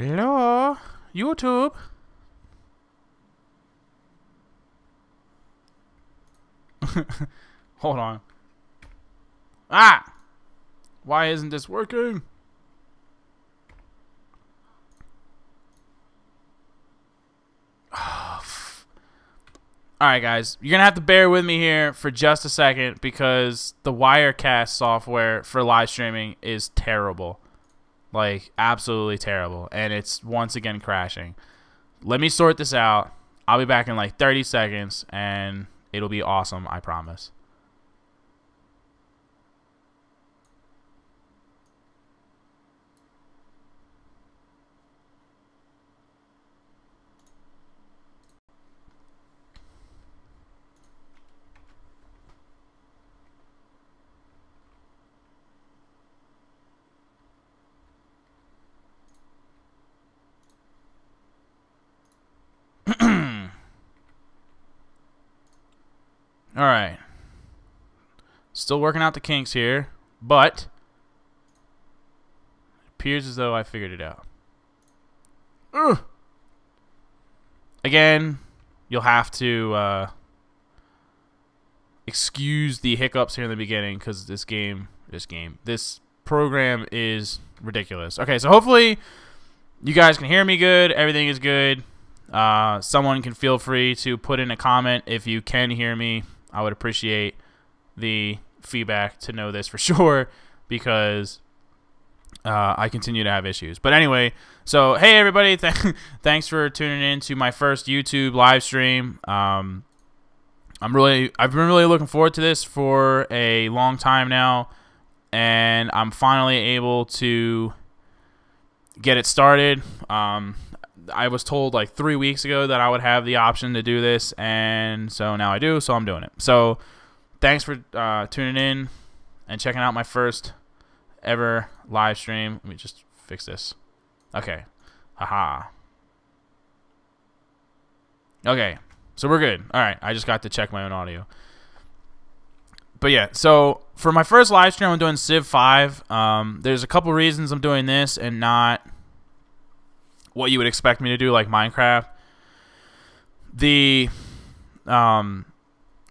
Hello, YouTube. Hold on. Ah! Why isn't this working? Alright guys, you're gonna have to bear with me here for just a second because the Wirecast software for live streaming is terrible. Like, absolutely terrible. And it's once again crashing. Let me sort this out. I'll be back in like 30 seconds and it'll be awesome, I promise. Alright. Still working out the kinks here, but it appears as though I figured it out. Ugh. Again, you'll have to excuse the hiccups here in the beginning because this program is ridiculous. Okay, so hopefully you guys can hear me good. Everything is good. Someone can feel free to put in a comment if you can hear me. I would appreciate the feedback to know this for sure because I continue to have issues. But anyway, so hey everybody, thanks for tuning in to my first YouTube live stream. I've been really looking forward to this for a long time now, and I'm finally able to get it started. I was told like 3 weeks ago that I would have the option to do this, and so now I do, so I'm doing it. So thanks for tuning in and checking out my first ever live stream. Let me just fix this. Okay. Haha. Okay. So we're good. All right. I just got to check my own audio. But yeah, so for my first live stream, I'm doing Civ 5. There's a couple reasons I'm doing this and not what you would expect me to do, like Minecraft.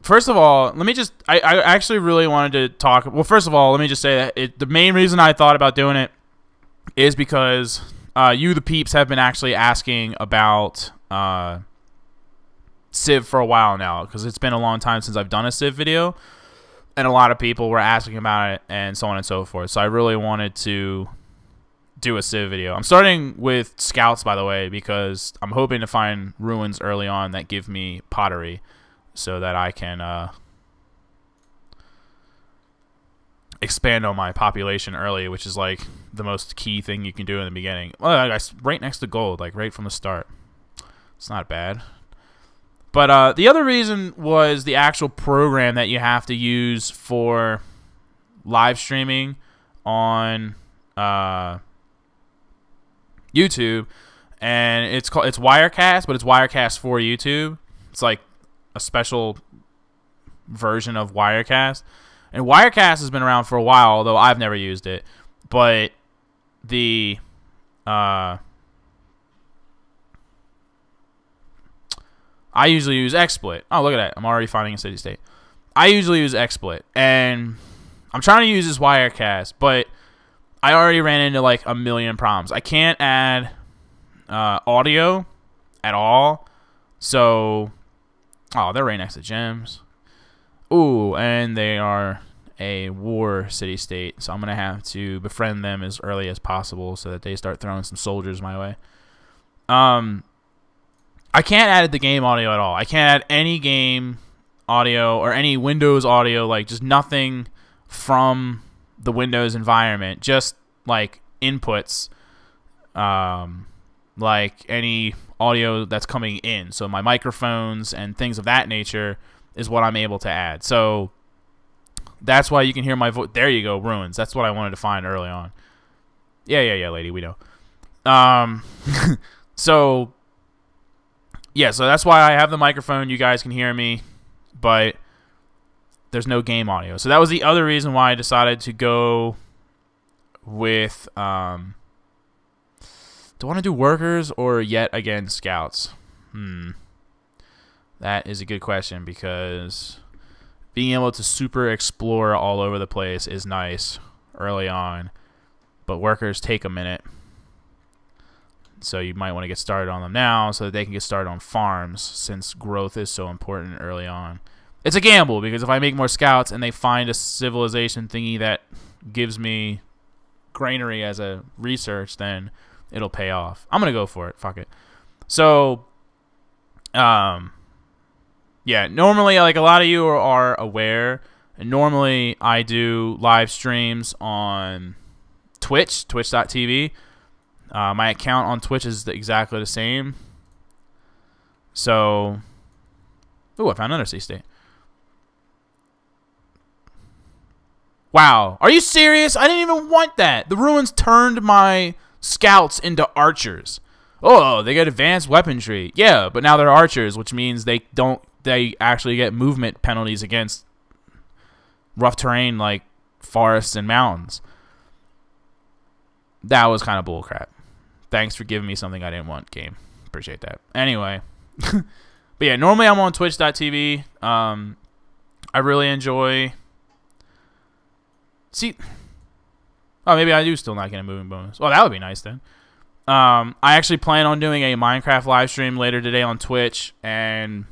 First of all, let me just, I actually really wanted to talk, well, first of all, let me just say that the main reason I thought about doing it is because you, the peeps, have been actually asking about Civ for a while now, because it's been a long time since I've done a Civ video, and a lot of people were asking about it, and so on and so forth, so I really wanted to do a Civ video. I'm starting with scouts, by the way, because I'm hoping to find ruins early on that give me pottery so that I can expand on my population early, which is like the most key thing you can do in the beginning. Well, right next to gold, like right from the start. It's not bad. But the other reason was the actual program that you have to use for live streaming on YouTube, and it's Wirecast, but it's Wirecast for YouTube. It's like a special version of Wirecast, and Wirecast has been around for a while, although I've never used it. But the I usually use XSplit. Oh, look at that! I'm already finding a city state. I usually use XSplit, and I'm trying to use this Wirecast, but I already ran into like a million problems. I can't add audio at all. So, oh, they're right next to gems. Ooh, and they are a war city-state. So I'm going to have to befriend them as early as possible so that they start throwing some soldiers my way. I can't add the game audio at all. I can't add any game audio or any Windows audio, like just nothing from the Windows environment, just like inputs, like any audio that's coming in. So my microphones and things of that nature is what I'm able to add. So that's why you can hear my voice. There you go, ruins. That's what I wanted to find early on. Yeah, lady, we know. So yeah, so that's why I have the microphone. You guys can hear me, but there's no game audio. So that was the other reason why I decided to go with Do I want to do workers or yet again scouts? That is a good question, because being able to super explore all over the place is nice early on, but workers take a minute. So you might want to get started on them now so that they can get started on farms, since growth is so important early on. It's a gamble, because if I make more scouts and they find a civilization thingy that gives me granary as a research, then it'll pay off. I'm going to go for it. Fuck it. So, yeah, normally, like, a lot of you are aware, and normally I do live streams on Twitch, twitch.tv. My account on Twitch is exactly the same. So, ooh, I found another sea state. Wow, are you serious? I didn't even want that. The ruins turned my scouts into archers. Oh, they get advanced weaponry. Yeah, but now they're archers, which means they actually get movement penalties against rough terrain like forests and mountains. That was kind of bullcrap. Thanks for giving me something I didn't want, game. Appreciate that. Anyway. But yeah, normally I'm on twitch.tv. I really enjoy... See... Oh, maybe I do still not get a moving bonus. Well, that would be nice then. I actually plan on doing a Minecraft live stream later today on Twitch, and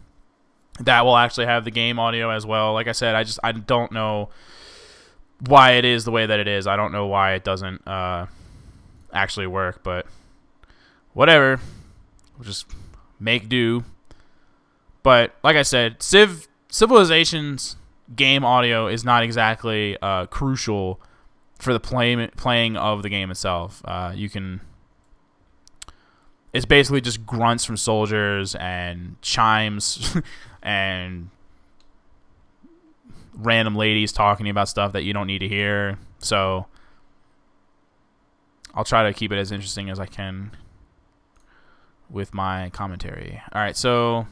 that will actually have the game audio as well. Like I said, I don't know why it is the way that it is. I don't know why it doesn't actually work, but whatever. We'll just make do. But like I said, Civilization's game audio is not exactly crucial for the playing of the game itself. It's basically just grunts from soldiers and chimes and random ladies talking about stuff that you don't need to hear. So I'll try to keep it as interesting as I can with my commentary. All right, so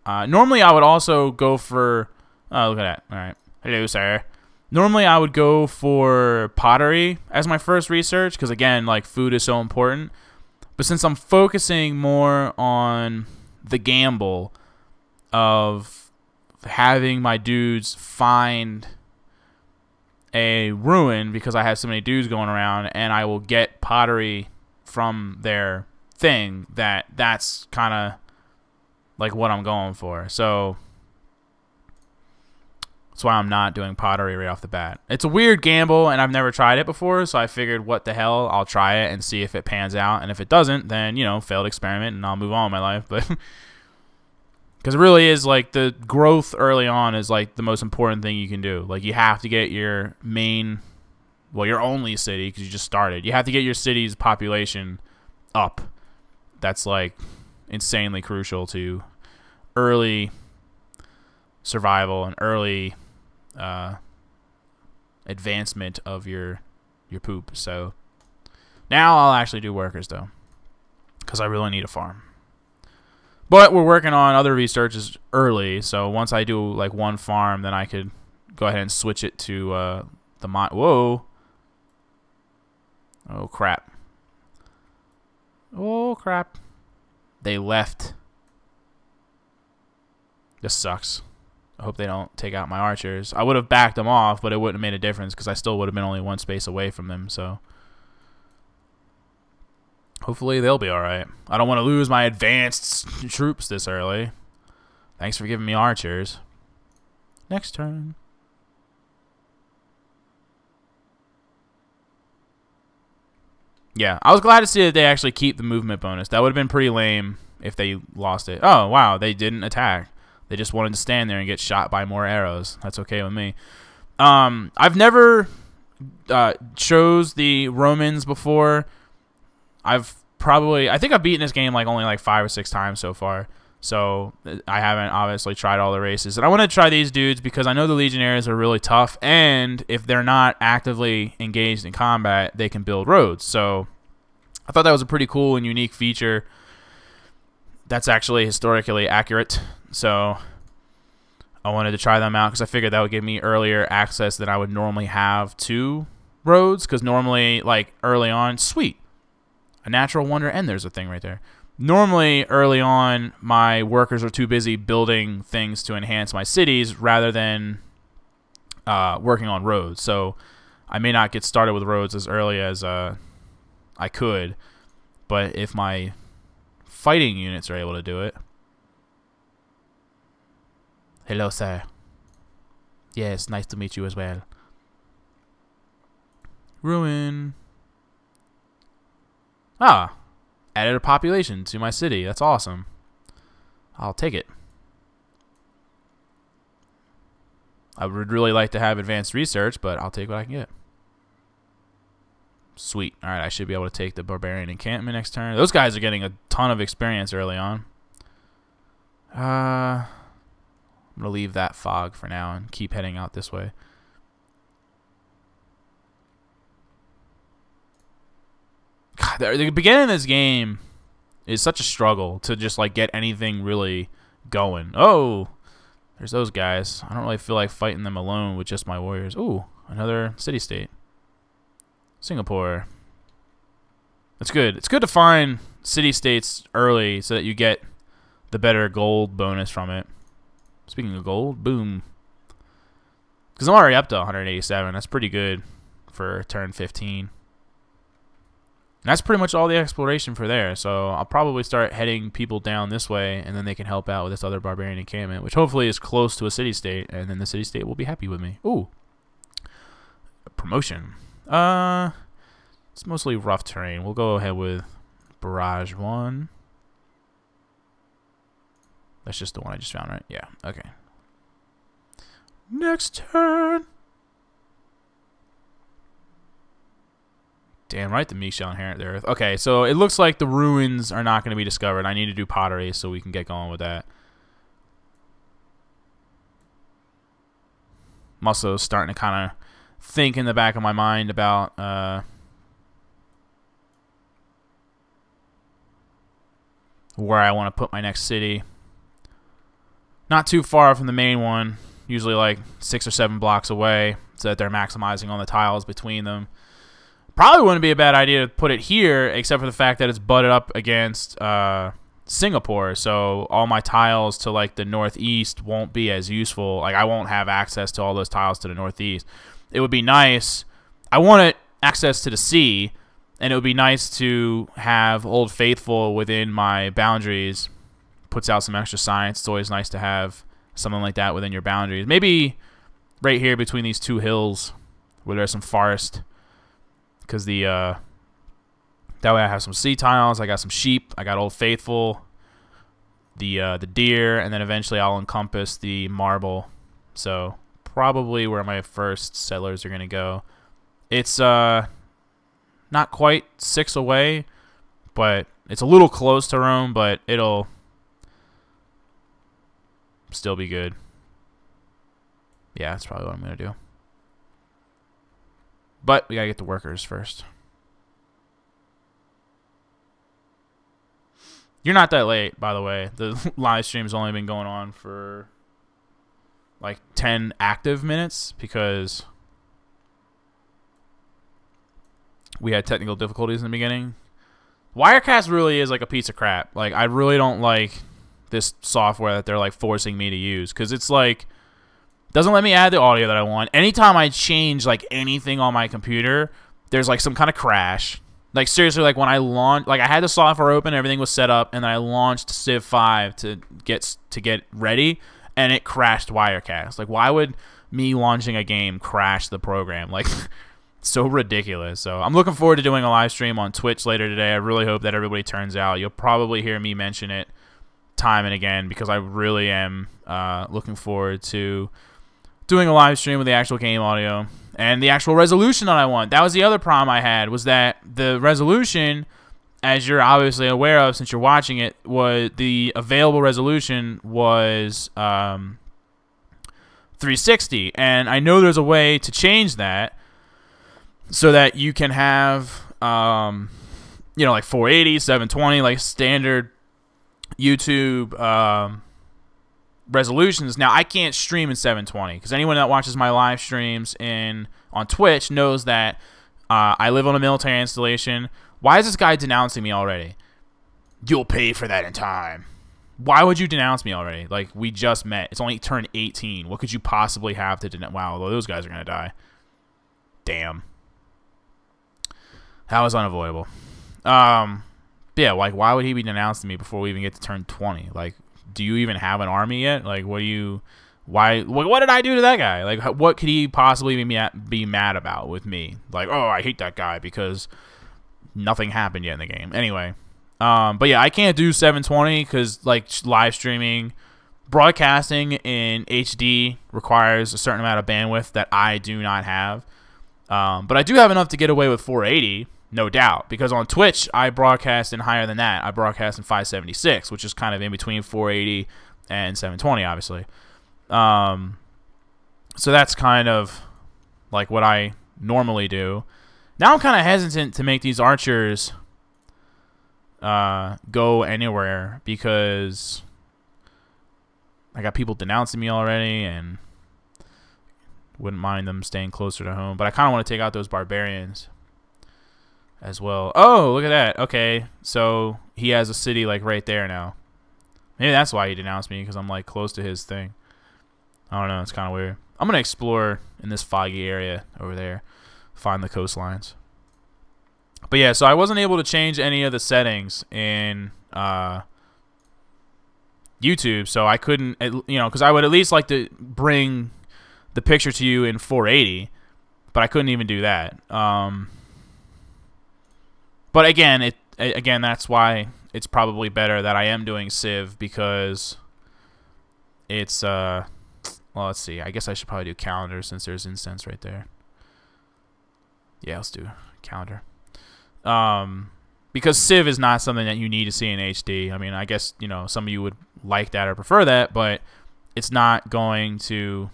normally I would also go for... Oh, look at that. All right. Hello, sir. Normally I would go for pottery as my first research, because again, like, food is so important. But since I'm focusing more on the gamble of having my dudes find a ruin, because I have so many dudes going around, and I will get pottery from their thing, that's kind of like what I'm going for. So that's why I'm not doing pottery right off the bat. It's a weird gamble, and I've never tried it before, so I figured, what the hell, I'll try it and see if it pans out, and if it doesn't, then, you know, failed experiment, and I'll move on in my life. But because it really is, like, the growth early on is, like, the most important thing you can do. Like, you have to get your main, well, your only city, because you just started. You have to get your city's population up. That's, like, insanely crucial to early survival and early advancement of your poop. So now I'll actually do workers, though, because I really need a farm. But we're working on other researches early, so once I do like one farm, then I could go ahead and switch it to the mine. Whoa! Oh crap! Oh crap! They left. This sucks. I hope they don't take out my archers. I would have backed them off, but it wouldn't have made a difference because I still would have been only one space away from them. So hopefully they'll be alright. I don't want to lose my advanced troops this early. Thanks for giving me archers. Next turn. Yeah, I was glad to see that they actually keep the movement bonus. That would have been pretty lame if they lost it. Oh, wow, they didn't attack. They just wanted to stand there and get shot by more arrows. That's okay with me. I've never chose the Romans before. I think I've beaten this game like only like 5 or 6 times so far. So I haven't obviously tried all the races. And I want to try these dudes because I know the Legionnaires are really tough. And if they're not actively engaged in combat, they can build roads. So I thought that was a pretty cool and unique feature that's actually historically accurate. So I wanted to try them out because I figured that would give me earlier access than I would normally have to roads. Because normally, like, early on, sweet. A natural wonder, and there's a thing right there. Normally, early on, my workers are too busy building things to enhance my cities rather than working on roads. So I may not get started with roads as early as I could, but if my fighting units are able to do it. Hello, sir. Yes, nice to meet you as well. Ruin. Ah, added a population to my city. That's awesome. I'll take it. I would really like to have advanced research, but I'll take what I can get. Sweet. All right, I should be able to take the barbarian encampment next turn. Those guys are getting a ton of experience early on. I'm going to leave that fog for now and keep heading out this way. God, the beginning of this game is such a struggle to just like get anything really going. Oh, there's those guys. I don't really feel like fighting them alone with just my warriors. Ooh, another city-state. Singapore. That's good. It's good to find city-states early so that you get the better gold bonus from it. Speaking of gold, boom. Because I'm already up to 187. That's pretty good for turn 15. And that's pretty much all the exploration for there. So I'll probably start heading people down this way, and then they can help out with this other barbarian encampment, which hopefully is close to a city-state, and then the city-state will be happy with me. Ooh. Promotion. It's mostly rough terrain. We'll go ahead with Barrage 1. That's just the one I just found, right? Yeah, okay. Next turn. Damn right, the meek shall inherit the earth. Okay, so it looks like the ruins are not going to be discovered. I need to do pottery so we can get going with that. I'm also starting to kind of think in the back of my mind about where I want to put my next city. Not too far from the main one, usually like 6 or 7 blocks away, so that they're maximizing on the tiles between them. Probably wouldn't be a bad idea to put it here, except for the fact that it's butted up against Singapore, so all my tiles to like the northeast won't be as useful. Like I won't have access to all those tiles to the northeast. It would be nice. I want access to the sea, and it would be nice to have Old Faithful within my boundaries. Puts out some extra science. It's always nice to have something like that within your boundaries. Maybe right here between these two hills where there's some forest, because the that way I have some sea tiles. I got some sheep. I got Old Faithful, the deer, and then eventually I'll encompass the marble. So probably where my first settlers are gonna go. It's not quite 6 away, but it's a little close to Rome. But it'll still be good. Yeah, that's probably what I'm gonna do. But we gotta get the workers first. You're not that late, by the way. The live stream's only been going on for like 10 active minutes because we had technical difficulties in the beginning. Wirecast really is like a piece of crap. Like I really don't like this software that they're like forcing me to use, because it's like doesn't let me add the audio that I want. Anytime I change like anything on my computer, there's like some kind of crash. Like seriously, like when I launched, like I had the software open, everything was set up, and then I launched Civ 5 to get ready, and it crashed Wirecast. Like why would me launching a game crash the program? Like so ridiculous. So I'm looking forward to doing a live stream on Twitch later today. I really hope that everybody turns out. You'll probably hear me mention it time and again because I really am looking forward to doing a live stream with the actual game audio and the actual resolution that I want. That was the other problem I had, was that the resolution, as you're obviously aware of since you're watching it, was the available resolution was 360, and I know there's a way to change that so that you can have you know, like 480, 720, like standard YouTube resolutions. Now I can't stream in 720 because anyone that watches my live streams on Twitch knows that I live on a military installation. Why is this guy denouncing me already? You'll pay for that in time. Why would you denounce me already? Like, we just met. It's only turned 18. What could you possibly have to denounce? Wow, those guys are going to die. Damn. That was unavoidable. Yeah, like, why would he be denouncing me before we even get to turn 20? Like, do you even have an army yet? Like, what did I do to that guy? Like, what could he possibly be mad about with me? Like, oh, I hate that guy because nothing happened yet in the game. Anyway. But yeah, I can't do 720 because like live streaming, broadcasting in HD requires a certain amount of bandwidth that I do not have. But I do have enough to get away with 480, no doubt, because on Twitch I broadcast in higher than that. I broadcast in 576, which is kind of in between 480 and 720, obviously. So that's kind of like what I normally do. Now I'm kind of hesitant to make these archers go anywhere because I got people denouncing me already and wouldn't mind them staying closer to home. But I kind of want to take out those barbarians as well. Oh, look at that. Okay, so he has a city like right there now. Maybe that's why he denounced me, because I'm like close to his thing. I don't know. It's kind of weird. I'm going to explore in this foggy area over there. Find the coastlines. But yeah, so I wasn't able to change any of the settings in YouTube, so I couldn't, because I would at least like to bring the picture to you in 480, but I couldn't even do that. But again, that's why it's probably better that I am doing Civ, because it's well, let's see. I guess I should probably do calendar since there's incense right there. Yeah, let's do calendar. Because Civ is not something that you need to see in HD. I mean, I guess, some of you would like that or prefer that, but it's not going to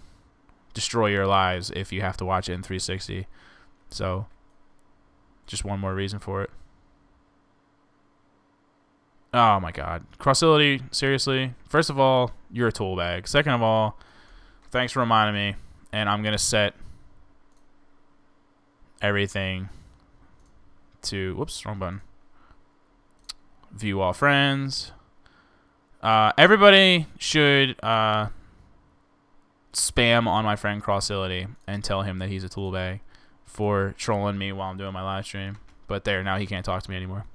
destroy your lives if you have to watch it in 360. So, just one more reason for it. Oh my god. Crossility, seriously? First of all, you're a tool bag. Second of all, thanks for reminding me, and I'm going to set everything to, whoops, wrong button. View all friends. Everybody should spam on my friend Crossility and tell him that he's a tool bag for trolling me while I'm doing my live stream. But there, now he can't talk to me anymore.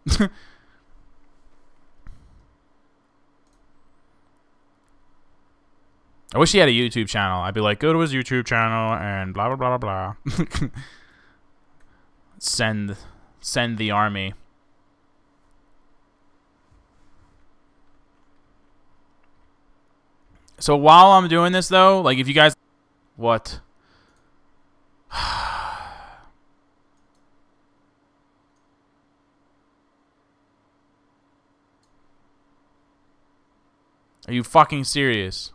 I wish he had a YouTube channel. I'd be like, go to his YouTube channel and blah blah blah blah blah. Send the army. So while I'm doing this though, like if you guys, what? Are you fucking serious?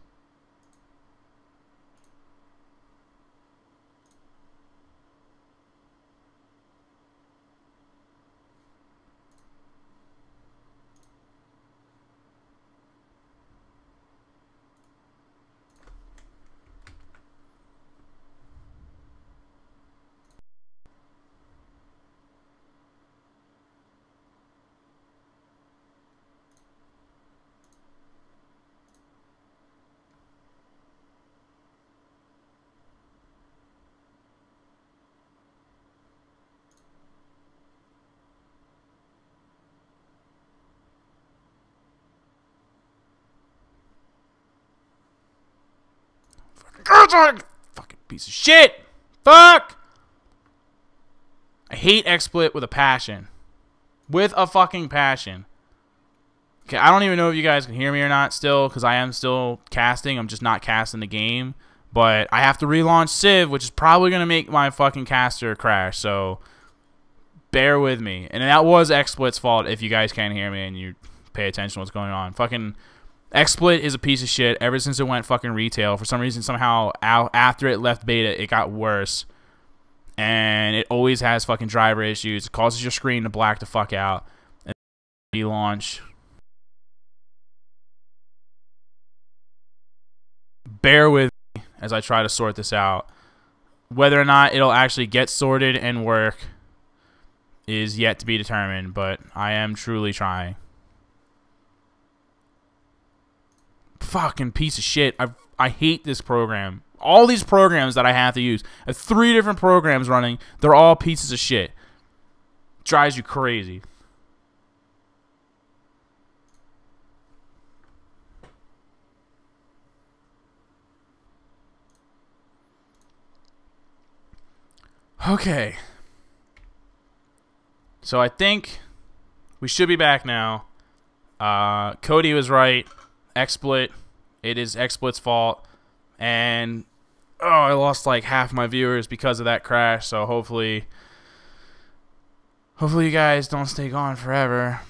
Fucking piece of shit. Fuck. I hate XSplit with a passion. With a fucking passion. Okay, I don't even know if you guys can hear me or not still, because I am still casting. I'm just not casting the game. But I have to relaunch Civ, which is probably going to make my fucking caster crash. So, bear with me. And that was XSplit's fault if you guys can't hear me and you pay attention to what's going on. Fucking XSplit is a piece of shit ever since it went fucking retail. For some reason, somehow, after it left beta, it got worse. And it always has fucking driver issues. It causes your screen to black the fuck out. And relaunch. Bear with me as I try to sort this out. Whether or not it'll actually get sorted and work is yet to be determined, but I am truly trying. Fucking piece of shit. I hate this program. All these programs that I have to use. I have 3 different programs running. They're all pieces of shit. Drives you crazy. Okay. So I think we should be back now. Cody was right. XSplit. It is XSplit's fault. And I lost like half my viewers because of that crash. So hopefully you guys don't stay gone forever.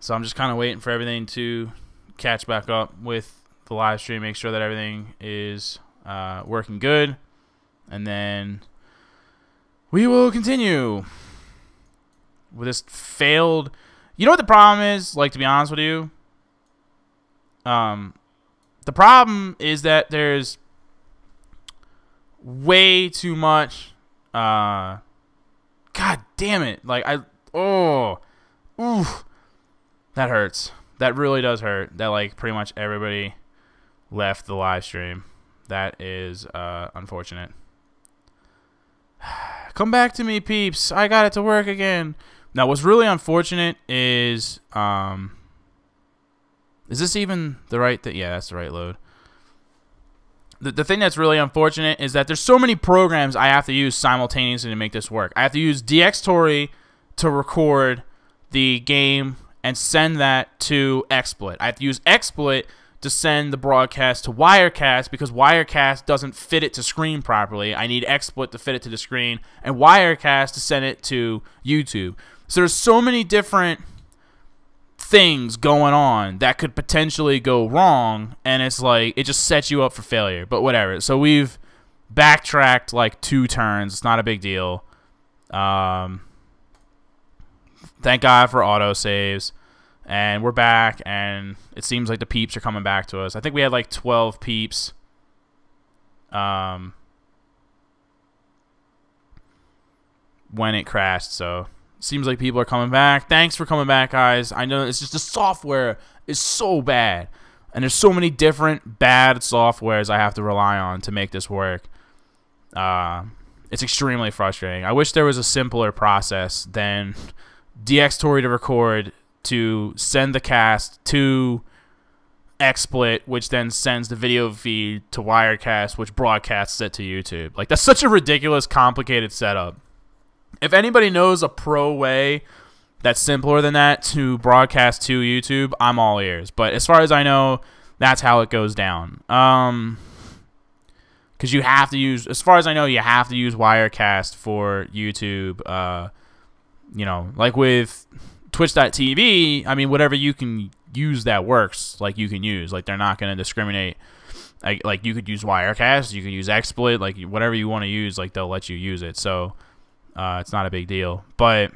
So I'm just kind of waiting for everything to catch back up with the live stream. Make sure that everything is working good. And then we will continue with this failed. You know what the problem is? Like, to be honest with you, the problem is that there's way too much. God damn it! Like that hurts. That really does hurt. That like pretty much everybody left the live stream. That is unfortunate. Come back to me, peeps. I got it to work again. Now, what's really unfortunate is this even the right thing? Yeah, that's the right load. The thing that's really unfortunate is that there's so many programs I have to use simultaneously to make this work. I have to use DxTory to record the game and send that to XSplit. I have to use XSplit to send the broadcast to Wirecast because Wirecast doesn't fit it to screen properly. I need XSplit to fit it to the screen and Wirecast to send it to YouTube. So there's so many different things going on that could potentially go wrong, and it's like it just sets you up for failure. But whatever. So we've backtracked like 2 turns. It's not a big deal. Thank God for autosaves. And we're back, and it seems like the peeps are coming back to us. I think we had like 12 peeps. When it crashed, so seems like people are coming back. Thanks for coming back, guys. I know it's just the software is so bad, and there's so many different bad softwares I have to rely on to make this work. It's extremely frustrating. I wish there was a simpler process than DxTory to record, to send the cast to XSplit, which then sends the video feed to Wirecast, which broadcasts it to YouTube. Like, that's such a ridiculous, complicated setup. If anybody knows a pro way that's simpler than that to broadcast to YouTube, I'm all ears. But as far as I know, that's how it goes down. Because you have to use, as far as I know, you have to use Wirecast for YouTube. You know, like with Twitch.tv, I mean, whatever you can use that works, like you can use. Like, they're not going to discriminate. Like, you could use Wirecast, you could use XSplit, like whatever you want to use, like they'll let you use it. So it's not a big deal. But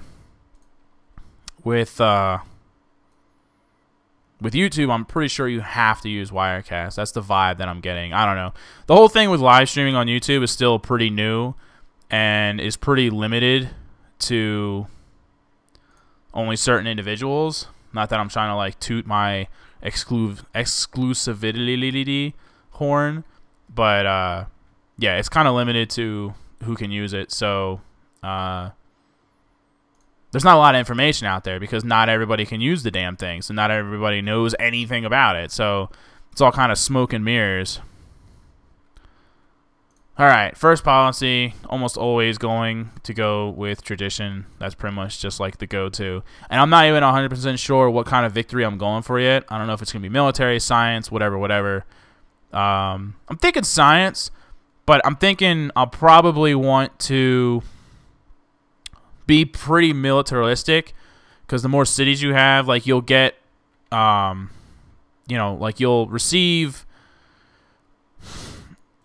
with YouTube, I'm pretty sure you have to use Wirecast. That's the vibe that I'm getting. I don't know. The whole thing with live streaming on YouTube is still pretty new and is pretty limited to only certain individuals. Not that I'm trying to like toot my exclusivity horn, but yeah, it's kind of limited to who can use it. So there's not a lot of information out there because not everybody can use the damn thing. So not everybody knows anything about it. So it's all kind of smoke and mirrors. All right, first policy, almost always going to go with tradition. That's pretty much just like the go-to. And I'm not even 100% sure what kind of victory I'm going for yet. I don't know if it's going to be military, science, whatever. I'm thinking science, but I'm thinking I'll probably want to be pretty militaristic because the more cities you have, like you'll get, you know, like you'll receive...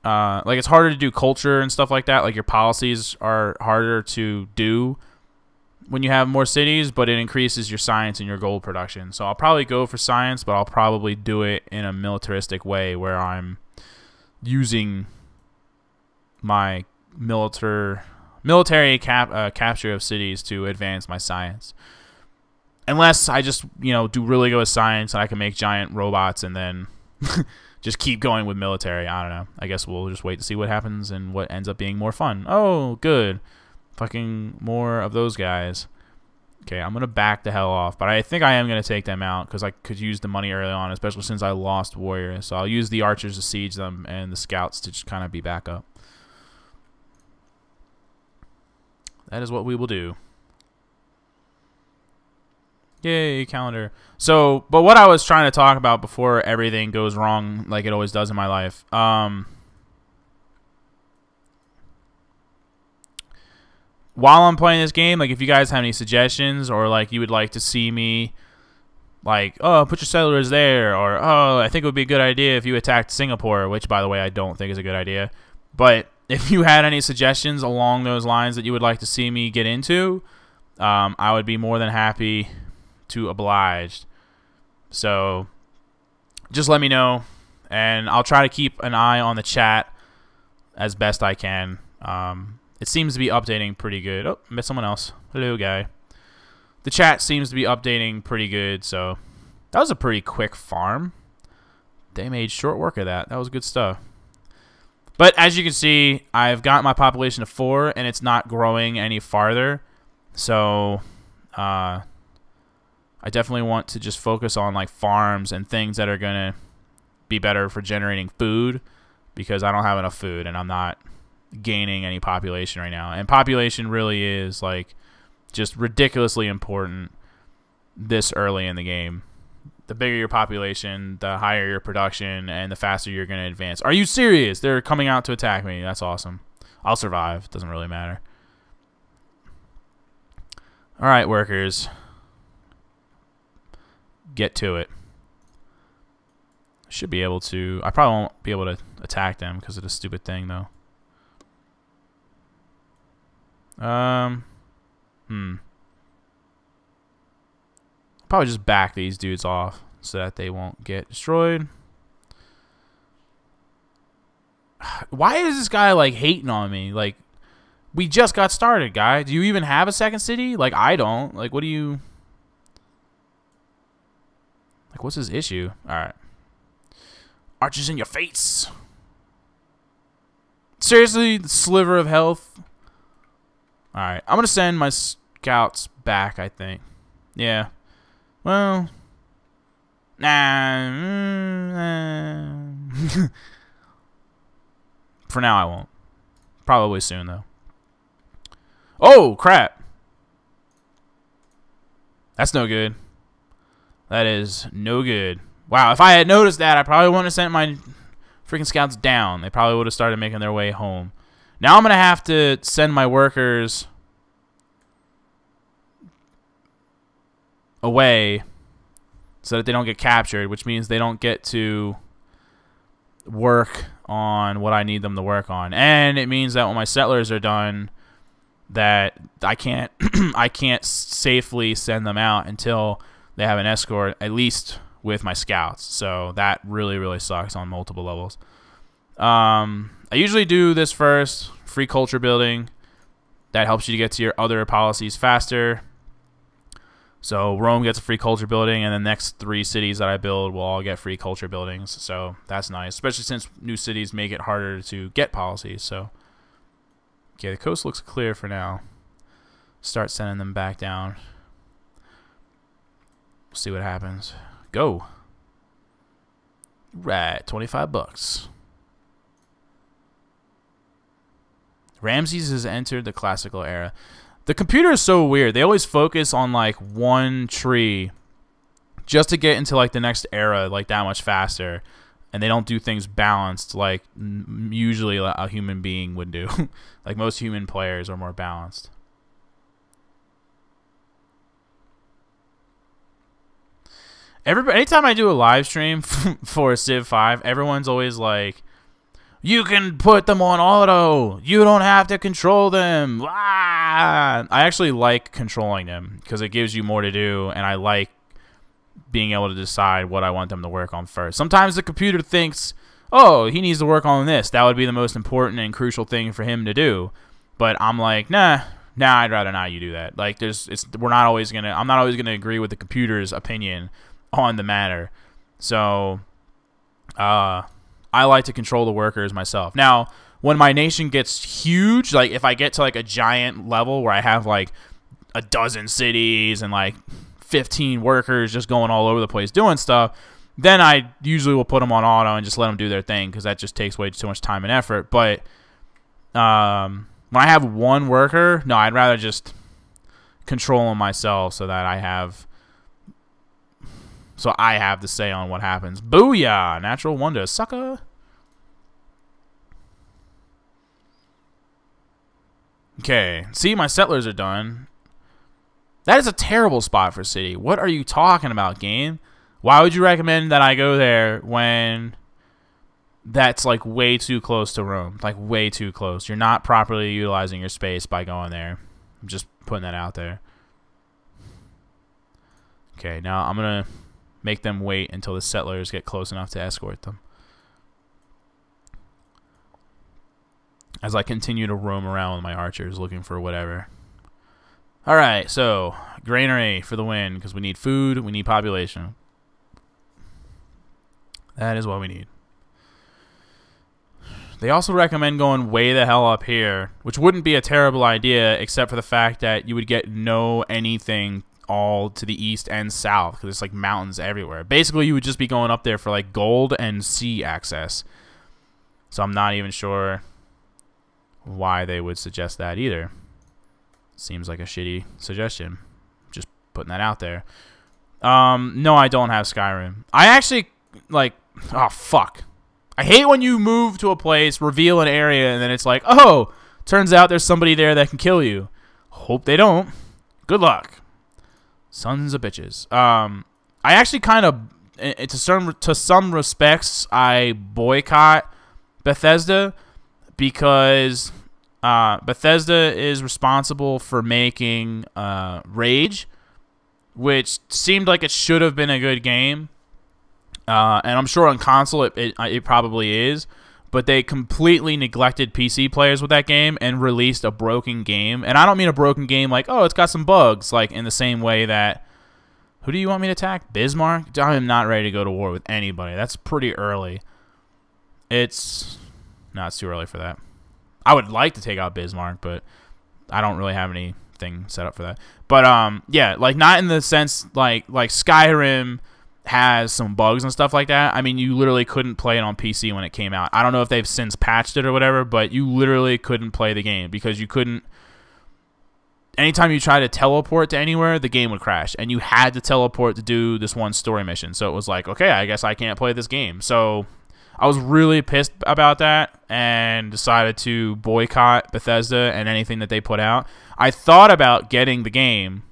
like it's harder to do culture and stuff like that. Like your policies are harder to do when you have more cities, but it increases your science and your gold production. So I'll probably go for science, but I'll probably do it in a militaristic way where I'm using my military capture of cities to advance my science. Unless I just, do really good with science and I can make giant robots and then just keep going with military. I don't know. I guess we'll just wait to see what happens and what ends up being more fun. Oh, good. Fucking more of those guys. Okay, I'm going to back the hell off. But I think I am going to take them out because I could use the money early on, especially since I lost warriors. So I'll use the archers to siege them and the scouts to just kind of be back up. That is what we will do. Yay, calendar. So, but what I was trying to talk about before everything goes wrong like it always does in my life. While I'm playing this game, like if you guys have any suggestions or like you would like to see me like, oh, put your settlers there, or oh, I think it would be a good idea if you attacked Singapore, which by the way I don't think is a good idea. But if you had any suggestions along those lines that you would like to see me get into, I would be more than happy to oblige. So just let me know and I'll try to keep an eye on the chat as best I can. It seems to be updating pretty good. Oh, met someone else. Hello, guy. The chat seems to be updating pretty good, so that was a pretty quick farm. They made short work of that. That was good stuff. But as you can see, I've got my population to 4, and it's not growing any farther. So I definitely want to just focus on like farms and things that are going to be better for generating food, because I don't have enough food, and I'm not gaining any population right now. And population really is like just ridiculously important this early in the game. The bigger your population, the higher your production, and the faster you're going to advance. Are you serious? They're coming out to attack me. That's awesome. I'll survive. Doesn't really matter. All right, workers. Get to it. Should be able to. I probably won't be able to attack them because of the stupid thing, though. Probably just back these dudes off so that they won't get destroyed. Why is this guy like hating on me? Like, we just got started, guy. Do you even have a second city? Like, I don't. Like, what do you... Like, what's his issue? Alright. Archers in your face. Seriously? The sliver of health? Alright. I'm going to send my scouts back, I think. Yeah. Well. Nah. For now, I won't. Probably soon, though. Oh, crap. That's no good. That is no good. Wow, if I had noticed that, I probably wouldn't have sent my freaking scouts down. They probably would have started making their way home. Now I'm going to have to send my workers away so that they don't get captured, which means they don't get to work on what I need them to work on. And it means that when my settlers are done, that I can't I can't safely send them out until they have an escort, at least with my scouts. So that really, really sucks on multiple levels. I usually do this first, free culture building. That helps you to get to your other policies faster. So Rome gets a free culture building, and the next 3 cities that I build will all get free culture buildings. So that's nice, especially since new cities make it harder to get policies. So, okay, the coast looks clear for now. Start sending them back down. We'll see what happens. Go. Right, 25 bucks. Ramses has entered the classical era. The computer is so weird. They always focus on like one tree just to get into like the next era like that much faster, and they don't do things balanced like usually a human being would do. Like most human players are more balanced. Anytime I do a live stream for Civ 5, everyone's always like, you can put them on auto. You don't have to control them. Ah! I actually like controlling them because it gives you more to do, and I like being able to decide what I want them to work on first. Sometimes the computer thinks, oh, he needs to work on this. That would be the most important and crucial thing for him to do. But I'm like, nah, I'd rather not you do that. Like, I'm not always gonna agree with the computer's opinion on the matter. So, I like to control the workers myself. Now, when my nation gets huge, like if I get to like a giant level where I have like a dozen cities and like 15 workers just going all over the place doing stuff, then I usually will put them on auto and just let them do their thing, because that just takes way too much time and effort. But when I have one worker, no, I'd rather just control them myself so that I have the say on what happens. Booyah! Natural wonder, sucker. Okay, see, my settlers are done. That is a terrible spot for city. What are you talking about, game? Why would you recommend that I go there when that's like way too close to Rome? Like way too close. You're not properly utilizing your space by going there. I'm just putting that out there. Okay, now I'm going to make them wait until the settlers get close enough to escort them, as I continue to roam around with my archers looking for whatever. Alright, so granary for the win, because we need food, we need population. That is what we need. They also recommend going way the hell up here, which wouldn't be a terrible idea, except for the fact that you would get no anything all to the east and south, because it's like mountains everywhere. Basically, you would just be going up there for like gold and sea access. So I'm not even sure why they would suggest that either. Seems like a shitty suggestion. Just putting that out there. No, I don't have Skyrim. I actually, like, oh, fuck. I hate when you move to a place, reveal an area, and then it's like, oh, turns out there's somebody there that can kill you. Hope they don't. Good luck. Sons of bitches. I actually kind of, to some respects, I boycott Bethesda, because Bethesda is responsible for making Rage, which seemed like it should have been a good game. And I'm sure on console it probably is, but they completely neglected PC players with that game and released a broken game. And I don't mean a broken game like, oh, it's got some bugs, like in the same way that, who do you want me to attack? Bismarck? I am not ready to go to war with anybody. That's pretty early. No, it's too early for that. I would like to take out Bismarck, but I don't really have anything set up for that. But yeah, like not in the sense like Skyrim has some bugs and stuff like that. I mean, you literally couldn't play it on PC when it came out. I don't know if they've since patched it or whatever, but you literally couldn't play the game because you couldn't. Anytime you tried to teleport to anywhere, the game would crash, and you had to teleport to do this one story mission. So it was like, okay, I guess I can't play this game. So I was really pissed about that and decided to boycott Bethesda and anything that they put out. I thought about getting the game.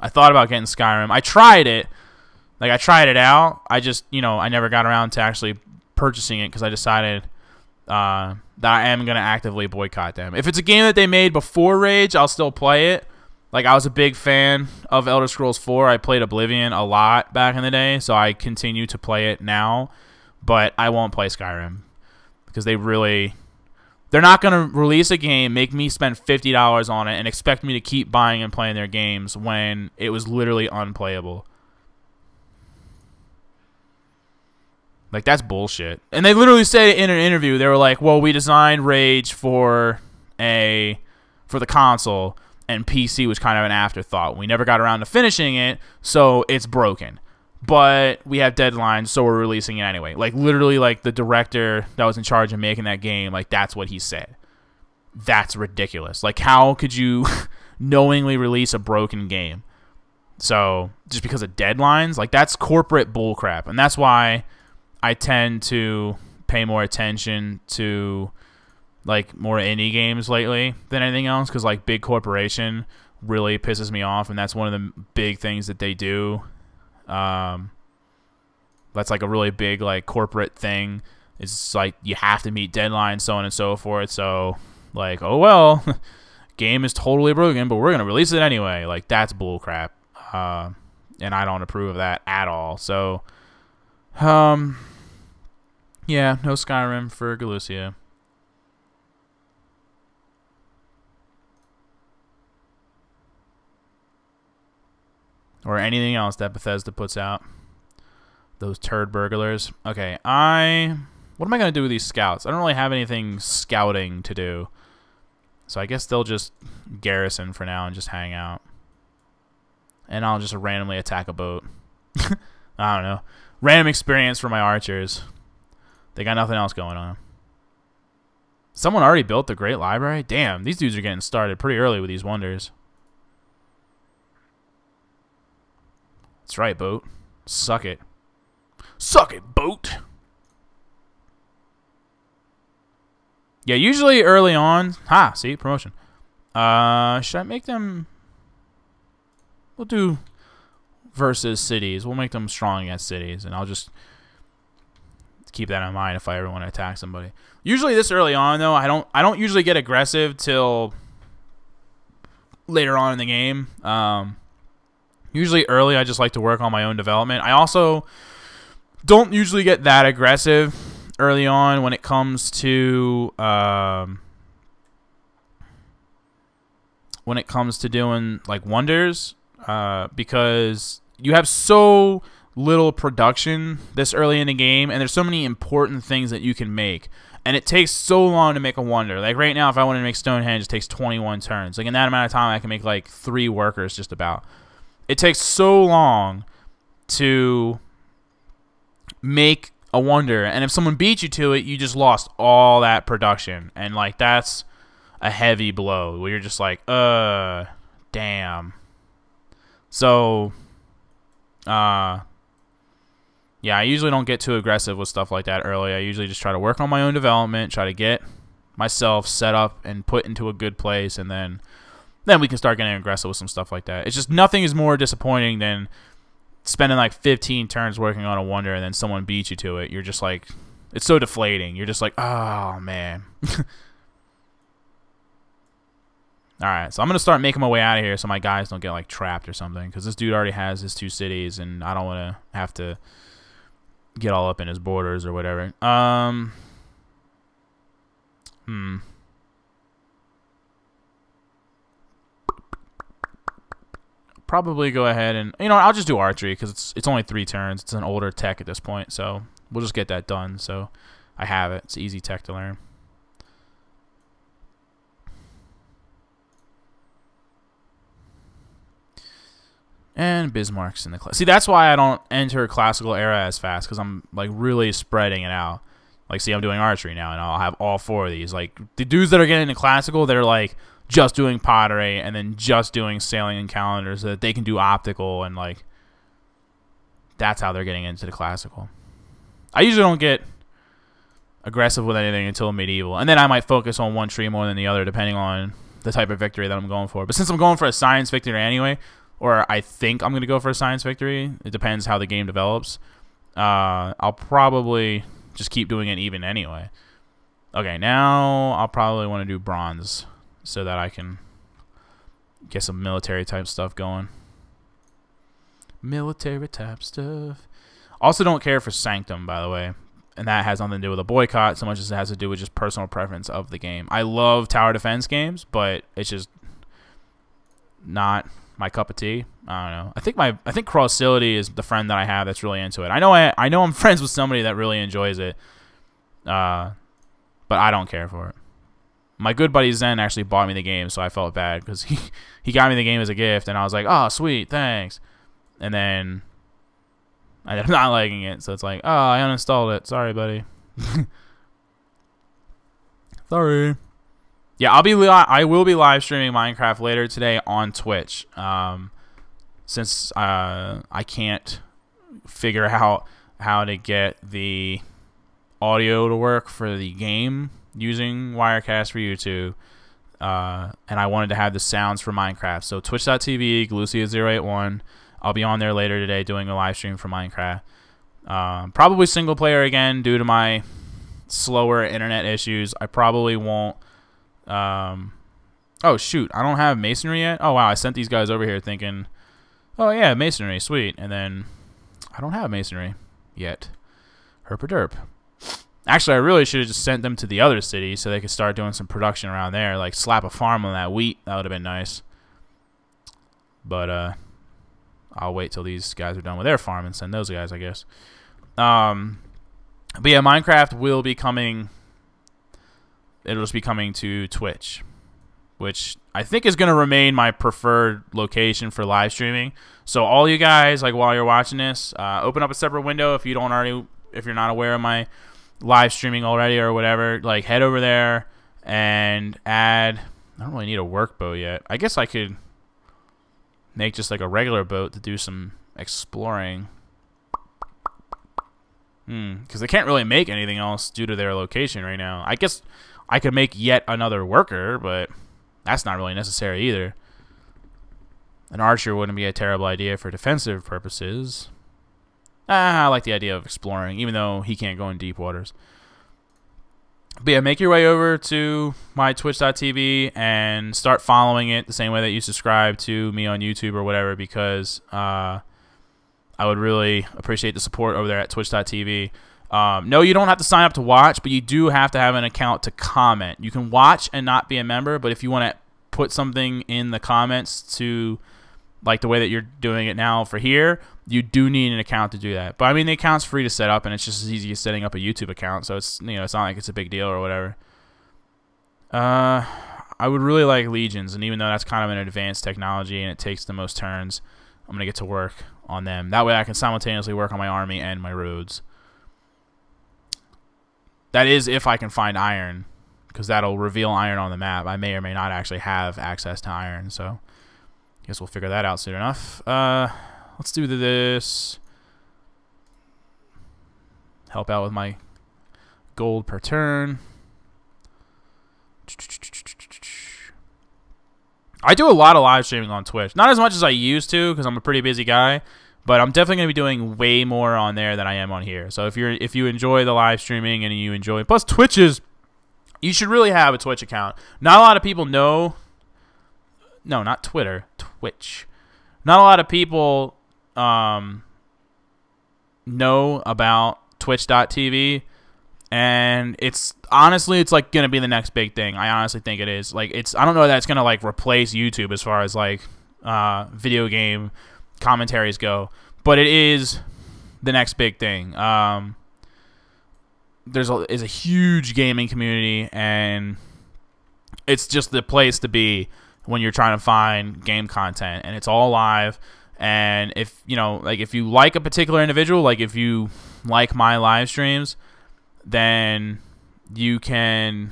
I thought about getting Skyrim. I tried it. Like, I tried it out. I just, I never got around to actually purchasing it because I decided that I am going to actively boycott them. If it's a game that they made before Rage, I'll still play it. Like, I was a big fan of Elder Scrolls 4. I played Oblivion a lot back in the day, so I continue to play it now. But I won't play Skyrim because they're not going to release a game, make me spend $50 on it, and expect me to keep buying and playing their games when it was literally unplayable. Like, that's bullshit. And they literally said in an interview, they were like, well, we designed Rage for the console, and PC was kind of an afterthought. We never got around to finishing it, so it's broken. But we have deadlines, so we're releasing it anyway. Like, literally, like, the director that was in charge of making that game, like, that's what he said. That's ridiculous. Like, how could you knowingly release a broken game? So, just because of deadlines? Like, that's corporate bullcrap. And that's why I tend to pay more attention to, like, more indie games lately than anything else. Because, like, big corporation really pisses me off. And that's one of the big things that they do. That's like a really big like corporate thing. It's like you have to meet deadlines, so on and so forth. So like, oh well, game is totally broken, but we're gonna release it anyway. Like, that's bullcrap, and I don't approve of that at all. So, yeah, no Skyrim for Galucia. or anything else that Bethesda puts out. Those turd burglars. Okay, what am I going to do with these scouts? I don't really have anything scouting to do. So I guess they'll just garrison for now and just hang out. And I'll just randomly attack a boat. I don't know. Random experience for my archers. They got nothing else going on. Someone already built the Great Library? Damn, these dudes are getting started pretty early with these wonders. That's right, boat. Suck it. Suck it, boat! Yeah, usually early on... Ha! See? Promotion. Should I make them... We'll do versus cities. We'll make them strong against cities, and I'll just keep that in mind if I ever want to attack somebody. Usually this early on, though, I don't usually get aggressive till later on in the game. Usually early, I just like to work on my own development. I also don't usually get that aggressive early on when it comes to doing like wonders, because you have so little production this early in the game, and there's so many important things that you can make, and it takes so long to make a wonder. Like right now, if I wanted to make Stonehenge, it takes 21 turns. Like in that amount of time, I can make like 3 workers just about. It takes so long to make a wonder, and if someone beats you to it, you just lost all that production, and like that's a heavy blow where you're just like, damn. So yeah, I usually don't get too aggressive with stuff like that early. I usually just try to work on my own development, try to get myself set up and put into a good place, and then we can start getting aggressive with some stuff like that. It's just nothing is more disappointing than spending like 15 turns working on a wonder and then someone beats you to it. You're just like, it's so deflating. You're just like, oh man. Alright, so I'm going to start making my way out of here so my guys don't get like trapped or something, because this dude already has his 2 cities and I don't want to have to get all up in his borders or whatever. Probably go ahead and, you know, I'll just do archery because it's only 3 turns. It's an older tech at this point, so we'll just get that done. So I have it. It's easy tech to learn. And Bismarck's in the class. See, that's why I don't enter classical era as fast, because I'm like really spreading it out. Like, see, I'm doing archery now, and I'll have all 4 of these. Like the dudes that are getting into classical, they're like just doing pottery and then just doing sailing and calendars so that they can do optical, and like that's how they're getting into the classical. I usually don't get aggressive with anything until medieval, and then I might focus on one tree more than the other depending on the type of victory that I'm going for. But since I'm going for a science victory anyway, or I think I'm going to go for a science victory, it depends how the game develops, I'll probably just keep doing it even anyway. Okay, now I'll probably want to do bronze so that I can get some military type stuff going. Military type stuff. Also don't care for Sanctum, by the way. And that has nothing to do with a boycott so much as it has to do with just personal preference of the game. I love tower defense games, but it's just not my cup of tea. I don't know. I think Crossility is the friend that I have that's really into it. I know I'm friends with somebody that really enjoys it. But I don't care for it. My good buddy Zen actually bought me the game, so I felt bad because he got me the game as a gift, and I was like, oh, sweet, thanks. And then I ended up not liking it, so it's like, oh, I uninstalled it. Sorry, buddy. Sorry. Yeah, I will be live streaming Minecraft later today on Twitch. Since I can't figure out how to get the audio to work for the game using Wirecast for YouTube, and I wanted to have the sounds for Minecraft. So twitch.tv Galucia081. I'll be on there later today doing a live stream for Minecraft. Probably single player again due to my slower internet issues. I probably won't. Oh shoot, I don't have masonry yet. Oh wow, I sent these guys over here thinking, oh yeah, masonry, sweet, and then I don't have masonry yet. Herpaderp. Actually, I really should have just sent them to the other city so they could start doing some production around there, like slap a farm on that wheat. That would have been nice. But I'll wait till these guys are done with their farm and send those guys, I guess. But yeah, Minecraft will be coming. It'll just be coming to Twitch, which I think is going to remain my preferred location for live streaming. So all you guys, like while you're watching this, open up a separate window if you're not aware of my live streaming already or whatever. Like head over there and add. I don't really need a work boat yet. I guess I could make just like a regular boat to do some exploring. Because they can't really make anything else due to their location right now. I guess I could make yet another worker, but that's not really necessary either. An archer wouldn't be a terrible idea for defensive purposes. I like the idea of exploring, even though he can't go in deep waters. But yeah, make your way over to my twitch.tv and start following it the same way that you subscribe to me on YouTube or whatever, because I would really appreciate the support over there at twitch.tv. No, you don't have to sign up to watch, but you do have to have an account to comment. You can watch and not be a member, but if you want to put something in the comments to, like the way that you're doing it now for here, you do need an account to do that. But I mean, the account's free to set up, and it's just as easy as setting up a YouTube account, so it's, you know, it's not like it's a big deal or whatever. I would really like legions, and even though that's kind of an advanced technology and it takes the most turns, I'm gonna get to work on them. That way I can simultaneously work on my army and my roads. That is if I can find iron, because that'll reveal iron on the map. I may or may not actually have access to iron, so I guess we'll figure that out soon enough. Let's do this. Help out with my gold per turn. I do a lot of live streaming on Twitch. Not as much as I used to, because I'm a pretty busy guy. But I'm definitely going to be doing way more on there than I am on here. So if you enjoy the live streaming and you enjoy, plus Twitch is, you should really have a Twitch account. Not a lot of people know. No, not Twitter. Twitch. Not a lot of people know about Twitch.tv, and it's honestly, it's like gonna be the next big thing. I honestly think it is. Like, it's, I don't know that it's gonna like replace YouTube as far as like video game commentaries go, but it is the next big thing. There's a huge gaming community, and it's just the place to be when you're trying to find game content, and it's all live. And if you know, like, if you like a particular individual, like if you like my live streams, then you can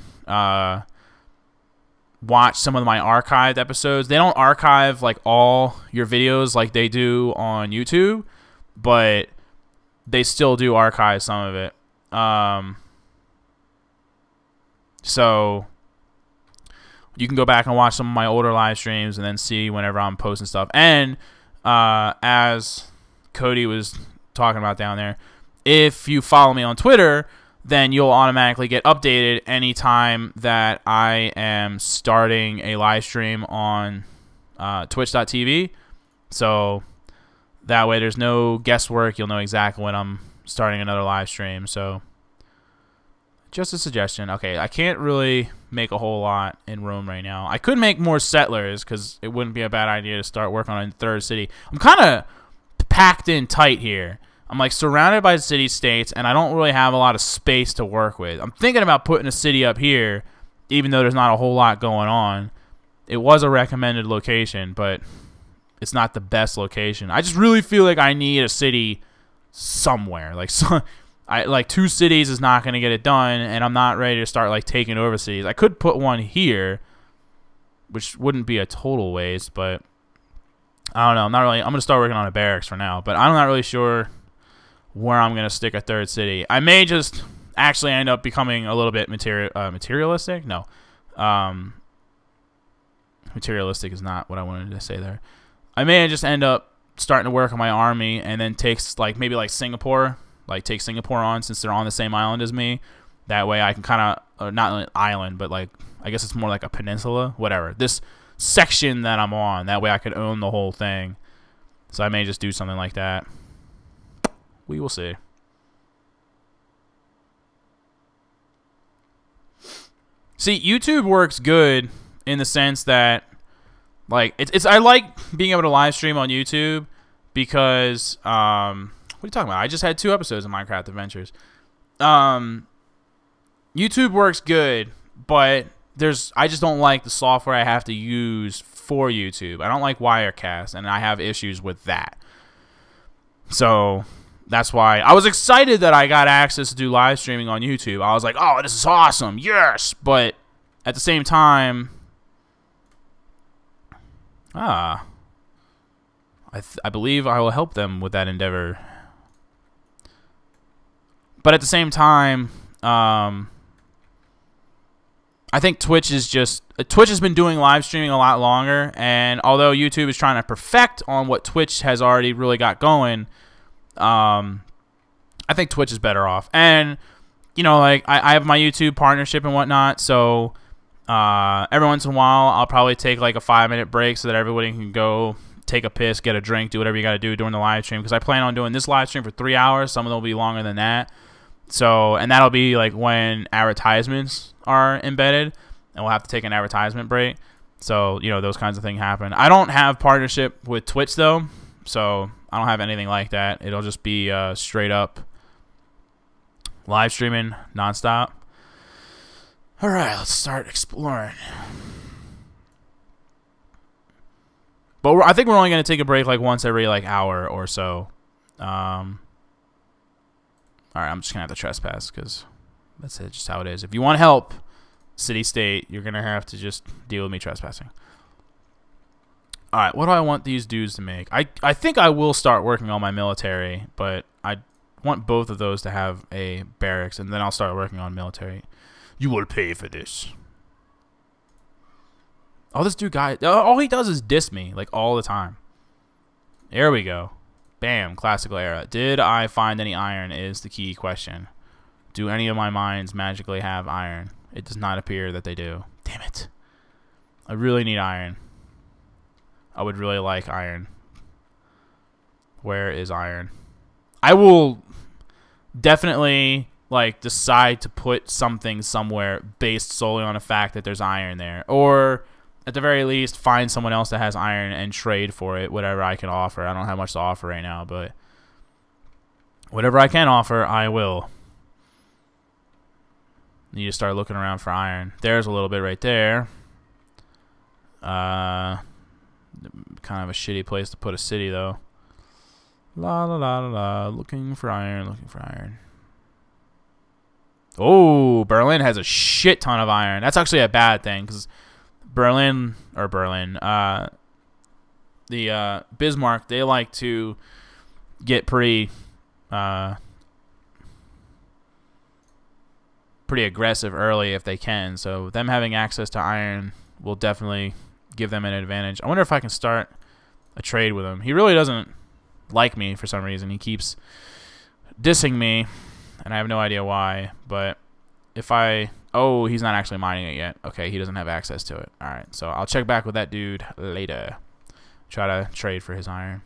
watch some of my archived episodes. They don't archive like all your videos like they do on YouTube, but they still do archive some of it. So you can go back and watch some of my older live streams and then see whenever I'm posting stuff. And as Cody was talking about down there, if you follow me on Twitter, then you'll automatically get updated anytime that I am starting a live stream on twitch.tv. So that way there's no guesswork. You'll know exactly when I'm starting another live stream. So just a suggestion. Okay, I can't really make a whole lot in Rome right now. I could make more settlers, because it wouldn't be a bad idea to start working on a third city. I'm kind of packed in tight here. I'm like surrounded by city-states, and I don't really have a lot of space to work with. I'm thinking about putting a city up here, even though there's not a whole lot going on. It was a recommended location, but it's not the best location. I just really feel like I need a city somewhere. Like, 2 cities is not going to get it done, and I'm not ready to start like taking over cities. I could put one here, which wouldn't be a total waste, but I don't know. I'm going to start working on a barracks for now, but I'm not really sure where I'm going to stick a third city. I may just actually end up becoming a little bit materialistic. No. Materialistic is not what I wanted to say there. I may just end up starting to work on my army, and then takes maybe Singapore, take Singapore on, since they're on the same island as me. That way I can kind of, not an island, but I guess it's more like a peninsula, whatever. This section that I'm on, that way I could own the whole thing. So I may just do something like that. We will see. See, YouTube works good in the sense that, I like being able to live stream on YouTube, because what are you talking about? I just had 2 episodes of Minecraft Adventures. YouTube works good, but I just don't like the software I have to use for YouTube. I don't like Wirecast, and I have issues with that. So that's why I was excited that I got access to do live streaming on YouTube. I was like, oh, this is awesome. Yes. But at the same time, I believe I will help them with that endeavor. But at the same time, I think Twitch has been doing live streaming a lot longer, and although YouTube is trying to perfect on what Twitch has already really got going, I think Twitch is better off. And you know, like I have my YouTube partnership and whatnot, so every once in a while I'll probably take like a 5-minute break so that everybody can go take a piss, get a drink, do whatever you got to do during the live stream, because I plan on doing this live stream for 3 hours. Some of them will be longer than that. So, and that'll be like when advertisements are embedded, and we'll have to take an advertisement break. So, you know, those kinds of things happen. I don't have partnership with Twitch though, so I don't have anything like that. It'll just be straight up live streaming nonstop. All right, let's start exploring. But I think we're only going to take a break like once every like hour or so. All right, I'm just going to have to trespass because that's it, just how it is. If you want help, city, state, you're going to have to just deal with me trespassing. All right, what do I want these dudes to make? I think I will start working on my military, but I want both of those to have a barracks, and then I'll start working on military. You will pay for this. Oh, this dude all he does is diss me, like, all the time. There we go. Bam, classical era. Did I find any iron is the key question. Do any of my mines magically have iron? It does not appear that they do. Damn it. I really need iron. I would really like iron. Where is iron? I will definitely like decide to put something somewhere based solely on the fact that there's iron there, or at the very least find someone else that has iron and trade for it, whatever I can offer. I don't have much to offer right now, but whatever I can offer, I will. Need to start looking around for iron. There's a little bit right there. Kind of a shitty place to put a city though. La la la la la. Looking for iron, looking for iron. Oh, Berlin has a shit ton of iron. That's actually a bad thing, because Bismarck, they like to get pretty aggressive early if they can. So them having access to iron will definitely give them an advantage. I wonder if I can start a trade with him. He really doesn't like me for some reason. He keeps dissing me, and I have no idea why. But if oh, he's not actually mining it yet. Okay, he doesn't have access to it. All right, so I'll check back with that dude later. Try to trade for his iron.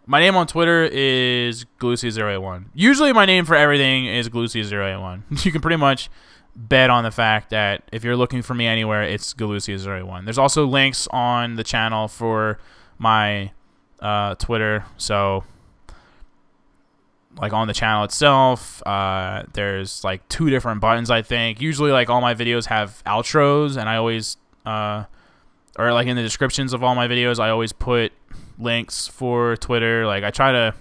My name on Twitter is Galucia081. Usually my name for everything is Galucia081. You can pretty much bet on the fact that if you're looking for me anywhere, it's Galucia081. There's also links on the channel for my Twitter. So, like on the channel itself, there's like 2 different buttons, I think. Usually, like all my videos have outros, and I always, or like in the descriptions of all my videos, I always put links for Twitter. Like I try to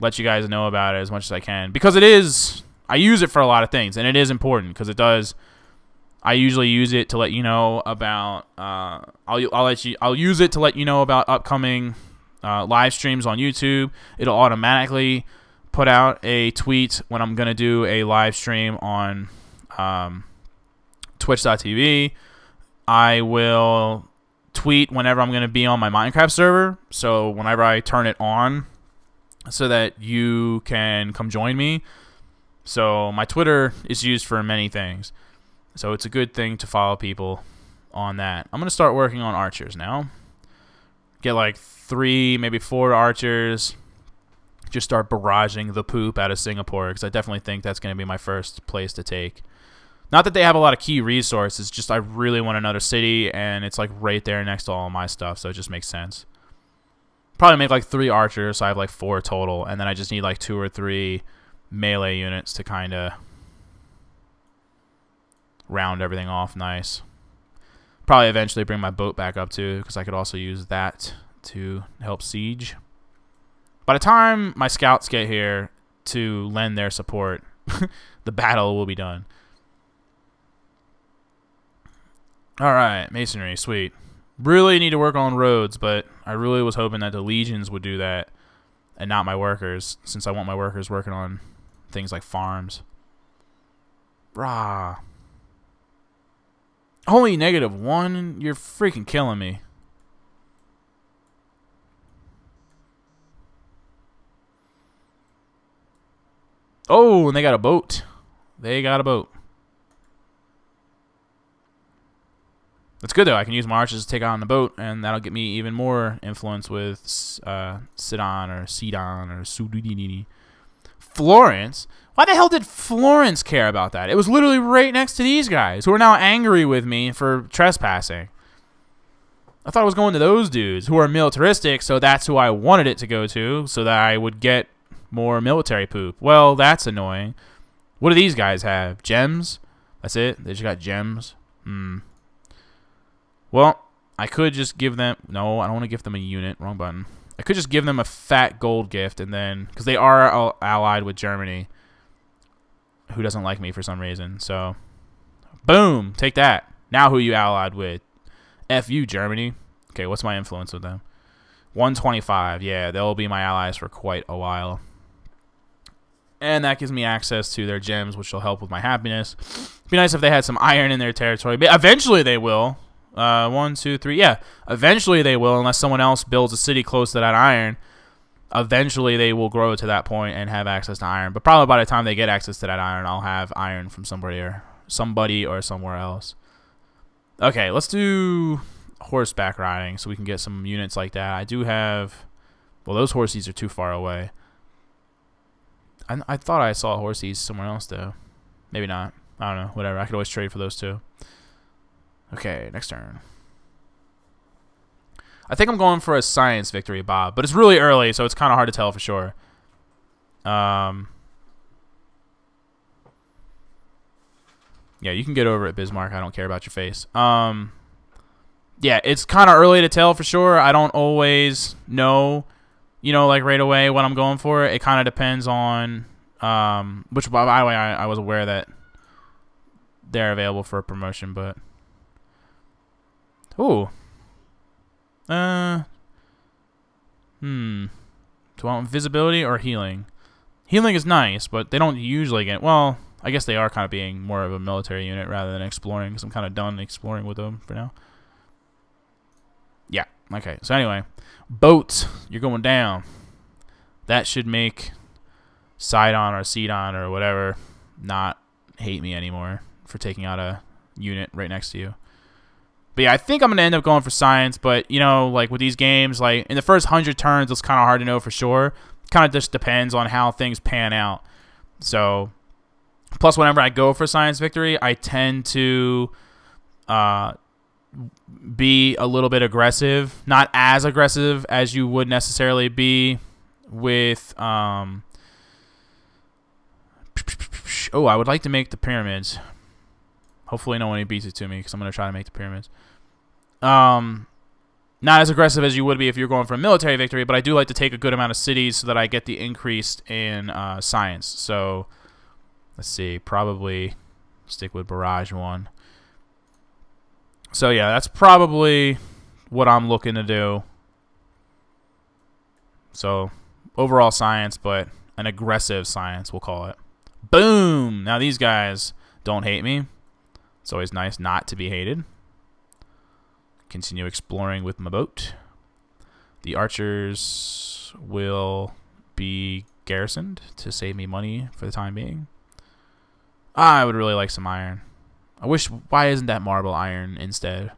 let you guys know about it as much as I can, because I use it for a lot of things, and it is important because it does. I usually use it to let you know about. I'll use it to let you know about upcoming live streams on YouTube. It'll automatically put out a tweet when I'm gonna do a live stream on Twitch.tv. I will tweet whenever I'm gonna be on my Minecraft server. So whenever I turn it on, so that you can come join me. So my Twitter is used for many things. So it's a good thing to follow people on that. I'm going to start working on archers now. Get like 3, maybe 4 archers. Just start barraging the poop out of Singapore, because I definitely think that's going to be my first place to take. Not that they have a lot of key resources, just I really want another city, and it's like right there next to all my stuff, so it just makes sense. Probably make like 3 archers, so I have like 4 total, and then I just need like 2 or 3 melee units to kind of round everything off nice. Probably eventually bring my boat back up too, because I could also use that to help siege. By the time my scouts get here to lend their support, the battle will be done. Alright, masonry, sweet. Really need to work on roads, but I really was hoping that the legions would do that and not my workers, since I want my workers working on things like farms. Brah. Only -1? You're freaking killing me. Oh, and they got a boat. They got a boat. That's good, though. I can use my archers to take on the boat, and that'll get me even more influence with Sidon or Sudini. Florence? Why the hell did Florence care about that? It was literally right next to these guys, who are now angry with me for trespassing. I thought it was going to those dudes, who are militaristic, so that's who I wanted it to go to, so that I would get more military poop. Well, that's annoying. What do these guys have? Gems? That's it? They just got gems? Well, I could just give them... No, I don't want to give them a unit. Wrong button. I could just give them a fat gold gift, and then... Because they are allied with Germany, who doesn't like me for some reason. So, boom! Take that. Now who you allied with? F you, Germany. Okay, what's my influence with them? 125. Yeah, they'll be my allies for quite a while. And that gives me access to their gems, which will help with my happiness. It'd be nice if they had some iron in their territory. But eventually they will. 1, 2, 3. Yeah, eventually they will, unless someone else builds a city close to that iron. Eventually they will grow to that point and have access to iron. But probably by the time they get access to that iron, I'll have iron from somebody or somewhere else. Okay, let's do horseback riding so we can get some units like that. I do have... Well, those horsies are too far away. I thought I saw horsies somewhere else, though. Maybe not. I don't know. Whatever. I could always trade for those, too. Okay, next turn. I think I'm going for a science victory, Bob. But it's really early, so it's kind of hard to tell for sure. Yeah, you can get over it, Bismarck. I don't care about your face. Yeah, it's kind of early to tell for sure. I don't always know, you know, like right away what I'm going for. It kind of depends on, which, by the way, I was aware that they're available for a promotion, but... Ooh. Do I want visibility or healing? Healing is nice, but they don't usually get... Well, I guess they are kind of being more of a military unit rather than exploring, because I'm kind of done exploring with them for now. Yeah, okay. So anyway, boats, you're going down. That should make Sidon or Sidon or whatever not hate me anymore for taking out a unit right next to you. But yeah, I think I'm going to end up going for science, but, you know, like with these games, like in the first 100 turns, it's kind of hard to know for sure. Kind of just depends on how things pan out. So, plus whenever I go for science victory, I tend to be a little bit aggressive. Not as aggressive as you would necessarily be with... Oh, I would like to make the pyramids. Hopefully no one beats it to me, because I'm going to try to make the pyramids. Not as aggressive as you would be if you're going for a military victory, but I do like to take a good amount of cities so that I get the increase in science. So, let's see. Probably stick with Barrage 1. So, yeah, that's probably what I'm looking to do. So, overall science, but an aggressive science, we'll call it. Boom! Now these guys don't hate me. It's always nice not to be hated. Continue exploring with my boat. The archers will be garrisoned to save me money for the time being. I would really like some iron. I wish... Why isn't that marble iron instead?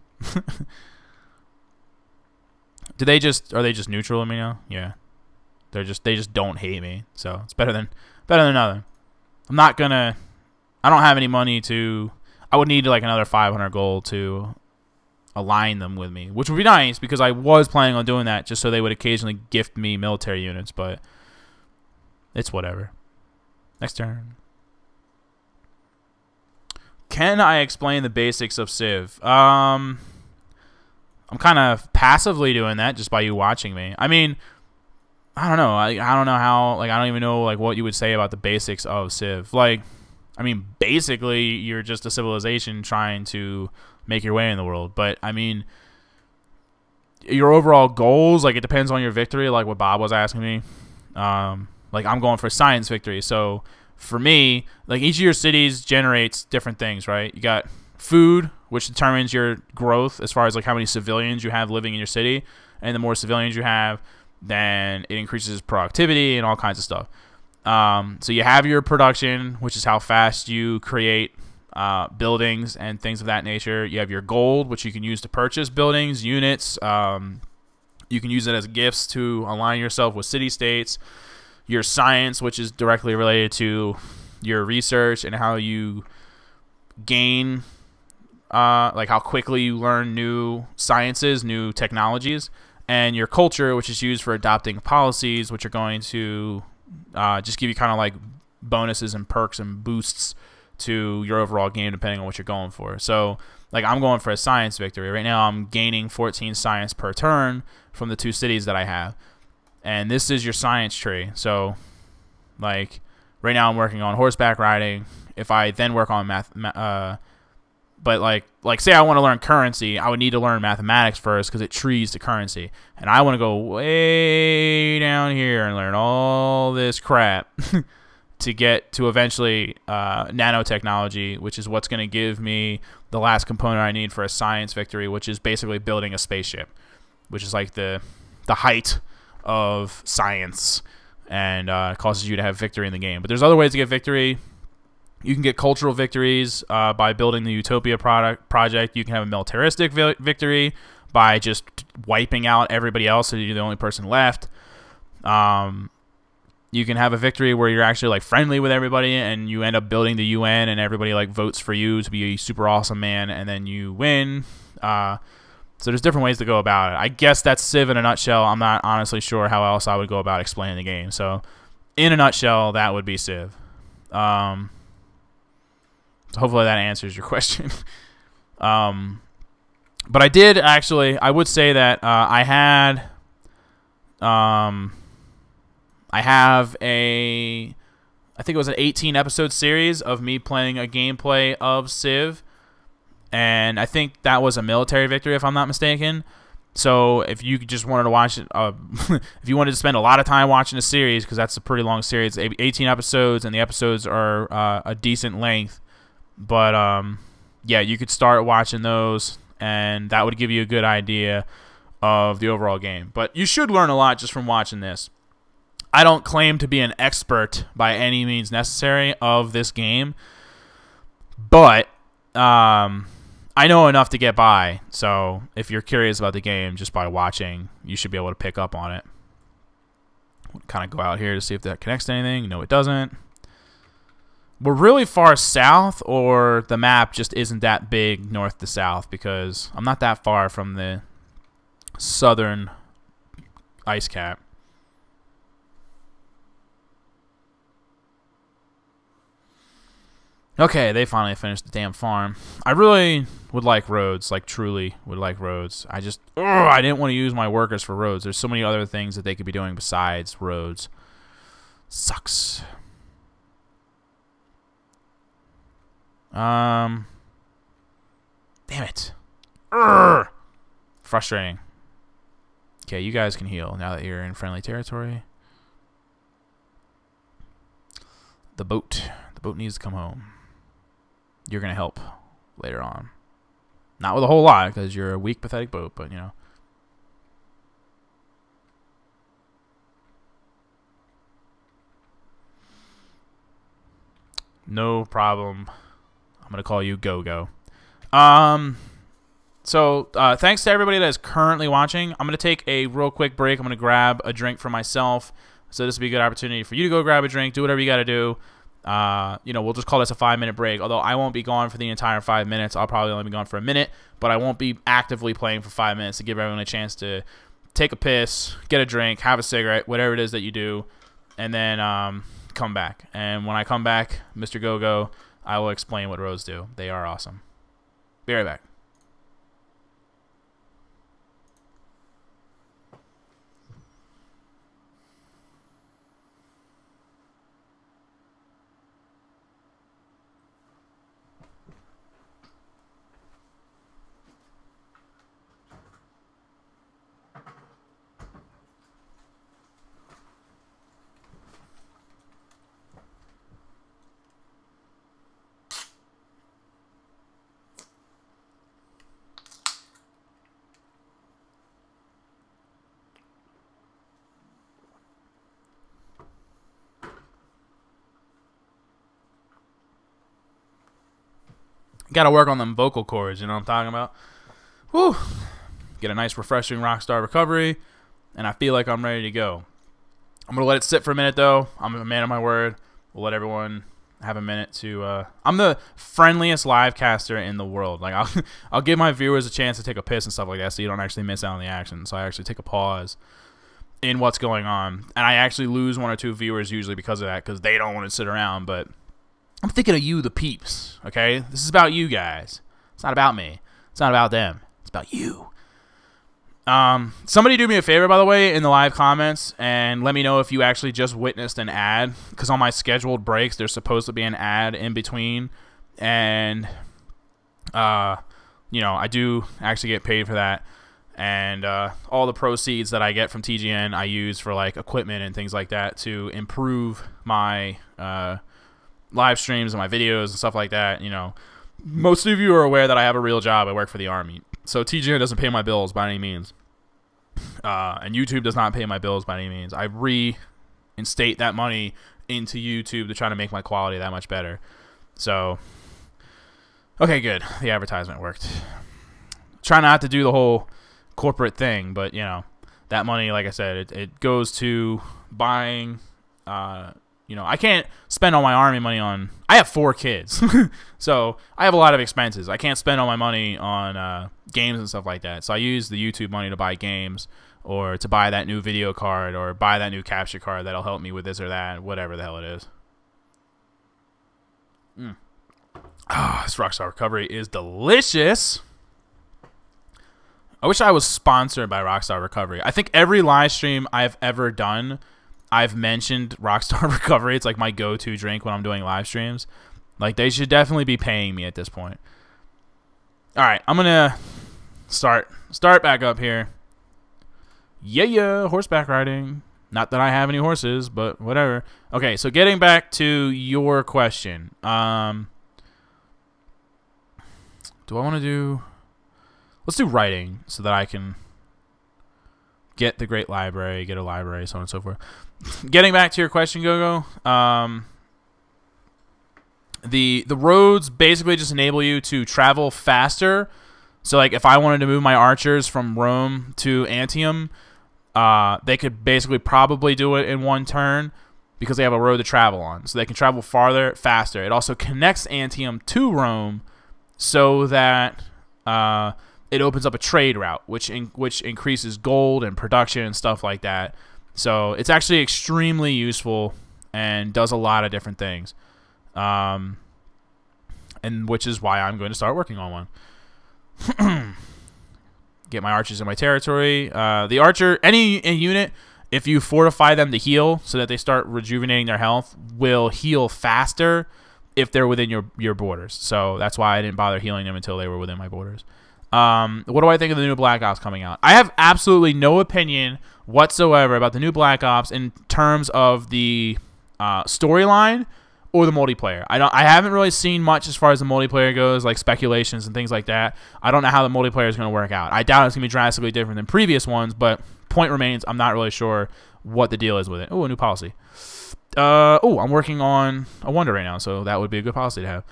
Do they just... Are they just neutral to me now? Yeah. They just don't hate me. So it's better than nothing. I'm not gonna... I don't have any money to... I would need like another 500 gold to align them with me, which would be nice because I was planning on doing that just so they would occasionally gift me military units, but it's whatever. Next turn. Can I explain the basics of Civ? I'm kind of passively doing that just by you watching me. I mean, I don't know. I don't know how, like, I don't even know, like, what you would say about the basics of Civ. Like, I mean, basically, you're just a civilization trying to make your way in the world. But, I mean, your overall goals, like, it depends on your victory, like what Bob was asking me. Like, I'm going for science victory. So, for me, like, each of your cities generates different things, right? You got food, which determines your growth as far as, like, how many civilians you have living in your city. And the more civilians you have, then it increases productivity and all kinds of stuff. So you have your production, which is how fast you create buildings and things of that nature. You have your gold, which you can use to purchase buildings, units. You can use it as gifts to align yourself with city-states. Your science, which is directly related to your research and how you gain, like how quickly you learn new sciences, new technologies. And your culture, which is used for adopting policies, which are going to just give you kind of like bonuses and perks and boosts to your overall game depending on what you're going for. So, like, I'm going for a science victory. Right now, I'm gaining 14 science per turn from the 2 cities that I have. And this is your science tree. So, like, right now I'm working on horseback riding. If I then work on but like say I want to learn currency, I would need to learn mathematics first because it trees to currency. And I want to go way down here and learn all this crap to get to eventually nanotechnology, which is what's going to give me the last component I need for a science victory, which is basically building a spaceship, which is like the height of science and causes you to have victory in the game. But there's other ways to get victory. You can get cultural victories by building the Utopia project. You can have a militaristic victory by just wiping out everybody else so you're the only person left. You can have a victory where you're actually like friendly with everybody and you end up building the UN and everybody like votes for you to be a super awesome man and then you win. So there's different ways to go about it. I guess that's Civ in a nutshell. I'm not honestly sure how else I would go about explaining the game. So in a nutshell, that would be Civ. So hopefully that answers your question. But I did actually, I would say that I have I think it was an 18 episode series of me playing a gameplay of Civ. And I think that was a military victory, if I'm not mistaken. So if you just wanted to watch it, if you wanted to spend a lot of time watching a series, because that's a pretty long series, 18 episodes, and the episodes are a decent length. But yeah, you could start watching those, and that would give you a good idea of the overall game. But you should learn a lot just from watching this. I don't claim to be an expert by any means necessary of this game, but I know enough to get by. So if you're curious about the game just by watching, you should be able to pick up on it. We'll kind of go out here to see if that connects to anything. No, it doesn't. We're really far south, or the map just isn't that big north to south, because I'm not that far from the southern ice cap. Okay, they finally finished the damn farm. I really would like roads, like truly would like roads. I didn't want to use my workers for roads. There's so many other things that they could be doing besides roads. Sucks. Damn it. Urgh. Frustrating. Okay, you guys can heal now that you're in friendly territory. The boat needs to come home. You're going to help later on. Not with a whole lot, because you're a weak, pathetic boat, but, you know. No problem. I'm going to call you Go-Go. So, thanks to everybody that is currently watching. I'm going to take a real quick break. I'm going to grab a drink for myself. So this will be a good opportunity for you to go grab a drink, do whatever you got to do. You know, we'll just call this a 5-minute break. Although I won't be gone for the entire 5 minutes. I'll probably only be gone for a minute, but I won't be actively playing for 5 minutes to give everyone a chance to take a piss, get a drink, have a cigarette, whatever it is that you do, and then come back. And when I come back, Mr. Go-Go, I will explain what roads do. They are awesome. Be right back. Got to work on them vocal cords, you know what I'm talking about? Whew. Get a nice, refreshing Rockstar recovery, and I feel like I'm ready to go. I'm going to let it sit for a minute, though. I'm a man of my word. We'll let everyone have a minute to... I'm the friendliest live caster in the world. Like, I'll give my viewers a chance to take a piss and stuff like that so you don't actually miss out on the action. So I actually take a pause in what's going on. And I actually lose 1 or 2 viewers usually because of that, because they don't want to sit around, but... I'm thinking of you, the peeps, okay? This is about you guys. It's not about me. It's not about them. It's about you. Somebody do me a favor, by the way, in the live comments, and let me know if you actually just witnessed an ad, because on my scheduled breaks, there's supposed to be an ad in between, and, you know, I do actually get paid for that, and all the proceeds that I get from TGN, I use for, like, equipment and things like that to improve my, live streams and my videos and stuff like that. You know, most of you are aware that I have a real job. I work for the Army, so TGN doesn't pay my bills by any means, and YouTube does not pay my bills by any means. I reinstate that money into YouTube to try to make my quality that much better. So, okay, good. The advertisement worked. Try not to do the whole corporate thing, but you know, that money, like I said, it goes to buying. You know, I can't spend all my Army money on... I have 4 kids, so I have a lot of expenses. I can't spend all my money on games and stuff like that. So I use the YouTube money to buy games, or to buy that new video card, or buy that new capture card that'll help me with this or that, whatever the hell it is. This Rockstar Recovery is delicious. I wish I was sponsored by Rockstar Recovery. I think every live stream I've ever done, I've mentioned Rockstar Recovery. It's like my go-to drink when I'm doing live streams. Like, they should definitely be paying me at this point. All right, I'm gonna start back up here. Yeah, horseback riding. Not that I have any horses, but whatever. Okay, so getting back to your question. Do I want to do... Let's do writing so that I can get the great library, get a library, so on and so forth. Getting back to your question, Go-Go, the roads basically just enable you to travel faster. So, like, if I wanted to move my archers from Rome to Antium, they could basically probably do it in 1 turn because they have a road to travel on. So they can travel farther, faster. It also connects Antium to Rome so that it opens up a trade route, which increases gold and production and stuff like that. So it's actually extremely useful and does a lot of different things, and which is why I'm going to start working on one. Get my archers in my territory. The archer, any unit, if you fortify them to heal so that they start rejuvenating their health, will heal faster if they're within your borders. So that's why I didn't bother healing them until they were within my borders. What do I think of the new Black Ops coming out? I have absolutely no opinion whatsoever about the new Black Ops in terms of the storyline or the multiplayer. I haven't really seen much as far as the multiplayer goes, like speculations and things like that. I don't know how the multiplayer is going to work out. I doubt it's going to be drastically different than previous ones, but point remains, I'm not really sure what the deal is with it. Oh, a new policy. I'm working on a Wonder right now, so that would be a good policy to have.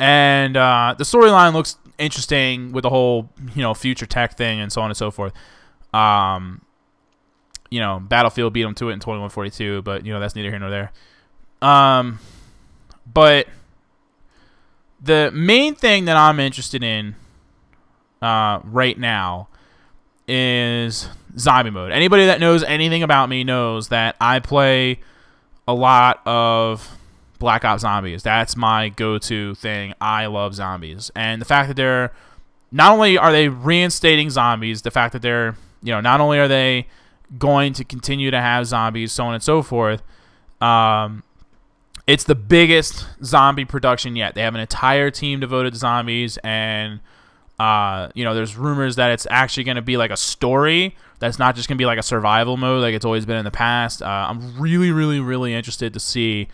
And the storyline looks interesting with the whole, future tech thing and so on and so forth. you know, Battlefield beat them to it in 2142, but, you know, that's neither here nor there. But the main thing that I'm interested in right now is zombie mode. Anybody that knows anything about me knows that I play a lot of Black Ops Zombies. That's my go-to thing. I love zombies. And the fact that they're, not only are they reinstating zombies, the fact that they're, you know, not only are they going to continue to have zombies, so on and so forth, it's the biggest zombie production yet. They have an entire team devoted to zombies, and you know, there's rumors that it's actually going to be like a story that's not just going to be like a survival mode like it's always been in the past. I'm really, really, really interested to see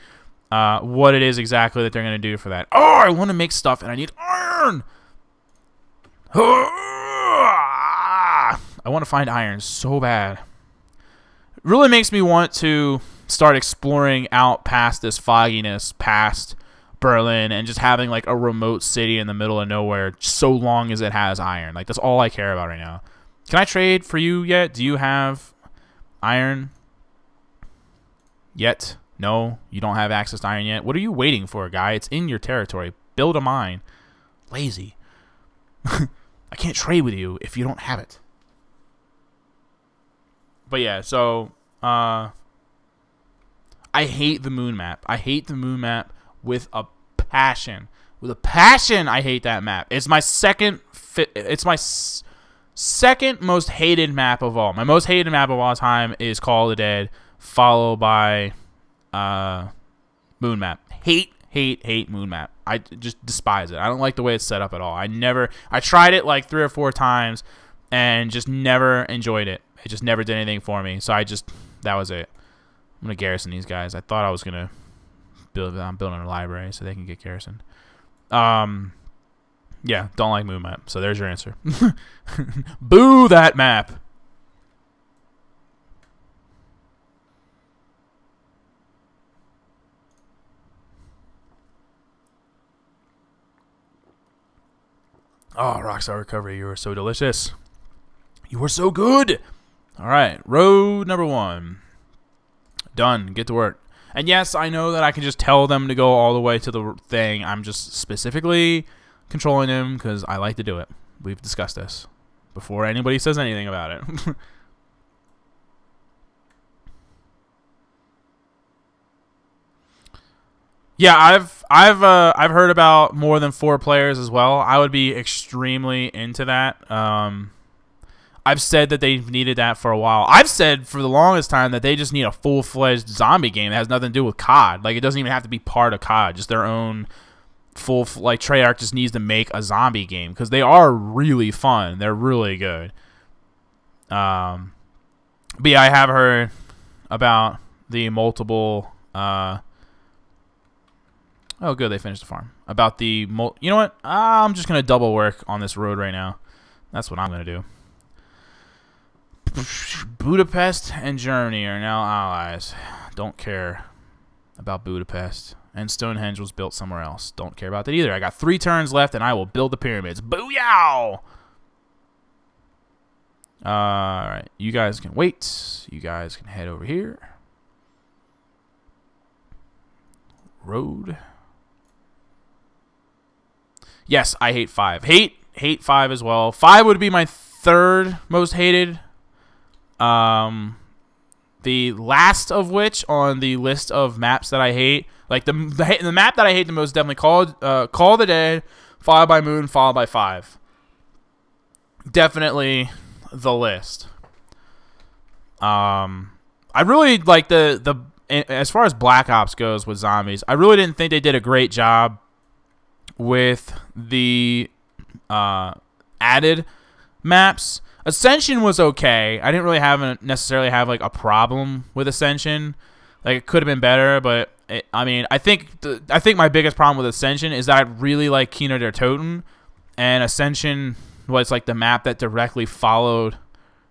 what it is exactly that they're going to do for that. Oh, I want to make stuff, and I need iron. I want to find iron so bad. It really makes me want to start exploring out past this fogginess, past Berlin, and just having like a remote city in the middle of nowhere, so long as it has iron. Like, that's all I care about right now. Can I trade for you yet? Do you have iron yet? No, you don't have access to iron yet. What are you waiting for, guy? It's in your territory. Build a mine. Lazy. I can't trade with you if you don't have it. But yeah, so I hate the moon map. I hate the moon map with a passion. With a passion, I hate that map. It's my second second most hated map of all. My most hated map of all time is Call of the Dead, followed by moon map. Hate moon map. I just despise it. I don't like the way it's set up at all. I tried it like 3 or 4 times and just never enjoyed it. It just never did anything for me. So that was it. I'm gonna garrison these guys. I thought I was gonna I'm building a library so they can get garrisoned. Yeah, don't like moon map. So there's your answer. Boo that map. Oh, Rockstar Recovery, you were so delicious. You were so good. All right, road number 1. Done. Get to work. And yes, I know that I can just tell them to go all the way to the thing. I'm just specifically controlling them because I like to do it. We've discussed this before anybody says anything about it. Yeah, I've heard about more than 4 players as well. I would be extremely into that. I've said that they've needed that for a while. I've said for the longest time that they just need a full-fledged zombie game that has nothing to do with COD. Like, it doesn't even have to be part of COD. Just their own full, like, Treyarch just needs to make a zombie game because they are really fun. They're really good. But yeah, I have heard about the multiple. Oh, good, they finished the farm. About the you know what? I'm just gonna double work on this road right now. That's what I'm gonna do. Budapest and Germany are now allies. Don't care about Budapest. And Stonehenge was built somewhere else. Don't care about that either. I got 3 turns left, and I will build the pyramids. Booyah! Alright, you guys can wait. You guys can head over here. Road. Yes, I hate 5. Hate 5 as well. 5 would be my 3rd most hated. The last of which on the list of maps that I hate, like the map that I hate the most, definitely Call of the Dead, followed by Moon, followed by 5. Definitely the list. I really like as far as Black Ops goes with zombies, I really didn't think they did a great job with the added maps. Ascension was okay. I didn't really necessarily have like a problem with Ascension. Like, it could have been better, but I mean, I think my biggest problem with Ascension is that I really like Kino der Toten, and Ascension was like the map that directly followed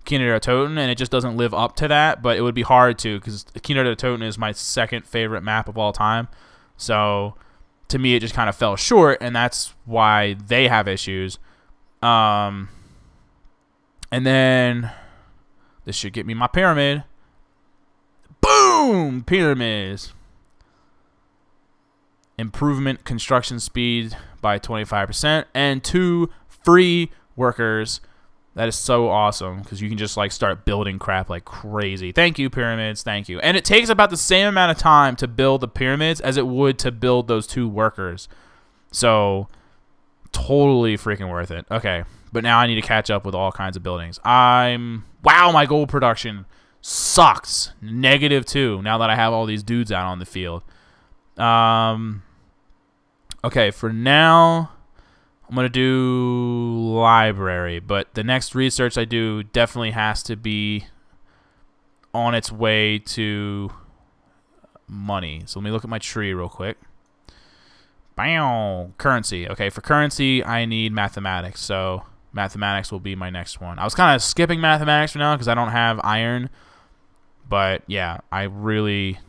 Kino der Toten, and it just doesn't live up to that. But it would be hard to, because Kino der Toten is my 2nd favorite map of all time. So to me, it just kind of fell short, and that's why they have issues. And then this should get me my pyramid. Boom! Pyramids. Improvement construction speed by 25%. And 2 free workers. That is so awesome because you can just like start building crap like crazy. Thank you, pyramids. Thank you. And it takes about the same amount of time to build the pyramids as it would to build those 2 workers. So totally freaking worth it. Okay, but now I need to catch up with all kinds of buildings. Wow, my gold production sucks. -2 now that I have all these dudes out on the field. Okay, for now I'm going to do library, but the next research I do definitely has to be on its way to money. So let me look at my tree real quick. Bam! Currency. Okay, for currency, I need mathematics. So mathematics will be my next one. I was kind of skipping mathematics for now because I don't have iron. But yeah, I really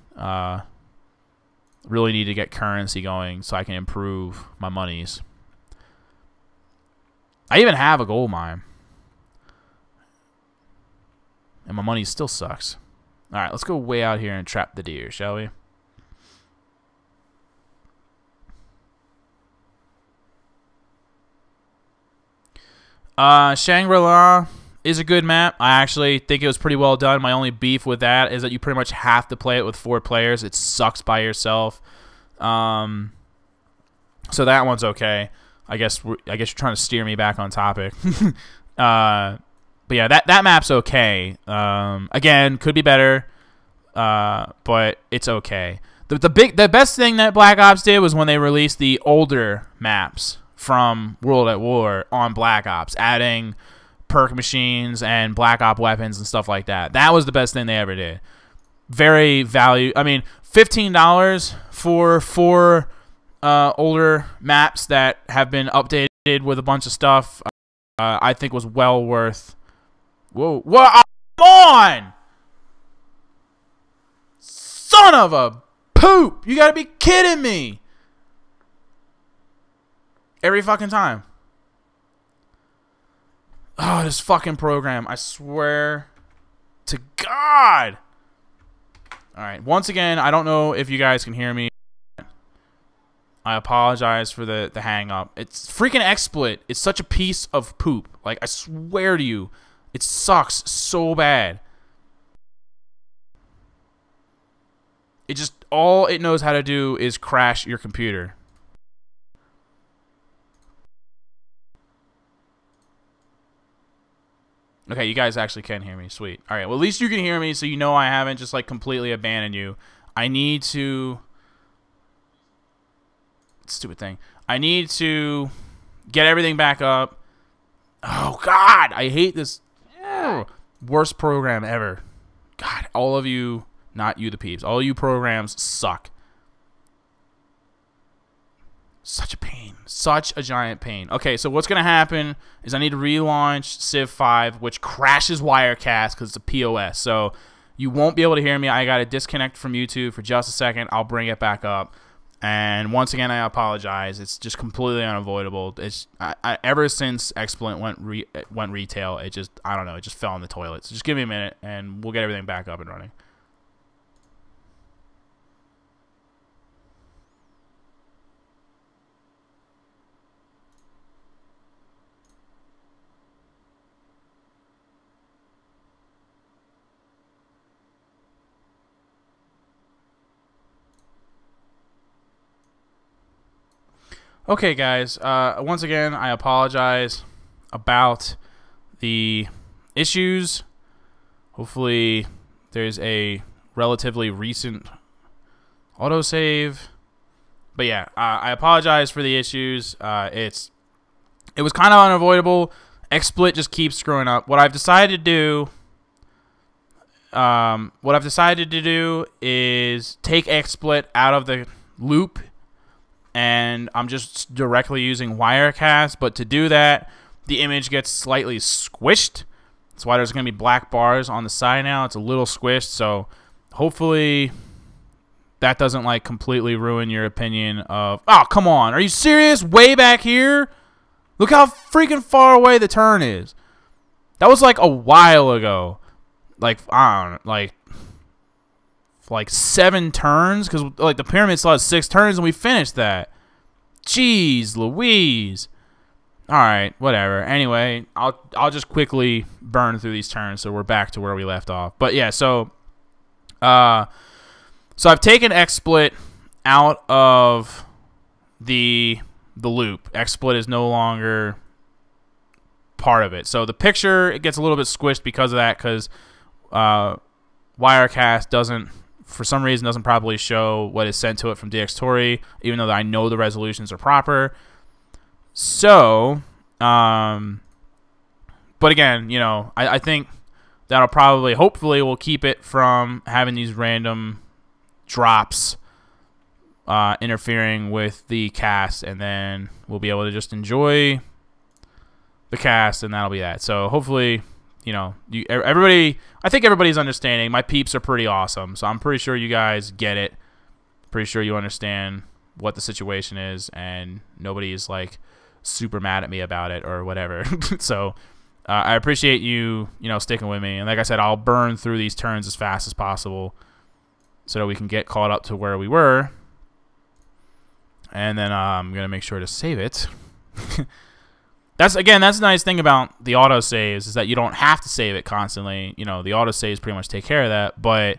need to get currency going so I can improve my monies. I even have a gold mine. And my money still sucks. Alright, let's go way out here and trap the deer, shall we? Shangri-La is a good map. I actually think it was pretty well done. My only beef with that is that you pretty much have to play it with 4 players. It sucks by yourself. So that one's okay. I guess you're trying to steer me back on topic. But yeah, that map's okay. Again, could be better, but it's okay. The best thing that Black Ops did was when they released the older maps from World at War on Black Ops, adding perk machines and Black Ops weapons and stuff like that. That was the best thing they ever did. Very value. I mean, $15 for 4 older maps that have been updated with a bunch of stuff, I think was well worth. Whoa, come on! Son of a poop! You gotta be kidding me! Every fucking time. Oh, this fucking program. I swear to God. Alright, once again, I don't know if you guys can hear me. I apologize for the hang up. It's freaking XSplit. It's such a piece of poop. Like, I swear to you, it sucks so bad. It just, all it knows how to do is crash your computer. Okay, you guys actually can hear me. Sweet. Alright, well, at least you can hear me, so you know I haven't just, like, completely abandoned you. I need to... Stupid thing. I need to get everything back up. Oh, God! I hate this. Worst program ever. God, all of you, not you the peeps, all you programs suck. Such a pain. Such a giant pain. Okay, so what's going to happen is I need to relaunch Civ 5, which crashes Wirecast because it's a POS. So you won't be able to hear me. I got to disconnect from YouTube for just a second. I'll bring it back up. And once again, I apologize. It's just completely unavoidable. It's ever since XSplit went retail, it just, I don't know, it just fell in the toilet. So just give me a minute, and we'll get everything back up and running. Okay, guys, once again, I apologize about the issues. Hopefully, there's a relatively recent autosave. But yeah, I apologize for the issues. It was kind of unavoidable. XSplit just keeps screwing up. What I've decided to do, is take XSplit out of the loop. And I'm just directly using Wirecast, but to do that, the image gets slightly squished. That's why there's going to be black bars on the side now. It's a little squished, so hopefully that doesn't like completely ruin your opinion of... Oh, come on. Are you serious? Way back here? Look how freaking far away the turn is. That was like a while ago. Like, I don't know, like like 7 turns, because like the pyramid still has 6 turns and we finished that. Jeez Louise. All right, whatever. Anyway, I'll just quickly burn through these turns so we're back to where we left off. But yeah, so I've taken XSplit out of the loop. XSplit is no longer part of it. So the picture, it gets a little bit squished because of that, because Wirecast doesn't, for some reason, doesn't properly show what is sent to it from DxTory, even though I know the resolutions are proper. So, but again, you know, I think that'll probably, hopefully, will keep it from having these random drops interfering with the cast, and then we'll be able to just enjoy the cast, and that'll be that. So hopefully, you know, everybody, I think everybody's understanding. My peeps are pretty awesome, so I'm pretty sure you guys get it. Pretty sure you understand what the situation is, and nobody's like super mad at me about it or whatever. So I appreciate you know, sticking with me. And like I said, I'll burn through these turns as fast as possible so that we can get caught up to where we were. And then I'm going to make sure to save it. That's the nice thing about the autosaves, is that you don't have to save it constantly. You know, the autosaves pretty much take care of that, but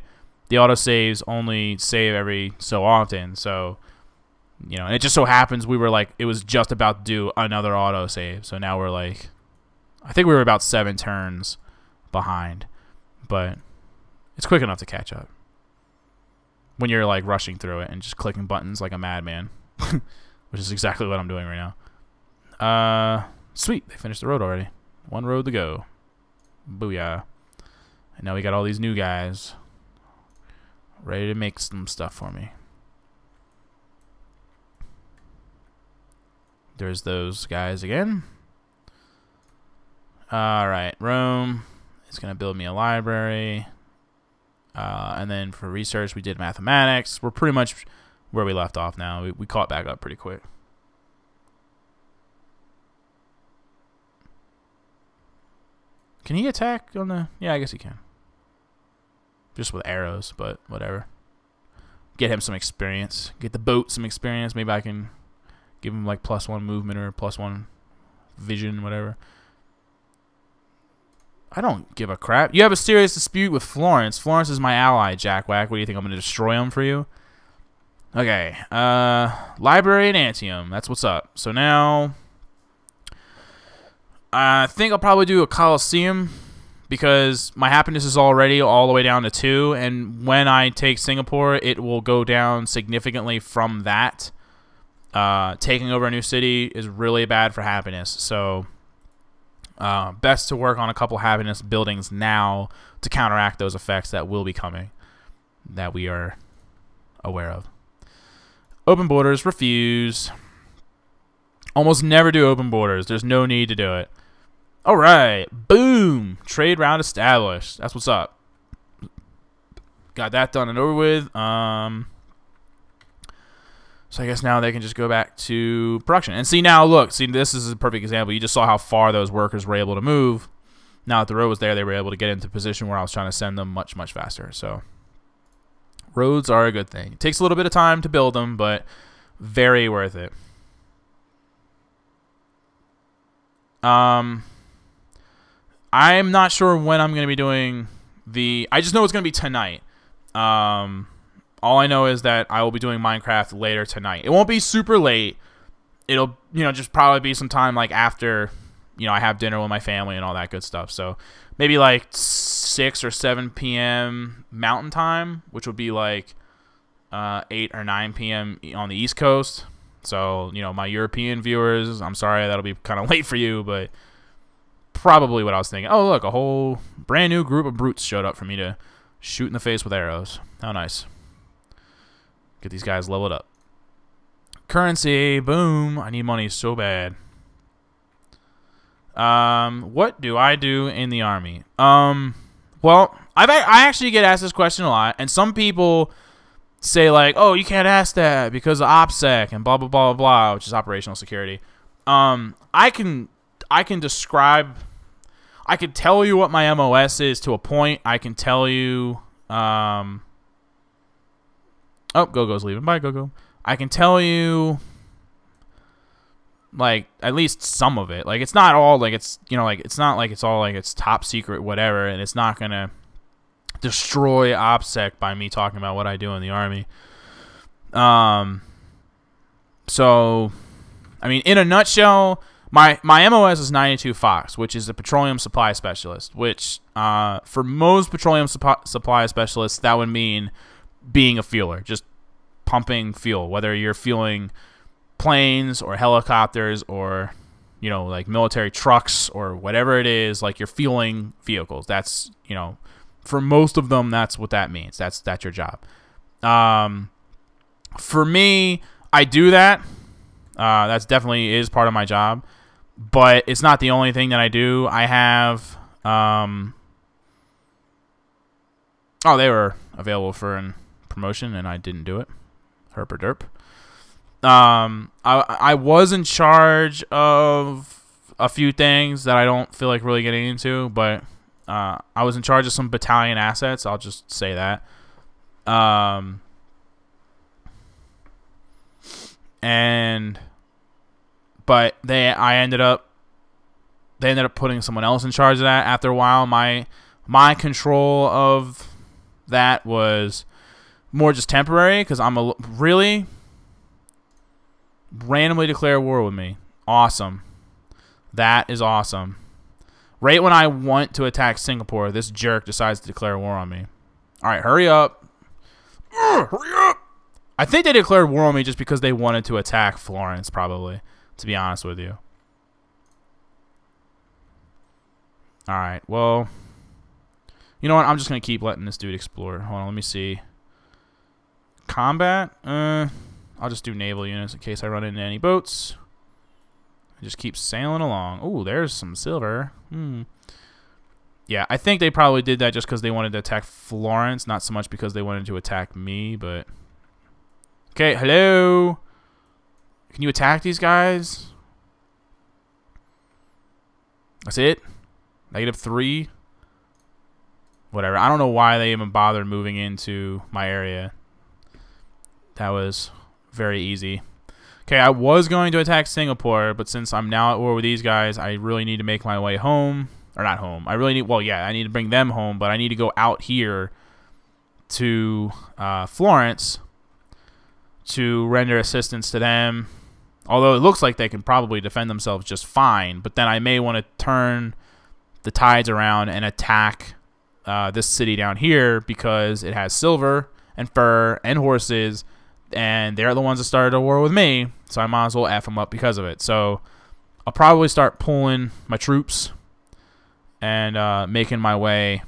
the autosaves only save every so often. So, you know, and it just so happens we were like, it was just about to do another autosave. So now we're like, I think we were about 7 turns behind, but it's quick enough to catch up when you're like rushing through it and just clicking buttons like a madman, which is exactly what I'm doing right now. Sweet, they finished the road already. 1 road to go. Booyah. And now we got all these new guys ready to make some stuff for me. There's those guys again. Alright, Rome is going to build me a library. And then for research, we did mathematics. We're pretty much where we left off now. We caught back up pretty quick. Can he attack on the... Yeah, I guess he can. Just with arrows, but whatever. Get him some experience. Get the boat some experience. Maybe I can give him like +1 movement or +1 vision, whatever. I don't give a crap. You have a serious dispute with Florence. Florence is my ally, Jackwack. What do you think? I'm going to destroy him for you? Okay. Library and Antium. That's what's up. So now... I think I'll probably do a Coliseum, because my happiness is already all the way down to 2, and when I take Singapore, it will go down significantly from that. Taking over a new city is really bad for happiness, so best to work on a couple happiness buildings now to counteract those effects that will be coming, that we are aware of. Open borders, refuse. Almost never do open borders. There's no need to do it. All right, boom, trade route established. That's what's up. Got that done and over with. So I guess now they can just go back to production. And see now, look, see, this is a perfect example. You just saw how far those workers were able to move. Now that the road was there, they were able to get into position where I was trying to send them much, much faster. So roads are a good thing. It takes a little bit of time to build them, but very worth it. I'm not sure when I'm going to be doing the... I just know it's going to be tonight. All I know is that I will be doing Minecraft later tonight. It won't be super late. It'll, you know, just probably be some time like after, you know, I have dinner with my family and all that good stuff. So maybe like 6 or 7 p.m. Mountain Time, which would be like 8 or 9 p.m. on the East Coast. So, you know, my European viewers, I'm sorry that'll be kind of late for you, but... probably what I was thinking. Oh, look, a whole brand new group of brutes showed up for me to shoot in the face with arrows. How nice. Get these guys leveled up. Currency, boom. I need money so bad. What do I do in the army? Well, I actually get asked this question a lot, and some people say like, oh, you can't ask that because of OPSEC and blah, blah, blah, blah, which is operational security. I can describe, I can tell you what my MOS is to a point. I can tell you Oh, Gogo's leaving. Bye, Gogo. I can tell you, like, at least some of it. Like, it's not all, like, it's, you know, like, it's not like it's all, like, it's top secret, whatever, and it's not gonna destroy OPSEC by me talking about what I do in the Army. So, I mean, in a nutshell, my MOS is 92 Fox, which is a petroleum supply specialist, which, for most petroleum supply specialists, that would mean being a fueler, just pumping fuel, whether you're fueling planes or helicopters or, you know, like military trucks or whatever it is, like you're fueling vehicles. That's, you know, for most of them, that's what that means. That's your job. For me, I do that. That's definitely is part of my job, but it's not the only thing that I do. I have, oh, they were available for an promotion and I didn't do it. Herp or derp. I was in charge of a few things that I don't feel like really getting into, but I was in charge of some battalion assets. I'll just say that. But they ended up putting someone else in charge of that. After a while, my control of that was more just temporary because I'm really randomly declare war with me. Awesome. That is awesome. Right when I want to attack Singapore, this jerk decides to declare war on me. All right, hurry up. Hurry up. I think they declared war on me just because they wanted to attack Florence, probably, to be honest with you. All right, well, you know what? I'm just going to keep letting this dude explore. Hold on, let me see. Combat? I'll just do naval units in case I run into any boats. I just keep sailing along. Ooh, there's some silver. Yeah, I think they probably did that just because they wanted to attack Florence, not so much because they wanted to attack me, but... Okay, hello? Can you attack these guys? That's it? -3? Whatever. I don't know why they even bothered moving into my area. That was very easy. Okay, I was going to attack Singapore, but since I'm now at war with these guys, I really need to make my way home. Or not home. I really need... Well, yeah, I need to bring them home, but I need to go out here to Florence to render assistance to them. Although it looks like they can probably defend themselves just fine, but then I may want to turn the tides around and attack this city down here because it has silver and fur and horses, and they're the ones that started a war with me, so I might as well F them up because of it. So I'll probably start pulling my troops and making my way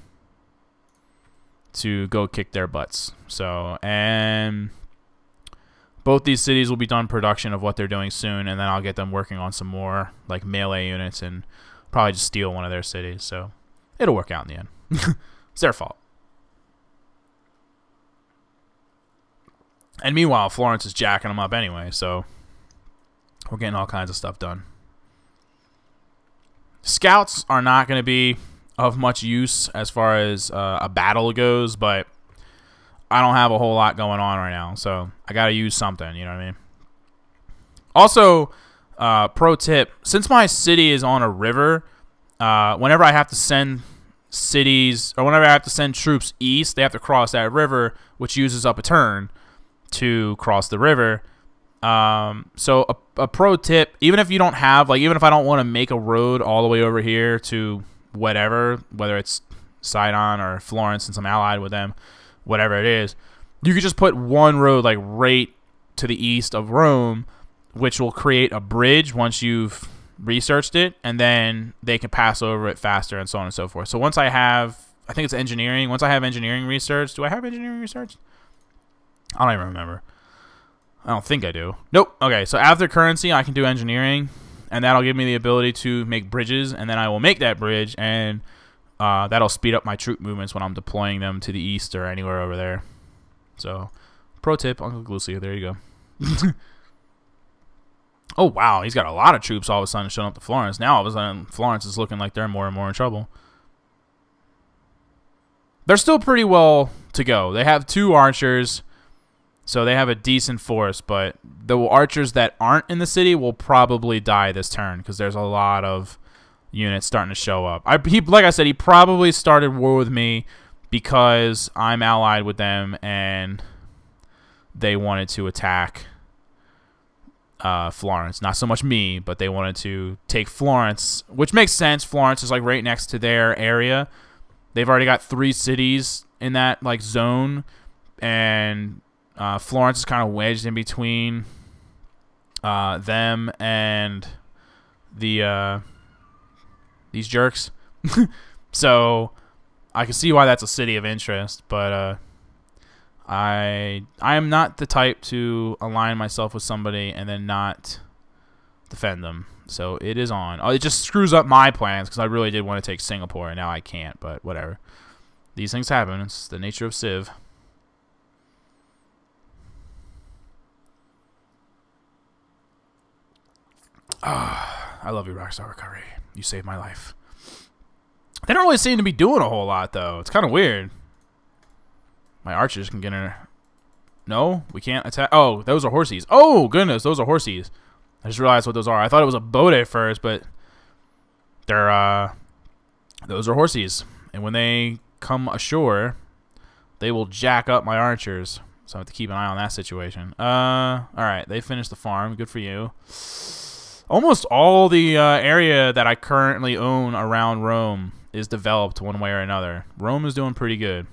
to go kick their butts. So, and both these cities will be done production of what they're doing soon, and then I'll get them working on some more like melee units and probably just steal one of their cities. So it'll work out in the end. It's their fault. And meanwhile, Florence is jacking them up anyway, so we're getting all kinds of stuff done. Scouts are not going to be of much use as far as a battle goes, but I don't have a whole lot going on right now, so I got to use something, you know what I mean? Also, pro tip, since my city is on a river, whenever I have to send cities, or whenever I have to send troops east, they have to cross that river, which uses up a turn to cross the river. So a pro tip, even if you don't have, like, even if I don't want to make a road all the way over here to whatever, whether it's Sidon or Florence, since I'm allied with them, whatever it is, you could just put one road like right to the east of Rome, which will create a bridge once you've researched it, and then they can pass over it faster and so on and so forth. So once I have, I think it's engineering, once I have engineering research, do I have engineering research? I don't even remember. I don't think I do. Nope. Okay, so after currency, I can do engineering, and that'll give me the ability to make bridges, and then I will make that bridge, and that'll speed up my troop movements when I'm deploying them to the east or anywhere over there. So, pro tip, Uncle Galucia, there you go. Oh, wow, he's got a lot of troops all of a sudden showing up to Florence. Now, all of a sudden, Florence is looking like they're more and more in trouble. They're still pretty well to go. They have 2 archers. So they have a decent force, but the archers that aren't in the city will probably die this turn because there's a lot of units starting to show up. Like I said, he probably started war with me because I'm allied with them and they wanted to attack Florence. Not so much me, but they wanted to take Florence, which makes sense. Florence is like right next to their area. They've already got 3 cities in that like zone, and Florence is kind of wedged in between them and the these jerks. So I can see why that's a city of interest, but I am not the type to align myself with somebody and then not defend them. So it is on. Oh, it just screws up my plans because I really did want to take Singapore, and now I can't, but whatever. These things happen. It's the nature of Civ. I love you, Rockstar Recovery. You saved my life. They don't really seem to be doing a whole lot, though. It's kind of weird. My archers can get in. No, we can't attack. Oh, those are horsies. Oh, goodness, those are horsies. I just realized what those are. I thought it was a boat at first, but they're those are horsies. And when they come ashore, they will jack up my archers. So I have to keep an eye on that situation. All right, they finished the farm. Good for you. Almost all the area that I currently own around Rome is developed one way or another. Rome is doing pretty good.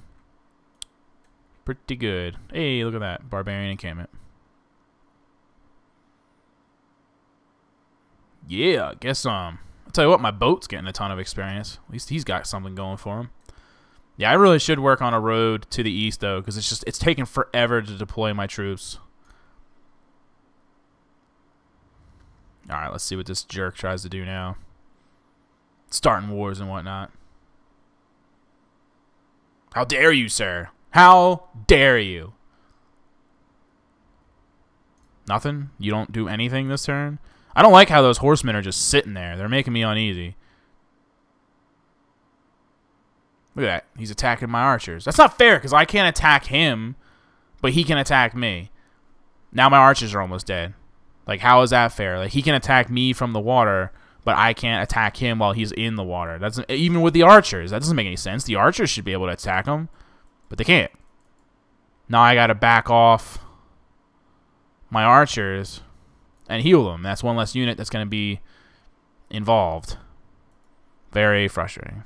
Pretty good. Hey, look at that. Barbarian encampment. Yeah, guess some. I'll tell you what, my boat's getting a ton of experience. At least he's got something going for him. Yeah, I really should work on a road to the east, though, because it's taken forever to deploy my troops. Alright, let's see what this jerk tries to do now. Starting wars and whatnot. How dare you, sir? How dare you? Nothing? You don't do anything this turn? I don't like how those horsemen are just sitting there. They're making me uneasy. Look at that. He's attacking my archers. That's not fair, because I can't attack him, but he can attack me. Now my archers are almost dead. Like, how is that fair? Like, he can attack me from the water, but I can't attack him while he's in the water. That's even with the archers. That doesn't make any sense. The archers should be able to attack him, but they can't. Now I got to back off my archers and heal them. That's one less unit that's going to be involved. Very frustrating.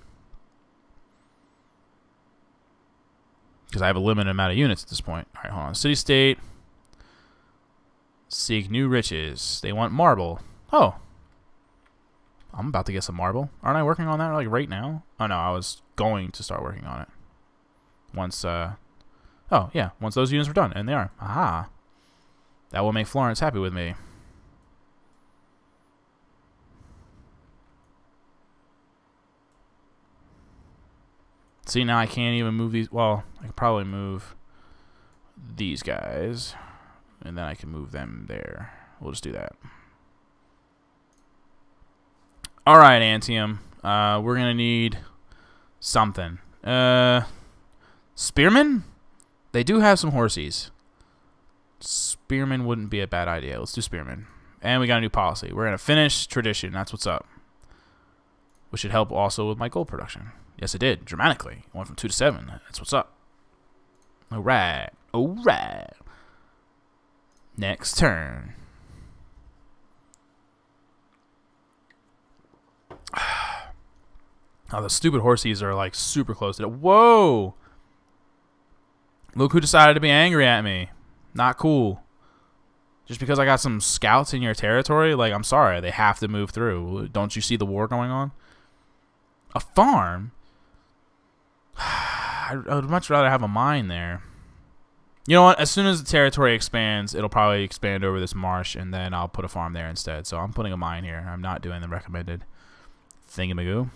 Because I have a limited amount of units at this point. All right, hold on. City-state. Seek new riches. They want marble. Oh. I'm about to get some marble. Aren't I working on that like right now? Oh, no. I was going to start working on it. Once, oh, yeah. Once those units were done. And they are. Aha. That will make Florence happy with me. See, now I can't even move these. Well, I could probably move these guys. And then I can move them there. We'll just do that. Alright, Antium. We're going to need something. Spearmen? They do have some horsies. Spearmen wouldn't be a bad idea. Let's do spearmen. And we got a new policy. We're going to finish tradition. That's what's up. Which should help also with my gold production. Yes, it did. Dramatically. It went from 2 to 7. That's what's up. Alright. Alright. Next turn. Oh, the stupid horsies are like super close to it. Whoa! Look who decided to be angry at me. Not cool. Just because I got some scouts in your territory? Like, I'm sorry. They have to move through. Don't you see the war going on? A farm? I would much rather have a mine there. You know what? As soon as the territory expands, it'll probably expand over this marsh, and then I'll put a farm there instead. So I'm putting a mine here. I'm not doing the recommended thingamagoo.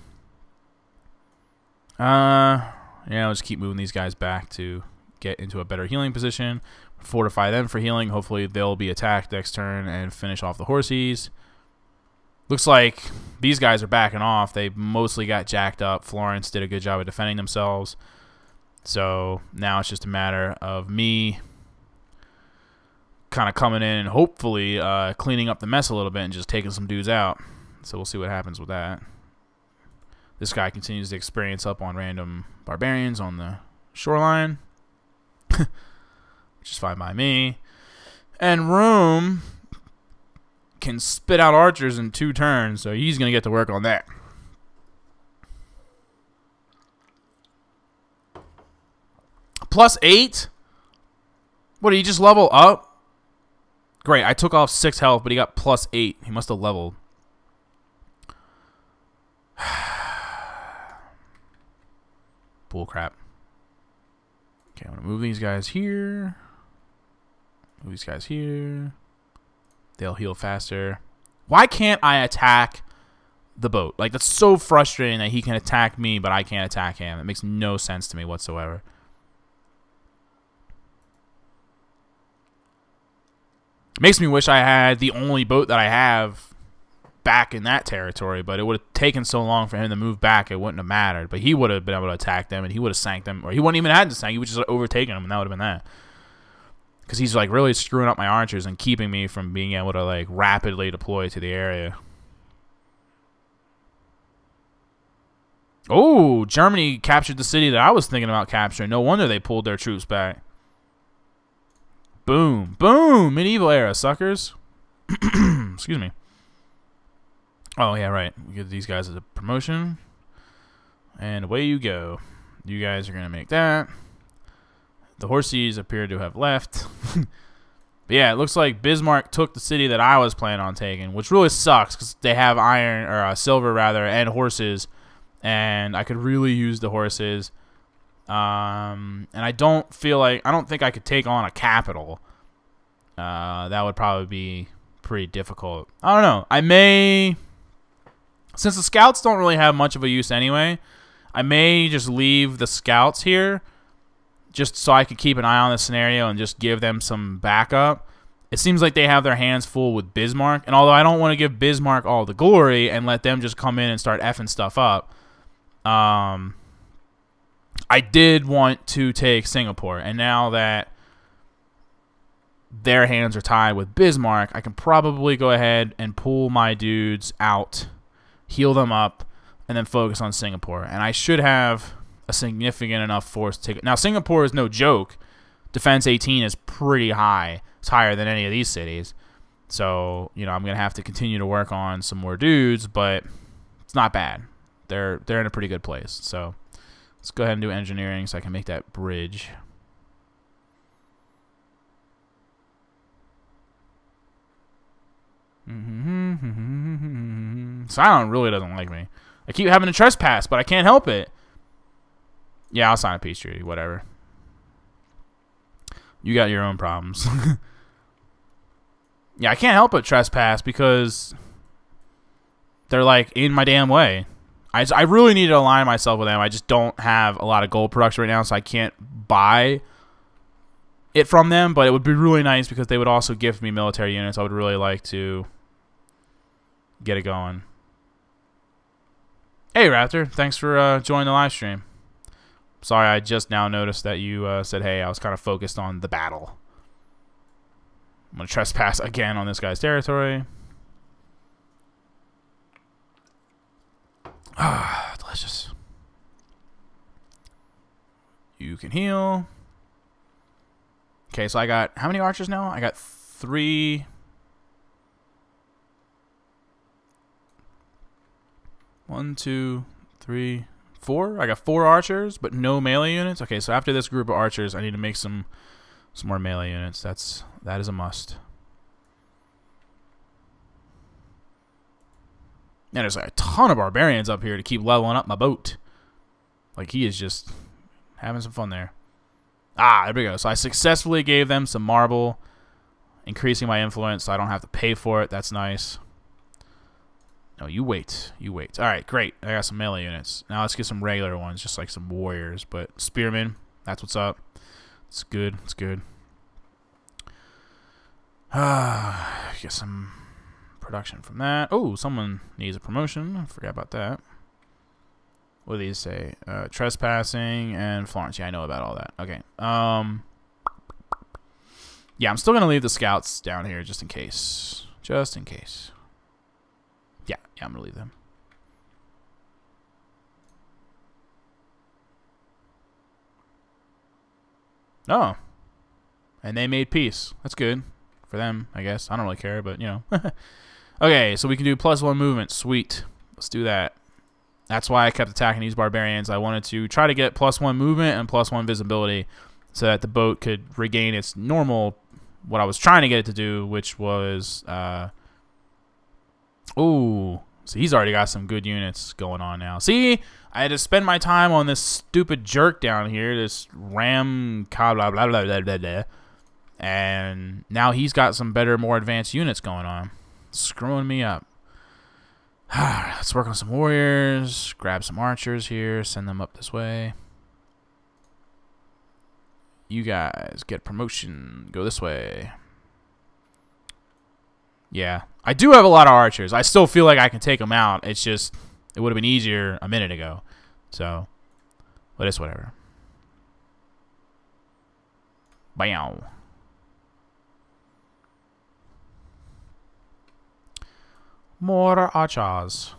Yeah, I'll just keep moving these guys back to get into a better healing position. Fortify them for healing. Hopefully they'll be attacked next turn and finish off the horsies. Looks like these guys are backing off. They mostly got jacked up. Florence did a good job of defending themselves. So now it's just a matter of me kind of coming in and hopefully cleaning up the mess a little bit and just taking some dudes out. So we'll see what happens with that. This guy continues to experience up on random barbarians on the shoreline, which is fine by me. And Rome can spit out archers in 2 turns, so he's going to get to work on that. +8? What, did he just level up? Great, I took off 6 health, but he got +8. He must have leveled. Bull crap. Okay, I'm going to move these guys here. Move these guys here. They'll heal faster. Why can't I attack the boat? Like, that's so frustrating that he can attack me, but I can't attack him. It makes no sense to me whatsoever. Makes me wish I had the only boat that I have back in that territory, but it would have taken so long for him to move back, it wouldn't have mattered. But he would have been able to attack them, and he would have sank them, or he wouldn't even have to sank. He would just have overtaken them, and that would have been that. Because he's like really screwing up my archers and keeping me from being able to like rapidly deploy to the area. Oh, Germany captured the city that I was thinking about capturing. No wonder they pulled their troops back. Boom. Boom. Medieval era, suckers. Excuse me. Oh, yeah, right. We get these guys as a promotion. And away you go. You guys are going to make that. The horses appear to have left. But yeah, it looks like Bismarck took the city that I was planning on taking, which really sucks because they have iron, or silver rather, and horses. And I could really use the horses. And I don't think I could take on a capital. That would probably be pretty difficult. I don't know. I may, since the scouts don't really have much of a use anyway, I may just leave the scouts here just so I could keep an eye on the scenario and just give them some backup. It seems like they have their hands full with Bismarck, and although I don't want to give Bismarck all the glory and let them just come in and start effing stuff up, I did want to take Singapore, and now that their hands are tied with Bismarck, I can probably go ahead and pull my dudes out, heal them up, and then focus on Singapore. And I should have a significant enough force to take it. Now, Singapore is no joke. Defense 18 is pretty high. It's higher than any of these cities. So, you know, I'm going to have to continue to work on some more dudes, but it's not bad. They're in a pretty good place. So let's go ahead and do engineering so I can make that bridge. Silent really doesn't like me. I keep having to trespass, but I can't help it. Yeah, I'll sign a peace treaty. Whatever. You got your own problems. Yeah, I can't help but trespass because they're like in my damn way. I really need to align myself with them. I just don't have a lot of gold production right now, so I can't buy it from them. But it would be really nice because they would also gift me military units. I would really like to get it going. Hey, Raptor. Thanks for joining the live stream. Sorry, I just now noticed that you said, hey, I was kind of focused on the battle. I'm going to trespass again on this guy's territory. Ah, delicious. You can heal. Okay, so I got, how many archers now? I got 3. 1, 2, 3, 4. I got 4 archers, but no melee units. Okay, so after this group of archers, I need to make some more melee units. That is a must. And there's like a ton of barbarians up here to keep leveling up my boat. Like, he is just having some fun there. Ah, there we go. So I successfully gave them some marble, increasing my influence so I don't have to pay for it. That's nice. No, you wait. You wait. All right, great. I got some melee units. Now let's get some regular ones, just like some warriors. But spearmen, that's what's up. It's good. It's good. Get some production from that. Oh, someone needs a promotion. I forgot about that. What do these say? Trespassing and Florence. Yeah, I know about all that. Okay. Yeah, I'm still going to leave the scouts down here just in case. Just in case. Yeah, I'm going to leave them. Oh. And they made peace. That's good. For them, I guess. I don't really care, but, you know. Okay, so we can do +1 movement. Sweet. Let's do that. That's why I kept attacking these barbarians. I wanted to try to get +1 movement and +1 visibility so that the boat could regain its normal, what I was trying to get it to do, which was, ooh, so he's already got some good units going on now. See, I had to spend my time on this stupid jerk down here, this ram, blah, blah, blah, blah, blah, blah, and now he's got some better, more advanced units going on. Screwing me up. Let's work on some warriors, grab some archers here, send them up this way. You guys get promotion, go this way. Yeah, I do have a lot of archers. I still feel like I can take them out. It's just, it would have been easier a minute ago. So, but it's whatever. Bam. More archers.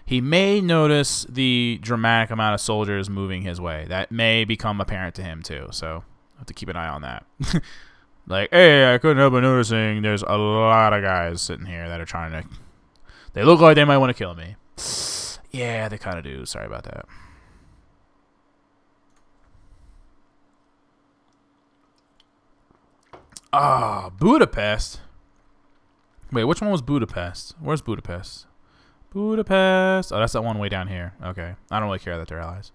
He may notice the dramatic amount of soldiers moving his way. That may become apparent to him too, so I have to keep an eye on that. Like, hey, I couldn't help but noticing there's a lot of guys sitting here that are trying to... They look like they might want to kill me. Yeah, they kind of do. Sorry about that. Ah, Budapest. Wait, which one was Budapest? Where's Budapest? Budapest. Oh, that's that one way down here. Okay. I don't really care that they're allies.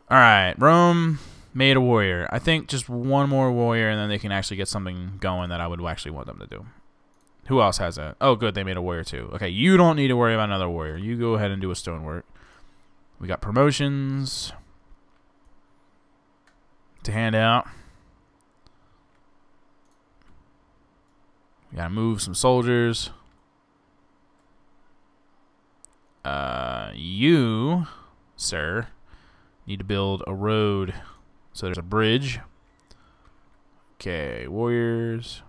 Alright. Rome made a warrior. I think just one more warrior and then they can actually get something going that I would actually want them to do. Who else has that? Oh, good. They made a warrior too. Okay. You don't need to worry about another warrior. You go ahead and do a stonework. We got promotions to hand out. We gotta move some soldiers. You, sir, need to build a road. So there's a bridge. Okay, warriors.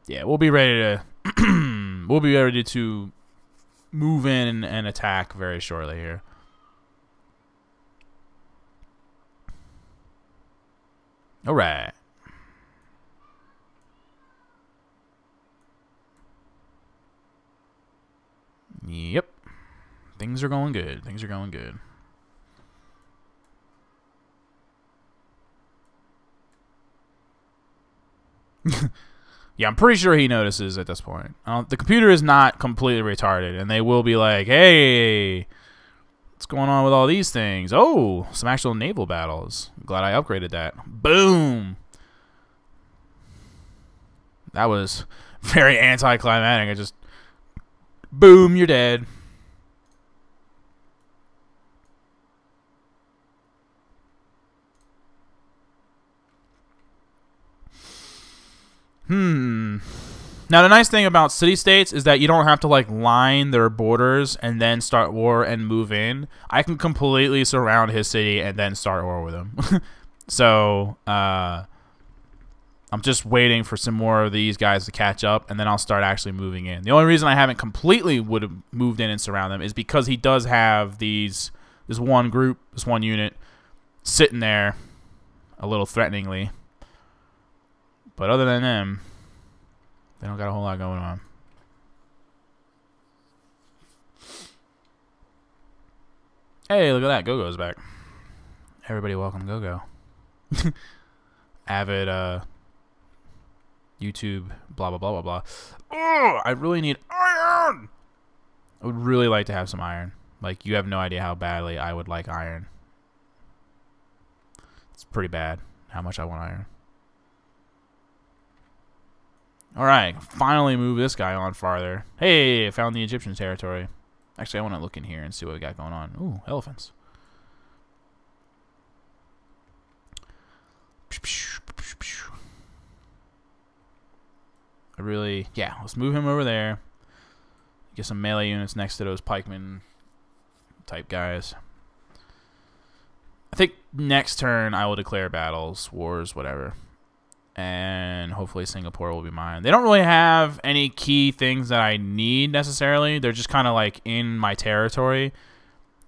Yeah, we'll be ready to we'll be ready to move in and attack very shortly here. All right. Yep. Things are going good. Things are going good. Yeah, I'm pretty sure he notices at this point. The computer is not completely retarded, and they will be like, hey, what's going on with all these things? Oh, some actual naval battles. I'm glad I upgraded that. Boom. That was very anticlimactic. I just, boom, you're dead. Now, the nice thing about city-states is that you don't have to, like, line their borders and then start war and move in. I can completely surround his city and then start war with him. So, I'm just waiting for some more of these guys to catch up, and then I'll start actually moving in. The only reason I haven't completely moved in and surround them is because he does have this one group, this one unit, sitting there a little threateningly. But other than them, they don't got a whole lot going on. Hey, look at that. Go-Go's back. Everybody welcome Go-Go. Avid YouTube, blah, blah, blah, blah, blah. Oh, I really need iron! I would really like to have some iron. Like, you have no idea how badly I would like iron. It's pretty bad how much I want iron. Alright, finally move this guy on farther. Hey, I found the Egyptian territory. Actually, I want to look in here and see what we got going on. Ooh, elephants. I really, yeah, let's move him over there. Get some melee units next to those pikemen type guys. I think next turn I will declare battles, wars, whatever. And hopefully Singapore will be mine. They don't really have any key things that I need necessarily. They're just kind of like in my territory.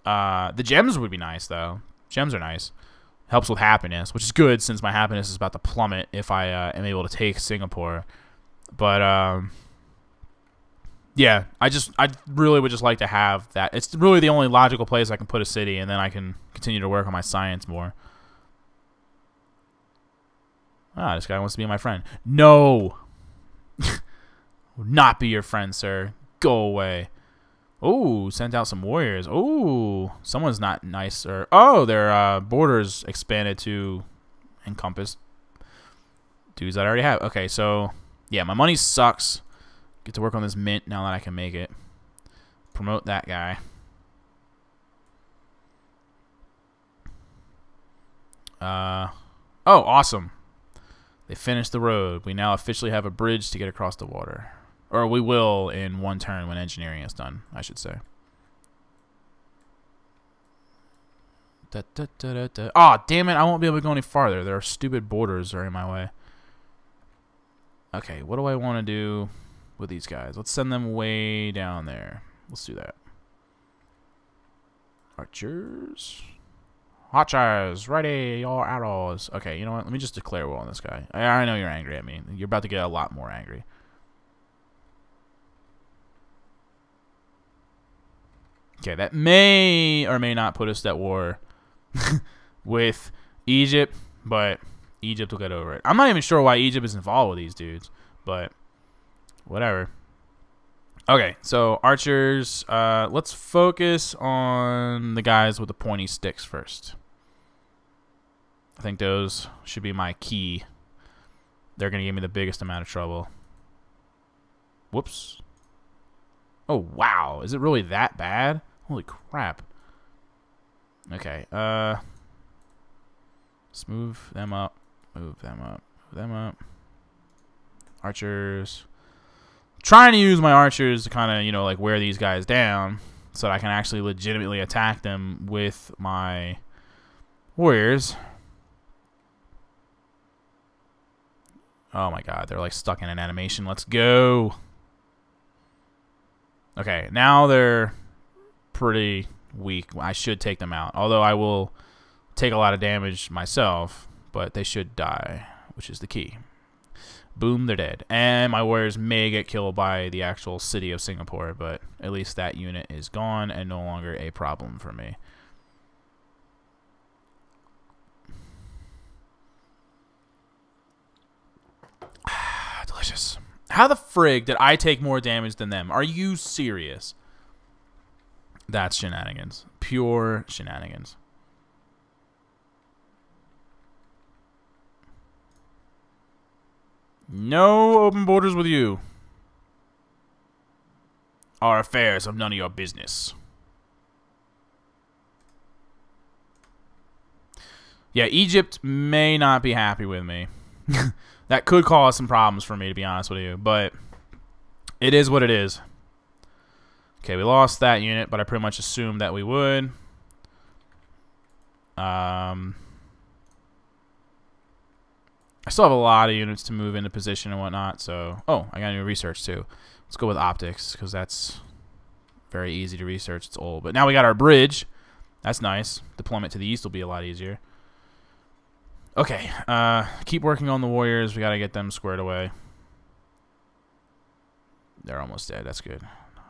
The gems would be nice though. Gems are nice. Helps with happiness, which is good since my happiness is about to plummet if I am able to take Singapore. But yeah, I really would just like to have that. It's really the only logical place I can put a city, and then I can continue to work on my science more. Ah, this guy wants to be my friend. No! Will not be your friend, sir. Go away. Oh, sent out some warriors. Oh, someone's not nice. Or oh, their borders expanded to encompass dudes that I already have. Okay, so yeah, my money sucks. Get to work on this mint now that I can make it. Promote that guy. Oh, awesome. They finished the road. We now officially have a bridge to get across the water. Or we will in one turn when engineering is done, I should say. Oh, damn it. I won't be able to go any farther. There are stupid borders are in my way. Okay, what do I want to do with these guys? Let's send them way down there. Let's do that. Archers. Archers, ready, your arrows. Okay, you know what? Let me just declare war on this guy. I know you're angry at me. You're about to get a lot more angry. Okay, that may or may not put us at war with Egypt, but Egypt will get over it. I'm not even sure why Egypt is involved with these dudes, but whatever. Okay, so archers, let's focus on the guys with the pointy sticks first. I think those should be my key. They're going to give me the biggest amount of trouble. Whoops. Oh, wow. Is it really that bad? Holy crap. Okay, let's move them up. Move them up. Move them up. Archers. Trying to use my archers to kind of, you know, like wear these guys down so that I can actually legitimately attack them with my warriors. Oh my god, they're like stuck in an animation. Let's go. Okay, now they're pretty weak. I should take them out. Although I will take a lot of damage myself, but they should die, which is the key. Boom, they're dead. And my warriors may get killed by the actual city of Singapore, but at least that unit is gone and no longer a problem for me. Delicious. How the frig did I take more damage than them? Are you serious? That's shenanigans. Pure shenanigans. No open borders with you. Our affairs have none of your business. Yeah, Egypt may not be happy with me. That could cause some problems for me, to be honest with you. But it is what it is. Okay, we lost that unit, but I pretty much assumed that we would. I still have a lot of units to move into position and whatnot, so... Oh, I got new research, too. Let's go with optics, because that's very easy to research. It's old. But now we got our bridge. That's nice. Deployment to the east will be a lot easier. Okay, keep working on the warriors. We got to get them squared away. They're almost dead. That's good.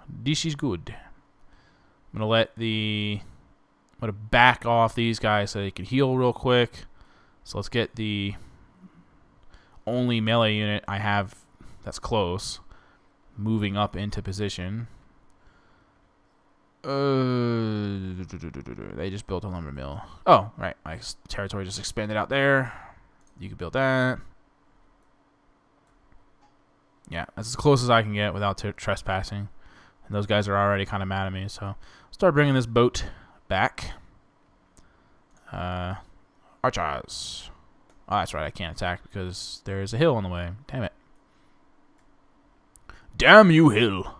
This is good. I'm going to back off these guys so they can heal real quick. So let's get the only melee unit I have that's close moving up into position. They just built a lumber mill. Oh, right. My territory just expanded out there. You can build that. Yeah, that's as close as I can get without trespassing. And those guys are already kind of mad at me, so I'll start bringing this boat back. Archers. Oh, that's right. I can't attack because there's a hill on the way. Damn it. Damn you, hill.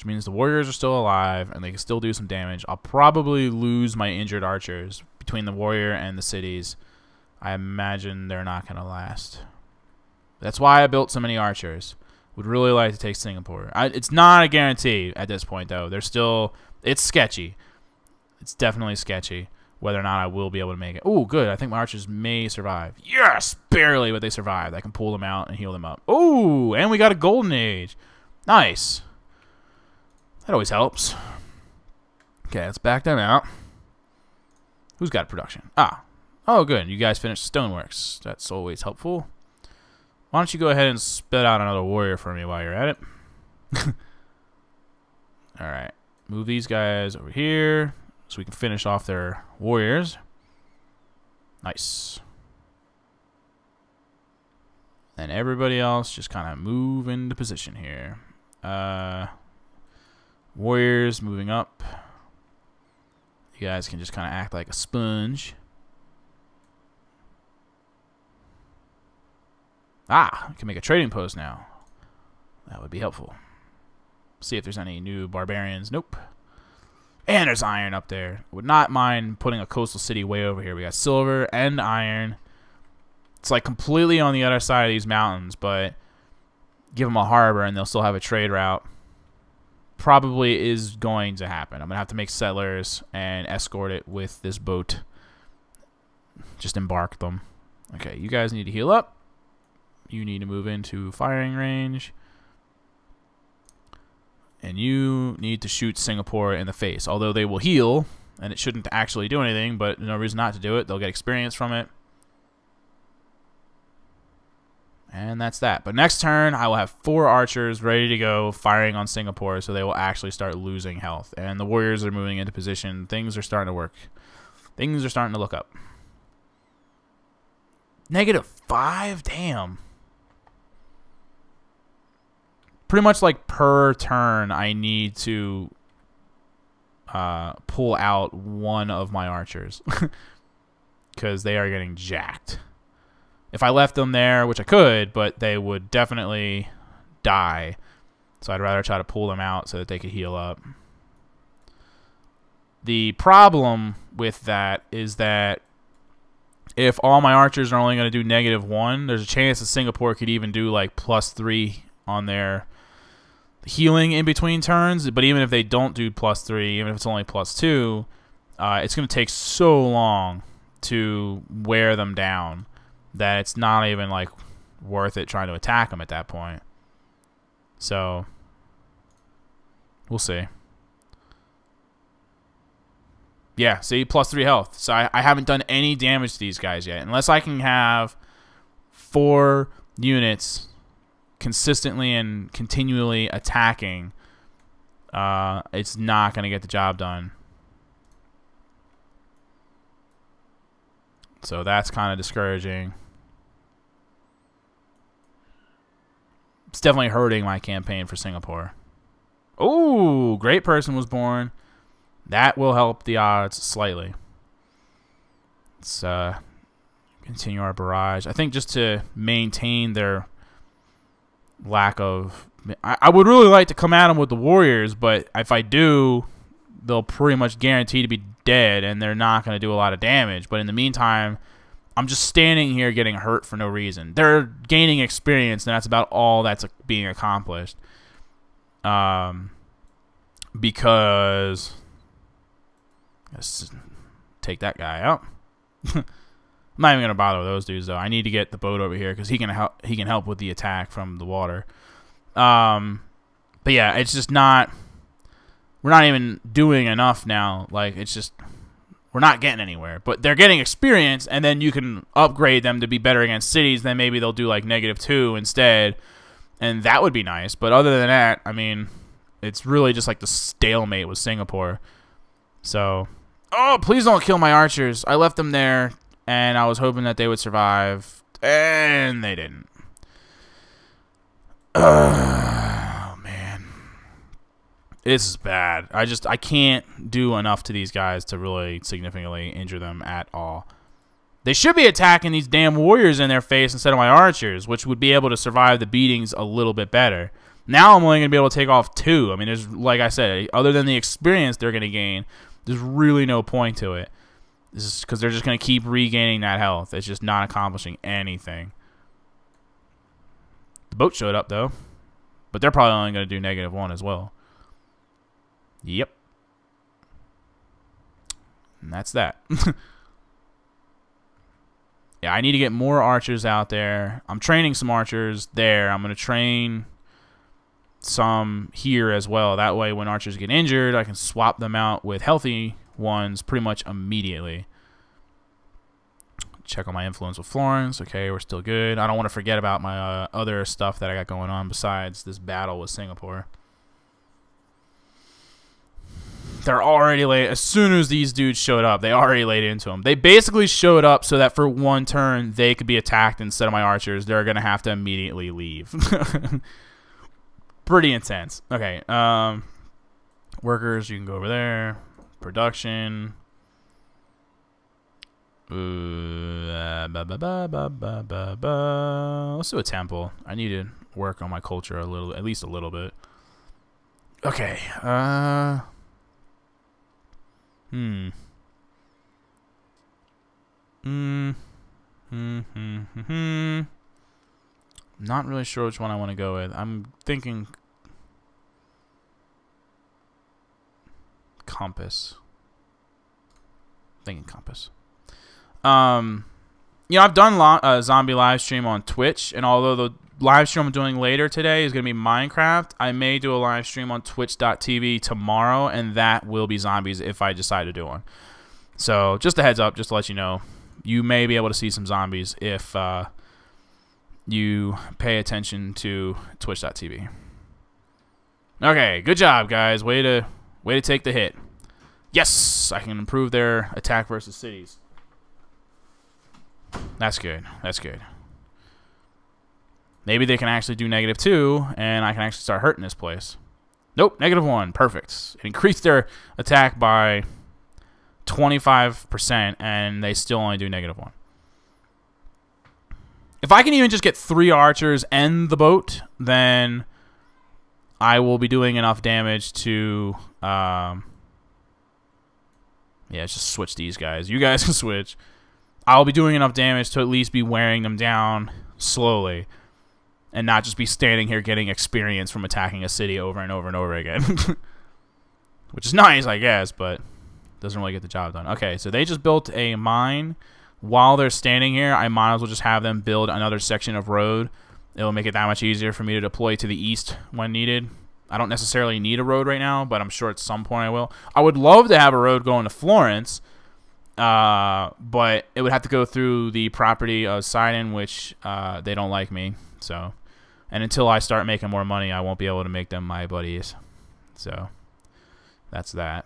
which means the warriors are still alive and they can still do some damage. I'll probably lose my injured archers between the warrior and the cities. I imagine they're not going to last. That's why I built so many archers. Would really like to take Singapore. It's not a guarantee at this point, though. It's sketchy. It's definitely sketchy whether or not I will be able to make it. Oh, good. I think my archers may survive. Yes! Barely, but they survived. I can pull them out and heal them up. Oh, and we got a golden age. Nice. That always helps. Okay, let's back them out. Who's got production? Ah. Oh, good. You guys finished stoneworks. That's always helpful. Why don't you go ahead and spit out another warrior for me while you're at it? Alright. Move these guys over here so we can finish off their warriors. Nice. And everybody else just kind of move into position here. Warriors moving up. You guys can just kind of act like a sponge. Ah, I can make a trading post now. That would be helpful. See if there's any new barbarians. Nope. And there's iron up there. Would not mind putting a coastal city way over here. We got silver and iron. It's like completely on the other side of these mountains, but give them a harbor and they'll still have a trade route. Probably is going to happen. I'm going to have to make settlers and escort it with this boat. Just embark them. Okay, you guys need to heal up. You need to move into firing range. And you need to shoot Singapore in the face. Although they will heal, and it shouldn't actually do anything, but no reason not to do it. They'll get experience from it. And that's that. But next turn, I will have 4 archers ready to go firing on Singapore, so they will actually start losing health. And the warriors are moving into position. Things are starting to work. Things are starting to look up. -5? Damn. Pretty much like per turn, I need to pull out one of my archers because they are getting jacked. If I left them there, which I could, but they would definitely die. So I'd rather try to pull them out so that they could heal up. The problem with that is that if all my archers are only going to do -1, there's a chance that Singapore could even do like +3 on their healing in between turns. But even if they don't do +3, even if it's only +2, it's going to take so long to wear them down that it's not even like worth it trying to attack them at that point. So we'll see. Yeah, see, +3 health. So I haven't done any damage to these guys yet. Unless I can have 4 units consistently and continually attacking, it's not going to get the job done. So that's kind of discouraging. It's definitely hurting my campaign for Singapore. Oh, great person was born. That will help the odds slightly. Let's continue our barrage. I think just to maintain their lack of... I would really like to come at them with the warriors, but if I do, they'll pretty much guarantee to be dead, and they're not going to do a lot of damage. But in the meantime, I'm just standing here getting hurt for no reason. They're gaining experience, and that's about all that's being accomplished. Because... let's take that guy out. I'm not even gonna bother with those dudes though. I need to get the boat over here because he can help. He can help with the attack from the water. But yeah, it's just not. We're not even doing enough now. Like it's just we're not getting anywhere. But they're getting experience, and then you can upgrade them to be better against cities. Then maybe they'll do like -2 instead, and that would be nice. But other than that, I mean, it's really just like the stalemate with Singapore. So. Oh, please don't kill my archers. I left them there, and I was hoping that they would survive, and they didn't. Oh, man. This is bad. I can't do enough to these guys to really significantly injure them at all. They should be attacking these damn warriors in their face instead of my archers, which would be able to survive the beatings a little bit better. Now I'm only going to be able to take off 2. I mean, there's, like I said, other than the experience they're going to gain, there's really no point to it. This is because they're just going to keep regaining that health. It's just not accomplishing anything. The boat showed up, though. But they're probably only going to do -1 as well. Yep. And that's that. Yeah, I need to get more archers out there. I'm training some archers there. I'm going to train some here as well. That way, when archers get injured, I can swap them out with healthy ones pretty much immediately. Check on my influence with Florence. Okay, we're still good. I don't want to forget about my other stuff that I got going on besides this battle with Singapore. They're already late. As soon as these dudes showed up, they already laid into them. They basically showed up so that for one turn, they could be attacked instead of my archers. They're going to have to immediately leave. Pretty intense. Okay. Workers, you can go over there. Production. Let's do a temple. I need to work on my culture a little, at least a little bit. Okay. Not really sure which one I want to go with. I'm thinking compass. Compass. You know, I've done zombie live stream on Twitch, and although the live stream I'm doing later today is going to be Minecraft, I may do a live stream on twitch.tv tomorrow, and that will be zombies if I decide to do one. So just a heads up, just to let you know, you may be able to see some zombies if you pay attention to twitch.tv. Okay, good job, guys. Way to take the hit. Yes, I can improve their attack versus cities. That's good. That's good. Maybe they can actually do -2, and I can actually start hurting this place. Nope, -1. Perfect. It increased their attack by 25%, and they still only do -1. If I can even just get 3 archers and the boat, then I will be doing enough damage to... yeah, just switch these guys. You guys can switch. I'll be doing enough damage to at least be wearing them down slowly and not just be standing here getting experience from attacking a city over and over and over again. Which is nice, I guess, but doesn't really get the job done. Okay, so they just built a mine. While they're standing here, I might as well just have them build another section of road. It'll make it that much easier for me to deploy to the east when needed. I don't necessarily need a road right now, but I'm sure at some point I will. I would love to have a road going to Florence, but it would have to go through the property of Sidon, which they don't like me. So, and until I start making more money, I won't be able to make them my buddies. So, that's that.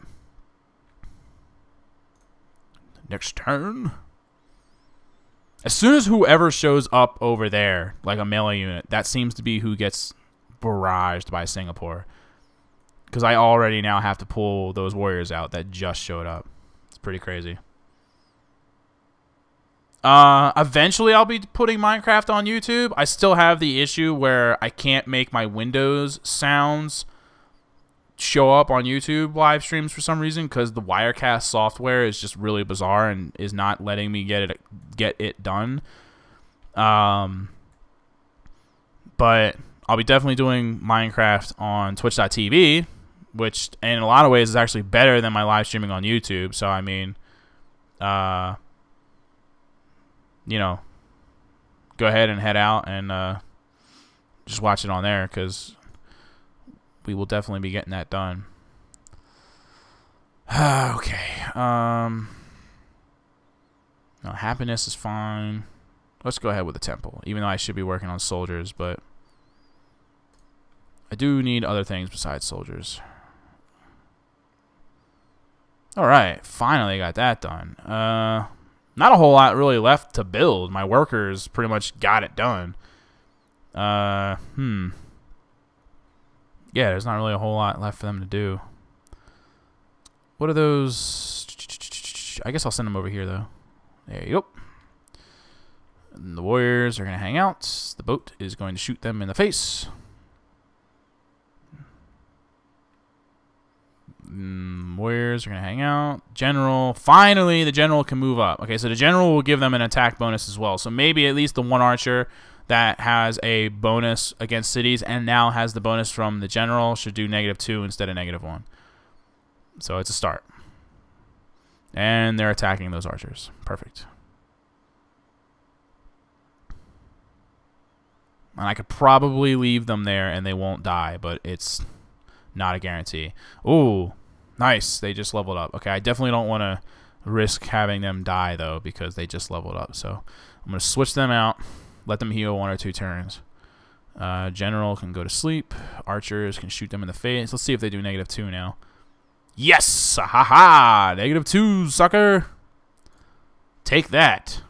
Next turn. As soon as whoever shows up over there, like a melee unit, that seems to be who gets barraged by Singapore. Because I already now have to pull those warriors out that just showed up. It's pretty crazy. Eventually I'll be putting Minecraft on YouTube. I still have the issue where I can't make my Windows sounds show up on YouTube live streams for some reason, because the Wirecast software is just really bizarre and is not letting me get it done. But I'll be definitely doing Minecraft on twitch.tv, which in a lot of ways is actually better than my live streaming on YouTube. So I mean, you know, go ahead and head out and just watch it on there, because we will definitely be getting that done. Okay. No, happiness is fine. Let's go ahead with the temple, even though I should be working on soldiers, but I do need other things besides soldiers. Alright, finally got that done. Not a whole lot really left to build. My workers pretty much got it done. Yeah, there's not really a whole lot left for them to do. What are those? I guess I'll send them over here, though. There you go. And the warriors are going to hang out. The boat is going to shoot them in the face. Warriors are going to hang out. General. Finally, the general can move up. Okay, so the general will give them an attack bonus as well. So maybe at least the one archer that has a bonus against cities and now has the bonus from the general should do -2 instead of -1. So it's a start. And they're attacking those archers. Perfect. And I could probably leave them there and they won't die, but it's not a guarantee. Ooh, nice. They just leveled up. Okay, I definitely don't want to risk having them die, though, because they just leveled up. So I'm going to switch them out, let them heal 1 or 2 turns. General can go to sleep. Archers can shoot them in the face. Let's see if they do -2 now. Yes! Ha-ha! -2, sucker! Take that.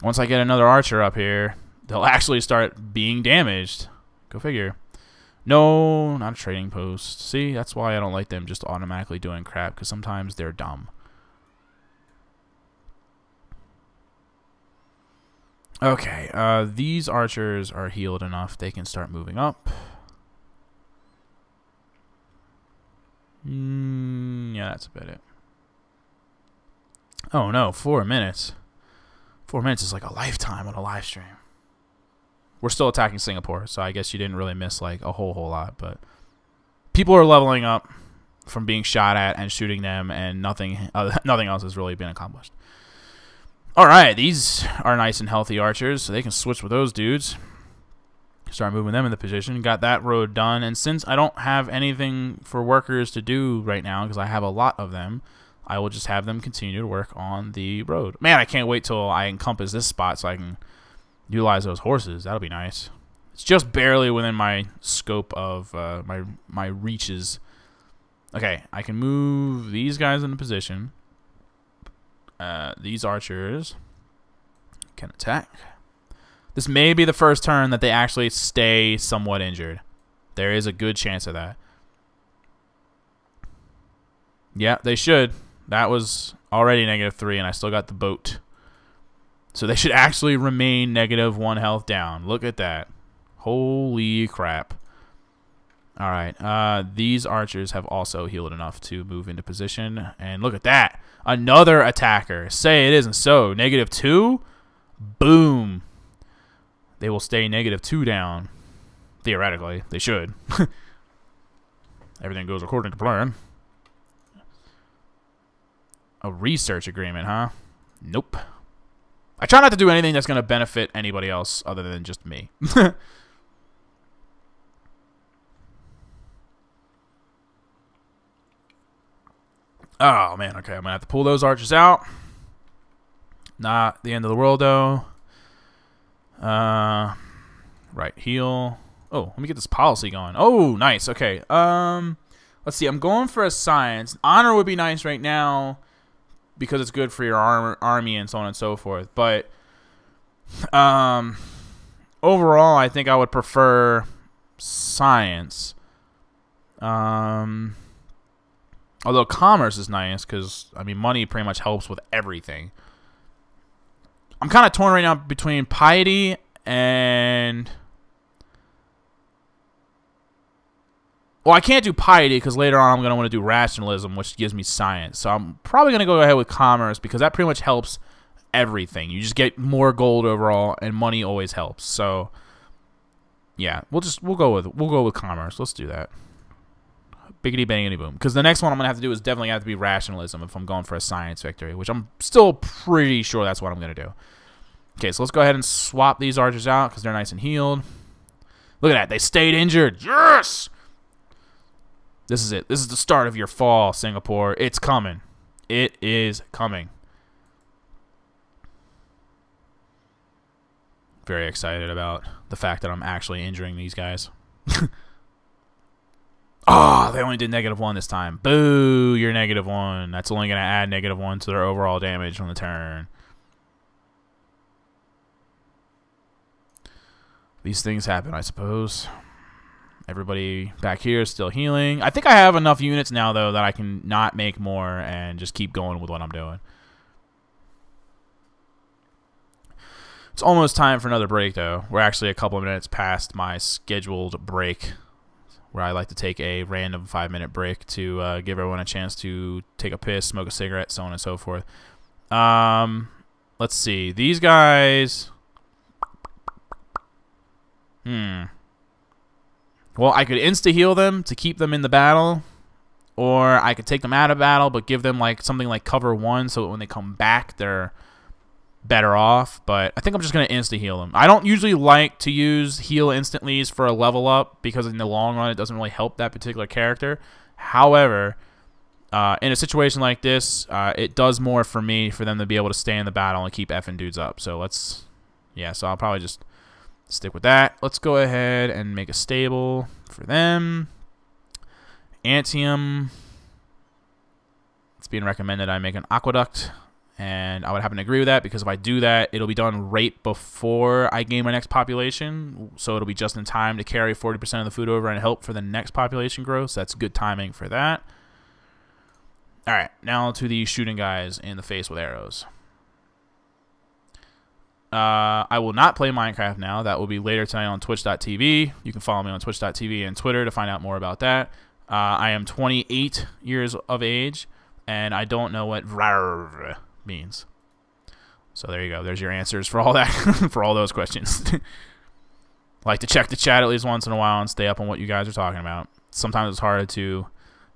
Once I get another archer up here, they'll actually start being damaged. Go figure. No, not a trading post. See, that's why I don't like them just automatically doing crap, because sometimes they're dumb. Okay, these archers are healed enough. They can start moving up. Yeah, that's about it. Oh no, 4 minutes. 4 minutes is like a lifetime on a live stream. We're still attacking Singapore, so I guess you didn't really miss like a whole lot, but people are leveling up from being shot at and shooting them, and nothing else has really been accomplished. All right, these are nice and healthy archers, so they can switch with those dudes. Start moving them in the position. Got that road done, and since I don't have anything for workers to do right now because I have a lot of them, I will just have them continue to work on the road. Man, I can't wait till I encompass this spot so I can utilize those horses. That'll be nice. It's just barely within my scope of my reaches. Okay, I can move these guys into position. These archers can attack. This may be the first turn that they actually stay somewhat injured. There is a good chance of that. Yeah, they should. That was already -3, and I still got the boat. So they should actually remain -1 health down. Look at that. Holy crap. All right. These archers have also healed enough to move into position. And look at that. Another attacker. Say it isn't so. -2. Boom. They will stay -2 down. Theoretically. They should. Everything goes according to plan. A research agreement, huh? Nope. I try not to do anything that's going to benefit anybody else other than just me. Oh, man. Okay, I'm going to have to pull those archers out. Not the end of the world, though. Right, heal. Oh, let me get this policy going. Oh, nice. Okay. Let's see. I'm going for a science. Honor would be nice right now, because it's good for your army and so on and so forth. But overall, I think I would prefer science. Although commerce is nice because, I mean, money pretty much helps with everything. I'm kind of torn right now between piety and... Well, I can't do piety because later on I'm going to want to do rationalism, which gives me science. So I'm probably going to go ahead with commerce because that pretty much helps everything. You just get more gold overall, and money always helps. So yeah, we'll go with commerce. Let's do that. Biggity bangity boom. Because the next one I'm going to have to do is definitely have to be rationalism if I'm going for a science victory, which I'm still pretty sure that's what I'm going to do. Okay, so let's go ahead and swap these archers out because they're nice and healed. Look at that. They stayed injured. Yes! This is it. This is the start of your fall, Singapore. It's coming. It is coming. Very excited about the fact that I'm actually injuring these guys. Oh, they only did -1 this time. Boo, you're -1. That's only going to add -1 to their overall damage on the turn. These things happen, I suppose. Everybody back here is still healing. I think I have enough units now, though, that I can not make more and just keep going with what I'm doing. It's almost time for another break, though. We're actually a couple of minutes past my scheduled break, where I like to take a random 5-minute break to give everyone a chance to take a piss, smoke a cigarette, so on and so forth. Let's see. These guys... Well, I could insta-heal them to keep them in the battle, or I could take them out of battle but give them like something like cover 1 so that when they come back, they're better off. But I think I'm just going to insta-heal them. I don't usually like to use heal instantlies for a level up because in the long run, it doesn't really help that particular character. However... in a situation like this, it does more for me for them to be able to stay in the battle and keep effing dudes up. So let's, yeah, so I'll probably just stick with that. Let's go ahead and make a stable for them. Antium. It's being recommended I make an aqueduct, and I would happen to agree with that because if I do that, it'll be done right before I gain my next population. So it'll be just in time to carry 40% of the food over and help for the next population growth. So that's good timing for that. Alright, now to the shooting guys in the face with arrows. I will not play Minecraft now. That will be later tonight on twitch.tv. You can follow me on twitch.tv and Twitter to find out more about that. I am 28 years of age, and I don't know what "vrarv" means. So there you go. There's your answers for all that, for all those questions. Like to check the chat at least once in a while and stay up on what you guys are talking about. Sometimes it's hard to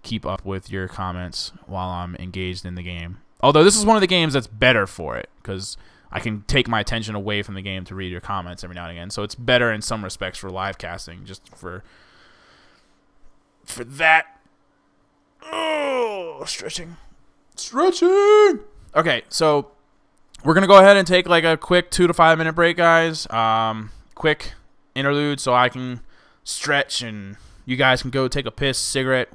keep up with your comments while I'm engaged in the game. Although this is one of the games that's better for it, because I can take my attention away from the game to read your comments every now and again. So it's better in some respects for live casting, just for that. Oh, stretching. Okay, so we're gonna go ahead and take like a quick 2 to 5 minute break, guys. Quick interlude so I can stretch and you guys can go take a piss, cigarette,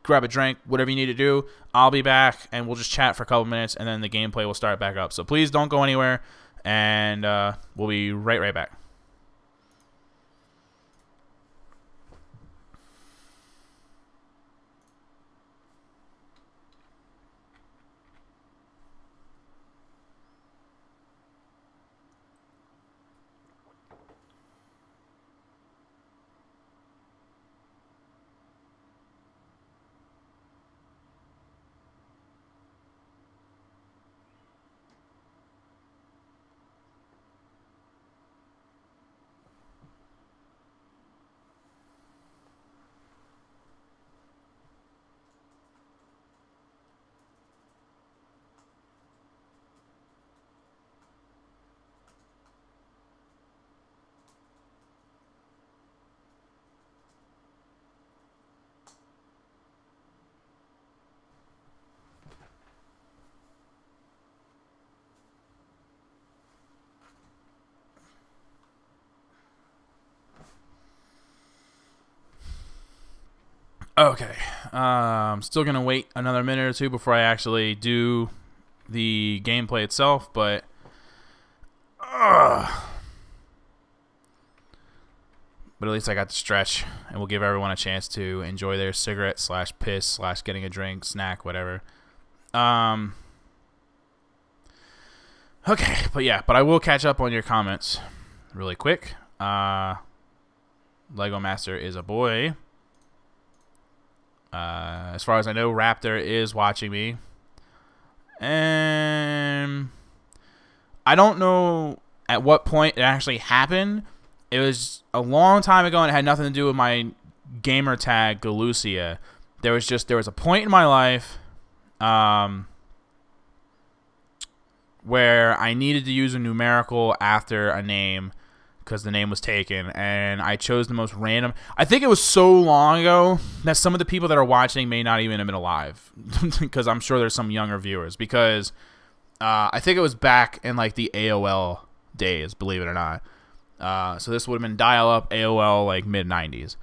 grab a drink, whatever you need to do. I'll be back, and we'll just chat for a couple minutes, and then the gameplay will start back up. So please don't go anywhere, and we'll be right back. Okay, I'm still going to wait another minute or two before I actually do the gameplay itself, but at least I got to stretch, and we'll give everyone a chance to enjoy their cigarette / piss / getting a drink, snack, whatever. Okay, but I will catch up on your comments really quick. Lego Master is a boy. As far as I know, Raptor is watching me. And I don't know at what point it actually happened. It was a long time ago, and it had nothing to do with my gamer tag, Galucia. There was a point in my life where I needed to use a numerical after a name because the name was taken, and I chose the most random. I think it was so long ago that some of the people that are watching may not even have been alive, because I'm sure there's some younger viewers, because I think it was back in like the AOL days, believe it or not. So this would have been dial-up AOL, like mid-90s,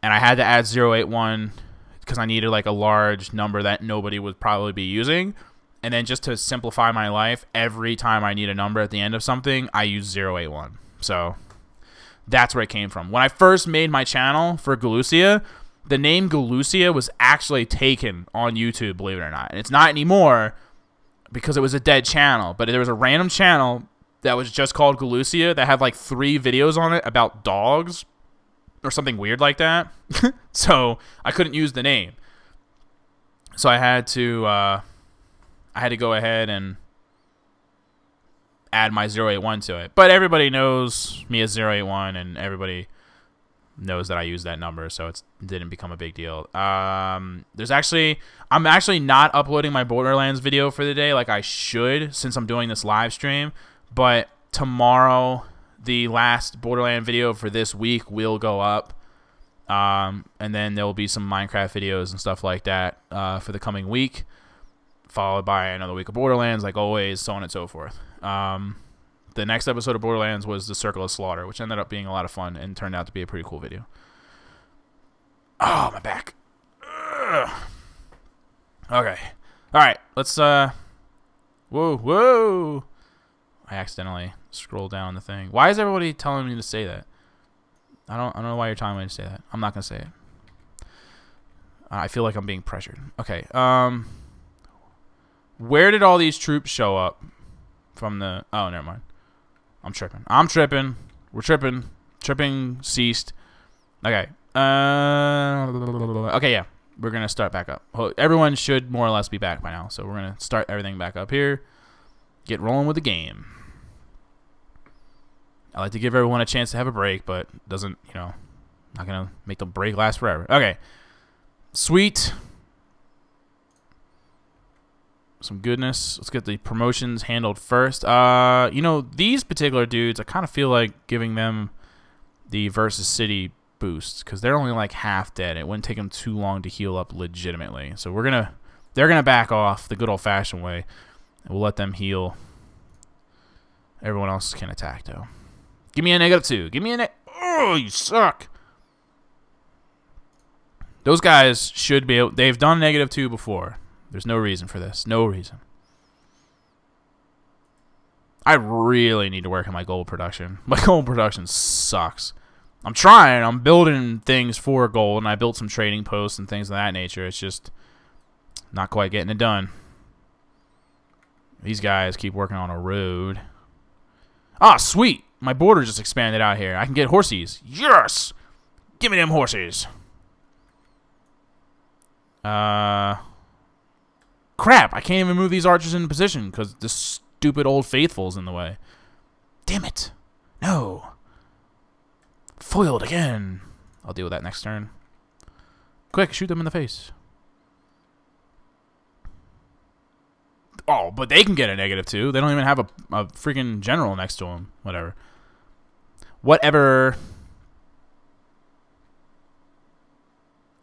and I had to add 081 because I needed like a large number that nobody would probably be using. And then just to simplify my life, every time I need a number at the end of something, I use 081. So that's where it came from. When I first made my channel for Galucia, the name Galucia was actually taken on YouTube, believe it or not. And it's not anymore because it was a dead channel. But there was a random channel that was just called Galucia that had like 3 videos on it about dogs or something weird like that. So I couldn't use the name. So I had to go ahead and add my 081 to it. But everybody knows me as 081, and everybody knows that I use that number, so it didn't become a big deal. I'm actually not uploading my Borderlands video for the day like I should, since I'm doing this live stream. But tomorrow, the last Borderland video for this week will go up. And then there will be some Minecraft videos and stuff like that for the coming week, followed by another week of Borderlands, like always, so on and so forth. The next episode of Borderlands was the Circle of Slaughter, which ended up being a lot of fun and turned out to be a pretty cool video. Oh, my back. Ugh. Okay. All right. Let's, whoa. I accidentally scrolled down the thing. Why is everybody telling me to say that? I don't know why you're telling me to say that. I'm not going to say it. I feel like I'm being pressured. Okay. Where did all these troops show up from the... Oh, never mind. I'm tripping. We're tripping. Tripping ceased. Okay. Okay, yeah. We're going to start back up. Everyone should more or less be back by now. So we're going to start everything back up here. Get rolling with the game. I like to give everyone a chance to have a break, but doesn't, you know, not going to make the break last forever. Okay. Sweet. Some goodness. Let's get the promotions handled first. You know, these particular dudes, I kind of feel like giving them the Versus City boost, because they're only like half dead. It wouldn't take them too long to heal up legitimately. So they're gonna back off the good old-fashioned way. And we'll let them heal. Everyone else can attack, though. Give me a -2. Give me a Oh, you suck. Those guys should be able... They've done -2 before. There's no reason for this. No reason. I really need to work on my gold production. My gold production sucks. I'm trying. I'm building things for gold, and I built some trading posts and things of that nature. It's just not quite getting it done. These guys keep working on a road. Ah, sweet. My border just expanded out here. I can get horsies. Yes! Give me them horses. Crap. I can't even move these archers into position because the stupid old faithful's in the way. Damn it. No. Foiled again. I'll deal with that next turn. Quick, shoot them in the face. Oh, but they can get a -2. They don't even have a freaking general next to them. Whatever. Whatever.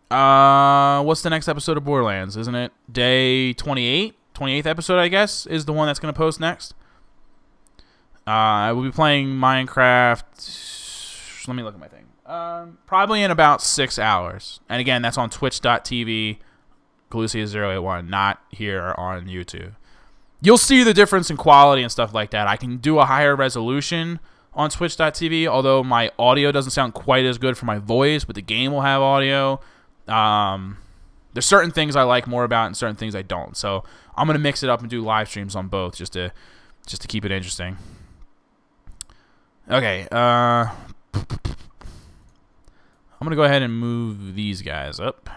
What's the next episode of Borderlands? Isn't it day 28? 28th episode, I guess, is the one that's going to post next. I will be playing Minecraft. Let me look at my thing. Probably in about 6 hours. And again, that's on twitch.tv, Galucia081, not here on YouTube. You'll see the difference in quality and stuff like that. I can do a higher resolution on twitch.tv, although my audio doesn't sound quite as good for my voice, but the game will have audio. There's certain things I like more about and certain things I don't. So I'm going to mix it up and do live streams on both just to keep it interesting. Okay, I'm going to go ahead and move these guys up.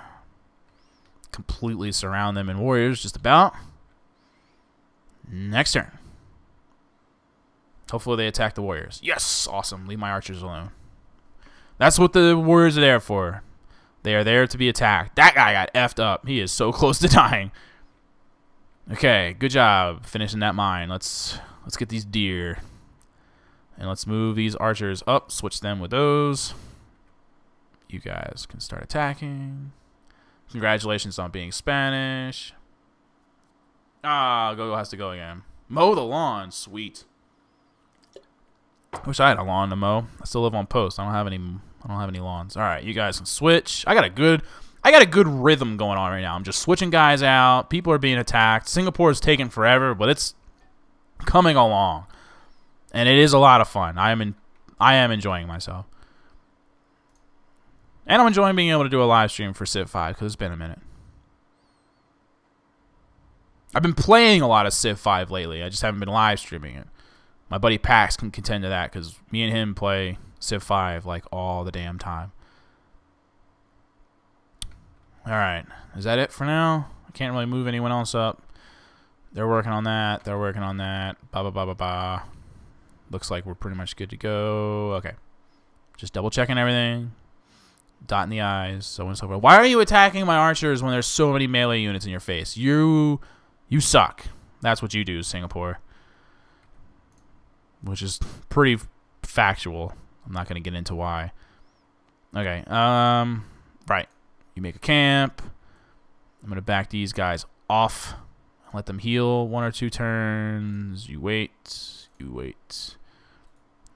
Completely surround them in warriors, just about. Next turn. Hopefully they attack the warriors. Yes! Awesome. Leave my archers alone. That's what the warriors are there for. They are there to be attacked. That guy got effed up. He is so close to dying. Okay, good job finishing that mine. Let's get these deer. And let's move these archers up. Switch them with those. You guys can start attacking. Congratulations on being Spanish. Ah, Go-Go has to go again. Mow the lawn. Sweet. Wish I had a lawn to mow. I still live on post. I don't have any lawns. All right, you guys can switch. I got a good rhythm going on right now. I'm just switching guys out. People are being attacked. Singapore is taking forever, but it's coming along, and it is a lot of fun. I am enjoying myself, and I'm enjoying being able to do a live stream for Civ 5 because it's been a minute. I've been playing a lot of Civ 5 lately. I just haven't been live streaming it. My buddy Pax can contend to that because me and him play Civ 5 like all the damn time. Alright, is that it for now? I can't really move anyone else up. They're working on that. They're working on that. Ba ba ba ba ba. Looks like we're pretty much good to go. Okay. Just double checking everything. Dotting the I's. So on and so forth. Why are you attacking my archers when there's so many melee units in your face? You suck. That's what you do, Singapore. Which is pretty factual. I'm not going to get into why. Okay. Right. You make a camp. I'm going to back these guys off. Let them heal 1 or 2 turns. You wait. You wait.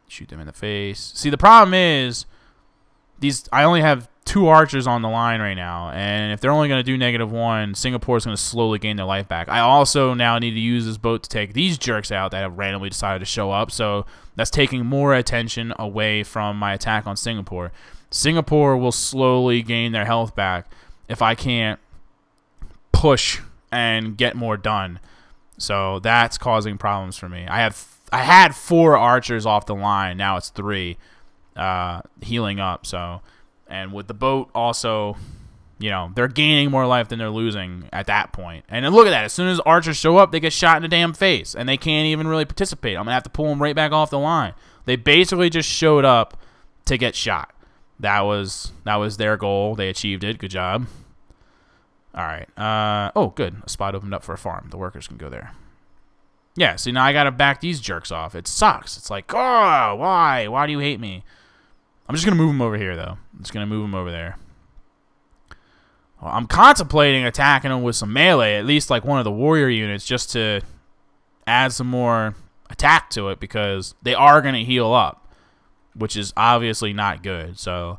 Shoot them in the face. See, the problem is I only have 2 archers on the line right now, and if they're only going to do -1, Singapore's going to slowly gain their life back. I also now need to use this boat to take these jerks out that have randomly decided to show up, so that's taking more attention away from my attack on Singapore. Singapore will slowly gain their health back if I can't push and get more done. So that's causing problems for me. I had 4 archers off the line. Now it's 3 healing up. So, and with the boat also, you know, they're gaining more life than they're losing at that point. And then look at that. As soon as archers show up, they get shot in the damn face, and they can't even really participate. I'm gonna have to pull them right back off the line. They basically just showed up to get shot. That was their goal. They achieved it. Good job. All right. Oh, good. A spot opened up for a farm. The workers can go there. Yeah, see, now I got to back these jerks off. It sucks. It's like, oh, why? Why do you hate me? I'm just going to move them over here, though. I'm just going to move them over there. Well, I'm contemplating attacking them with some melee, at least like one of the warrior units, just to add some more attack to it, because they are going to heal up, which is obviously not good. So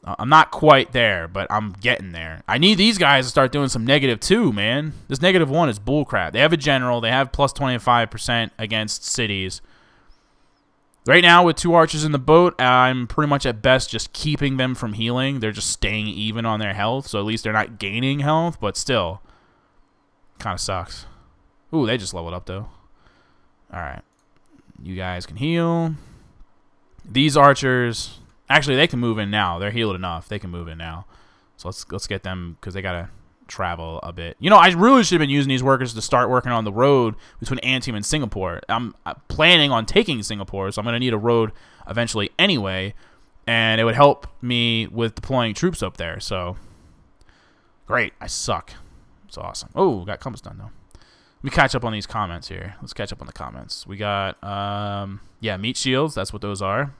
I'm not quite there, but I'm getting there. I need these guys to start doing some -2, man. This -1 is bullcrap. They have a general. They have plus 25% against cities. Right now, with 2 archers in the boat, I'm pretty much at best just keeping them from healing. They're just staying even on their health, so at least they're not gaining health, but still. Kind of sucks. Ooh, they just leveled up, though. Alright. You guys can heal. These archers, actually, they can move in now. They're healed enough. They can move in now. So let's get them, because they got to travel a bit. You know, I really should have been using these workers to start working on the road between Antietam and Singapore. I'm planning on taking Singapore, so I'm going to need a road eventually anyway, and it would help me with deploying troops up there. So, great. I suck. It's awesome. Oh, got compass done, though. Let me catch up on these comments here. Let's catch up on the comments. We got, yeah, meat shields. That's what those are.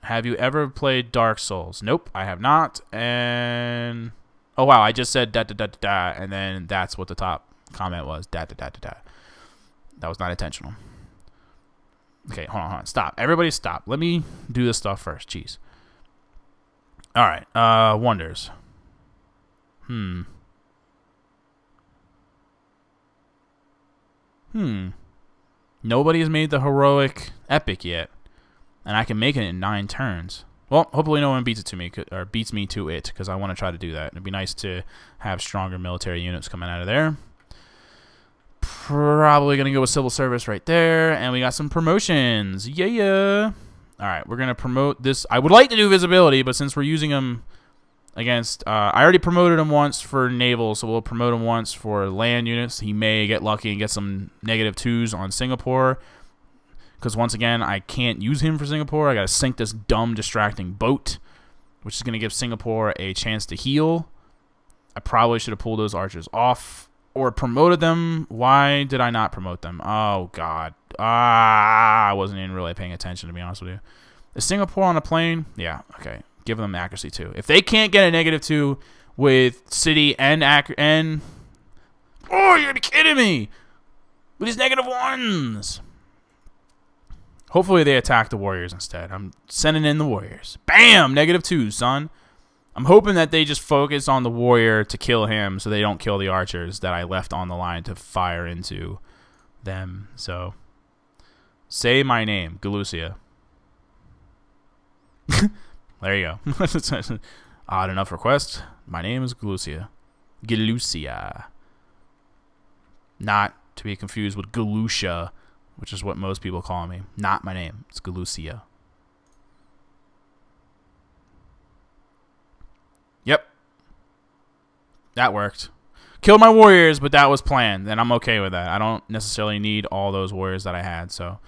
Have you ever played Dark Souls? Nope, I have not. And oh wow, I just said and then that's what the top comment was. That was not intentional. Okay, hold on. Stop. Everybody stop. Let me do this stuff first. Jeez. All right. Wonders. Nobody has made the heroic epic yet, and I can make it in 9 turns. Well, hopefully no one beats it to me, or beats me to it, because I want to try to do that. It'd be nice to have stronger military units coming out of there. Probably gonna go with civil service right there, and we got some promotions. Yeah. All right, we're gonna promote this. I would like to do visibility, but since we're using them against, I already promoted him once for naval, so we'll promote him once for land units. He may get lucky and get some -2s on Singapore, because once again, I can't use him for Singapore. I gotta sink this dumb, distracting boat, which is gonna give Singapore a chance to heal. I probably should have pulled those archers off or promoted them. Why did I not promote them? Oh God, I wasn't even really paying attention, to be honest with you. Is Singapore on a plane? Yeah. Okay. Give them accuracy 2. If they can't get a -2 with city and oh, you're gonna be kidding me with these -1s. Hopefully they attack the warriors instead. I'm sending in the warriors. Bam! -2, son. I'm hoping that they just focus on the warrior to kill him, so they don't kill the archers that I left on the line to fire into them. So, say my name, Galucia. There you go. Odd enough request. My name is Galucia. Galucia. Not to be confused with Galucia, which is what most people call me. Not my name. It's Galucia. Yep. That worked. Killed my warriors, but that was planned, and I'm okay with that. I don't necessarily need all those warriors that I had, so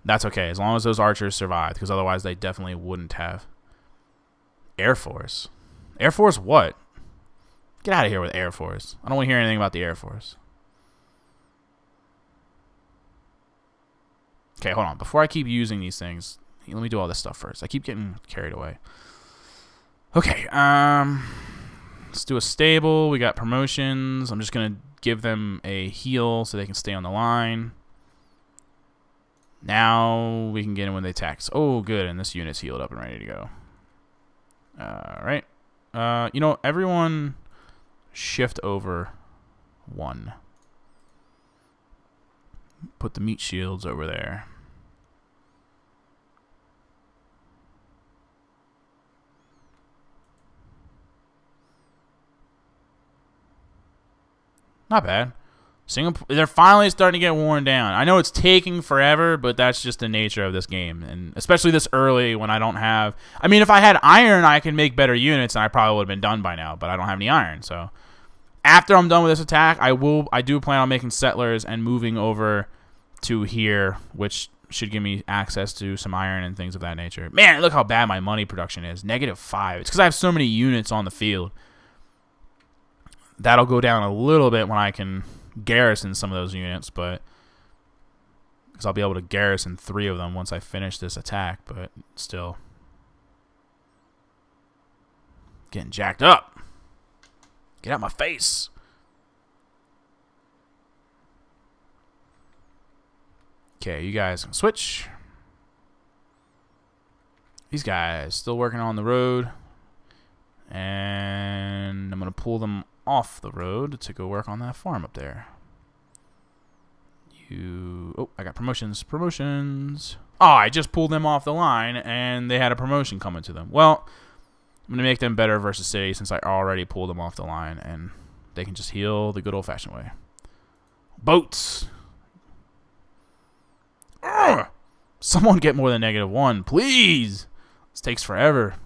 that's okay, as long as those archers survived, because otherwise they definitely wouldn't have. Air Force. Air Force what? Get out of here with Air Force. I don't want to hear anything about the Air Force. Okay, hold on. Before I keep using these things, let me do all this stuff first. I keep getting carried away. Okay, let's do a stable. We got promotions. I'm just going to give them a heal so they can stay on the line. Now we can get in when they attack. Oh, good. And this unit's healed up and ready to go. Alright. You know, everyone shift over 1. Put the meat shields over there. Not bad. They're finally starting to get worn down. I know it's taking forever, but that's just the nature of this game. And especially this early when I don't have... I mean, if I had iron, I can make better units, and I probably would have been done by now, but I don't have any iron. So after I'm done with this attack, I do plan on making settlers and moving over to here, which should give me access to some iron and things of that nature. Man, look how bad my money production is. -5. It's because I have so many units on the field. That'll go down a little bit when I can garrison some of those units, but because I'll be able to garrison 3 of them once I finish this attack, but still getting jacked up. Get out my face. Okay, you guys can switch. These guys still working on the road, and I'm gonna pull them off the road to go work on that farm up there. Oh, I got promotions. Oh, I just pulled them off the line and they had a promotion coming to them. Well, I'm gonna make them better versus city since I already pulled them off the line, and they can just heal the good old-fashioned way. Boats. Ugh! Someone get more than -1, please. This takes forever.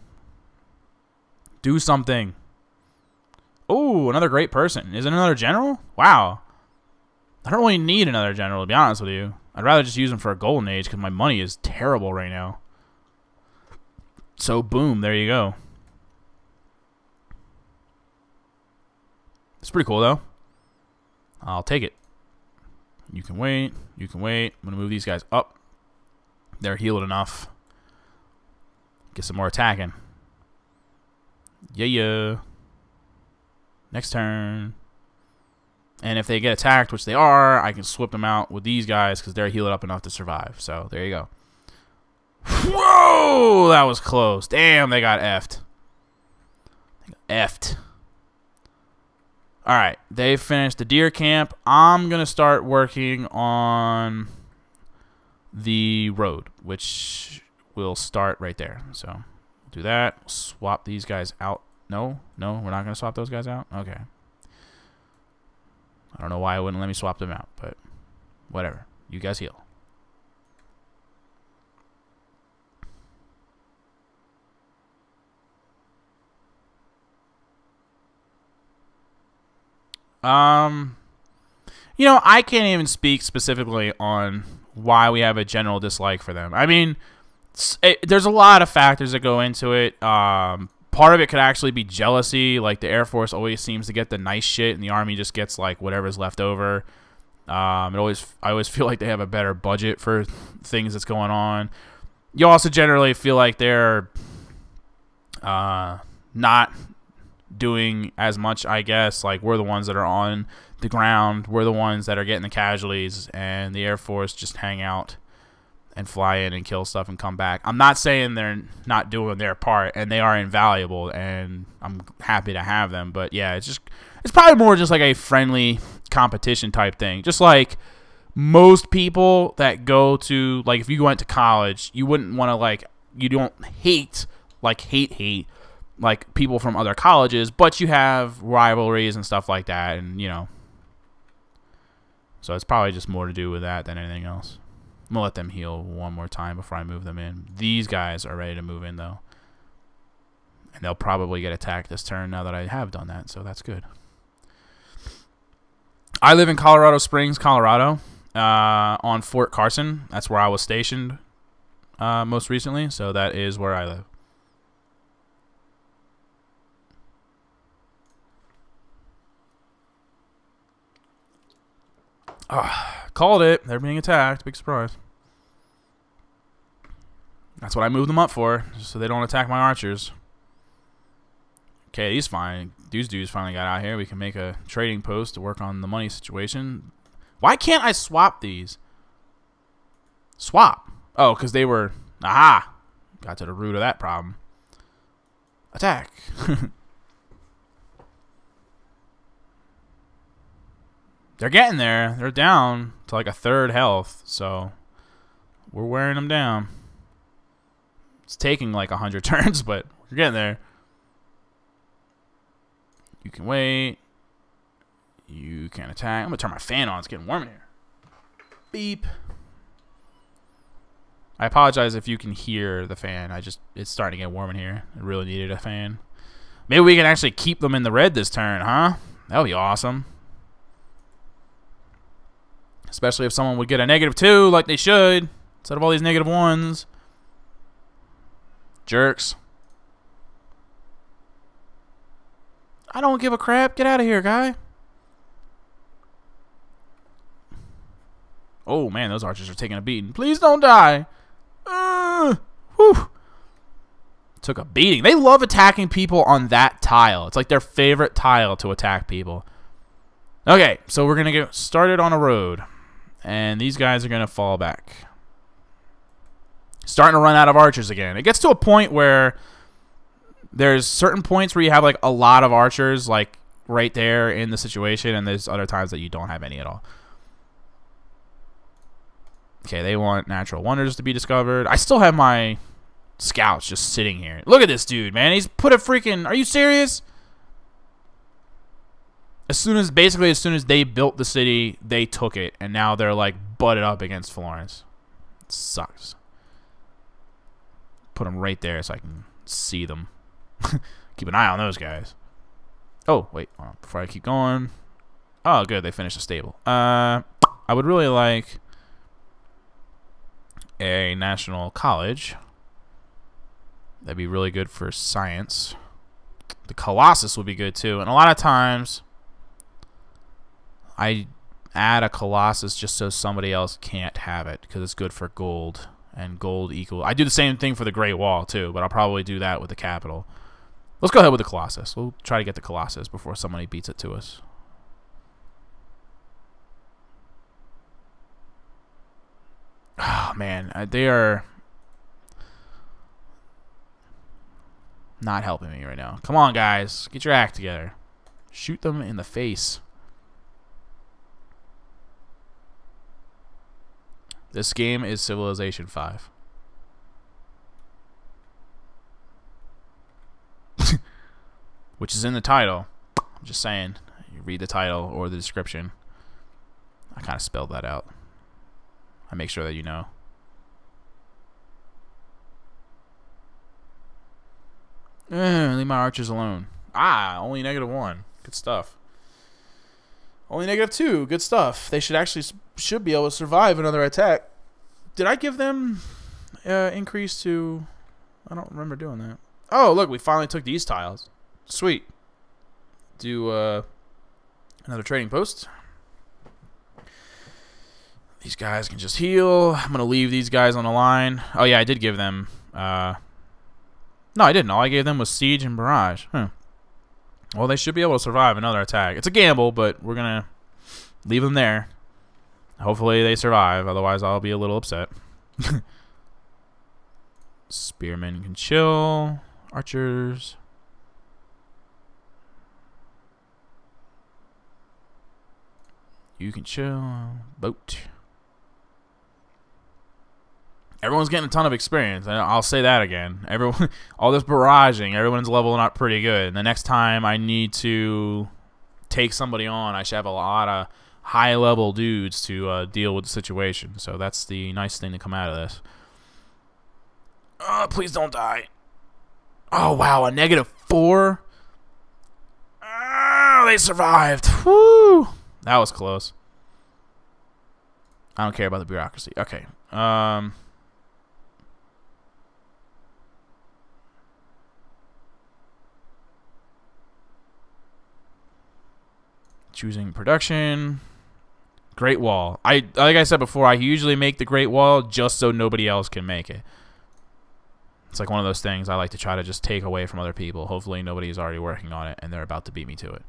Do something. Oh, another great person. Is it another general? Wow. I don't really need another general, to be honest with you. I'd rather just use him for a golden age because my money is terrible right now. So, boom, there you go. It's pretty cool, though. I'll take it. You can wait. You can wait. I'm going to move these guys up. They're healed enough. Get some more attacking. Yeah. Next turn. And if they get attacked, which they are, I can swip them out with these guys because they're healed up enough to survive. So, there you go. Whoa! That was close. Damn, they got effed. Alright, they finished the deer camp. I'm going to start working on the road, which will start right there. So, we'll do that. Swap these guys out. No, we're not going to swap those guys out? Okay. I don't know why it wouldn't let me swap them out, but whatever. You guys heal. You know, I can't even speak specifically on why we have a general dislike for them. I mean, there's a lot of factors that go into it. Part of it could actually be jealousy. Like, the Air Force always seems to get the nice shit, and the Army just gets, like, whatever's left over. I always feel like they have a better budget for things that's going on. You also generally feel like they're not doing as much, I guess. Like, we're the ones that are on the ground. We're the ones that are getting the casualties, and the Air Force just hang out and fly in and kill stuff and come back. I'm not saying they're not doing their part, and they are invaluable, and I'm happy to have them. But yeah, it's probably more just like a friendly competition type thing. Just like most people that go to, like, if you went to college, you wouldn't want to, like, you don't hate, like, hate like people from other colleges, but you have rivalries and stuff like that, and you know. So it's probably just more to do with that than anything else. I'm going to let them heal one more time before I move them in. These guys are ready to move in, though. And they'll probably get attacked this turn now that I have done that, so that's good. I live in Colorado Springs, Colorado, on Fort Carson. That's where I was stationed most recently, so that is where I live. Called it. They're being attacked. Big surprise. That's what I moved them up for, just so they don't attack my archers. Okay, he's fine. These dudes finally got out here. We can make a trading post to work on the money situation. Why can't I swap these? Swap. Oh, because they were... Aha! Got to the root of that problem. Attack. They're getting there. They're down to like a third health, so we're wearing them down. It's taking like 100 turns, but we're getting there. You can wait. You can attack. I'm going to turn my fan on. It's getting warm in here. Beep. I apologize if you can hear the fan. It's starting to get warm in here. I really needed a fan. Maybe we can actually keep them in the red this turn, huh? That would be awesome. Especially if someone would get a -2 like they should, instead of all these -1s. Jerks. I don't give a crap. Get out of here, guy. Oh, man, those archers are taking a beating. Please don't die. Whew. Took a beating. They love attacking people on that tile. It's like their favorite tile to attack people. Okay, so we're going to get started on a road. And these guys are going to fall back. Starting to run out of archers again. It gets to a point where there's certain points where you have like a lot of archers like right there in the situation, and there's other times that you don't have any at all. Okay, they want natural wonders to be discovered. I still have my scouts just sitting here. Look at this dude, man. He's put a freaking... Are you serious? Basically as soon as they built the city, they took it, and now they're like butted up against Florence. It sucks. Put them right there so I can see them. Keep an eye on those guys. Oh, wait. Hold on. Before I keep going. Oh, good. They finished the stable. I would really like a national college. That'd be really good for science. The Colossus would be good, too. And a lot of times, I add a Colossus just so somebody else can't have it, because it's good for gold. And gold equal. I do the same thing for the Great Wall, too, but I'll probably do that with the capital. Let's go ahead with the Colossus. We'll try to get the Colossus before somebody beats it to us. Oh, man. They are not helping me right now. Come on, guys. Get your act together. Shoot them in the face. This game is Civilization 5. Which is in the title. I'm just saying. You read the title or the description. I kind of spelled that out. I make sure that you know. Leave my archers alone. Ah, only -1. Good stuff. Only -2. Good stuff. They should be able to survive another attack. Did I give them increase to... I don't remember doing that. Oh, look. We finally took these tiles. Sweet. Do another trading post. These guys can just heal. I'm going to leave these guys on the line. Oh, yeah. I did give them... no, I didn't. All I gave them was siege and barrage. Well, they should be able to survive another attack. It's a gamble, but we're going to leave them there. Hopefully they survive. Otherwise, I'll be a little upset. Spearmen can chill. Archers. You can chill. Boat. Everyone's getting a ton of experience. I'll say that again. Everyone, all this barraging, everyone's leveling up pretty good. And the next time I need to take somebody on, I should have a lot high-level dudes to deal with the situation. So that's the nice thing to come out of this. Please don't die. Oh, wow, a -4? They survived. Woo! That was close. I don't care about the bureaucracy. Okay. Choosing production. Great Wall. Like I said before, I usually make the Great Wall just so nobody else can make it. It's like one of those things I like to try to just take away from other people. Hopefully nobody's already working on it and they're about to beat me to it.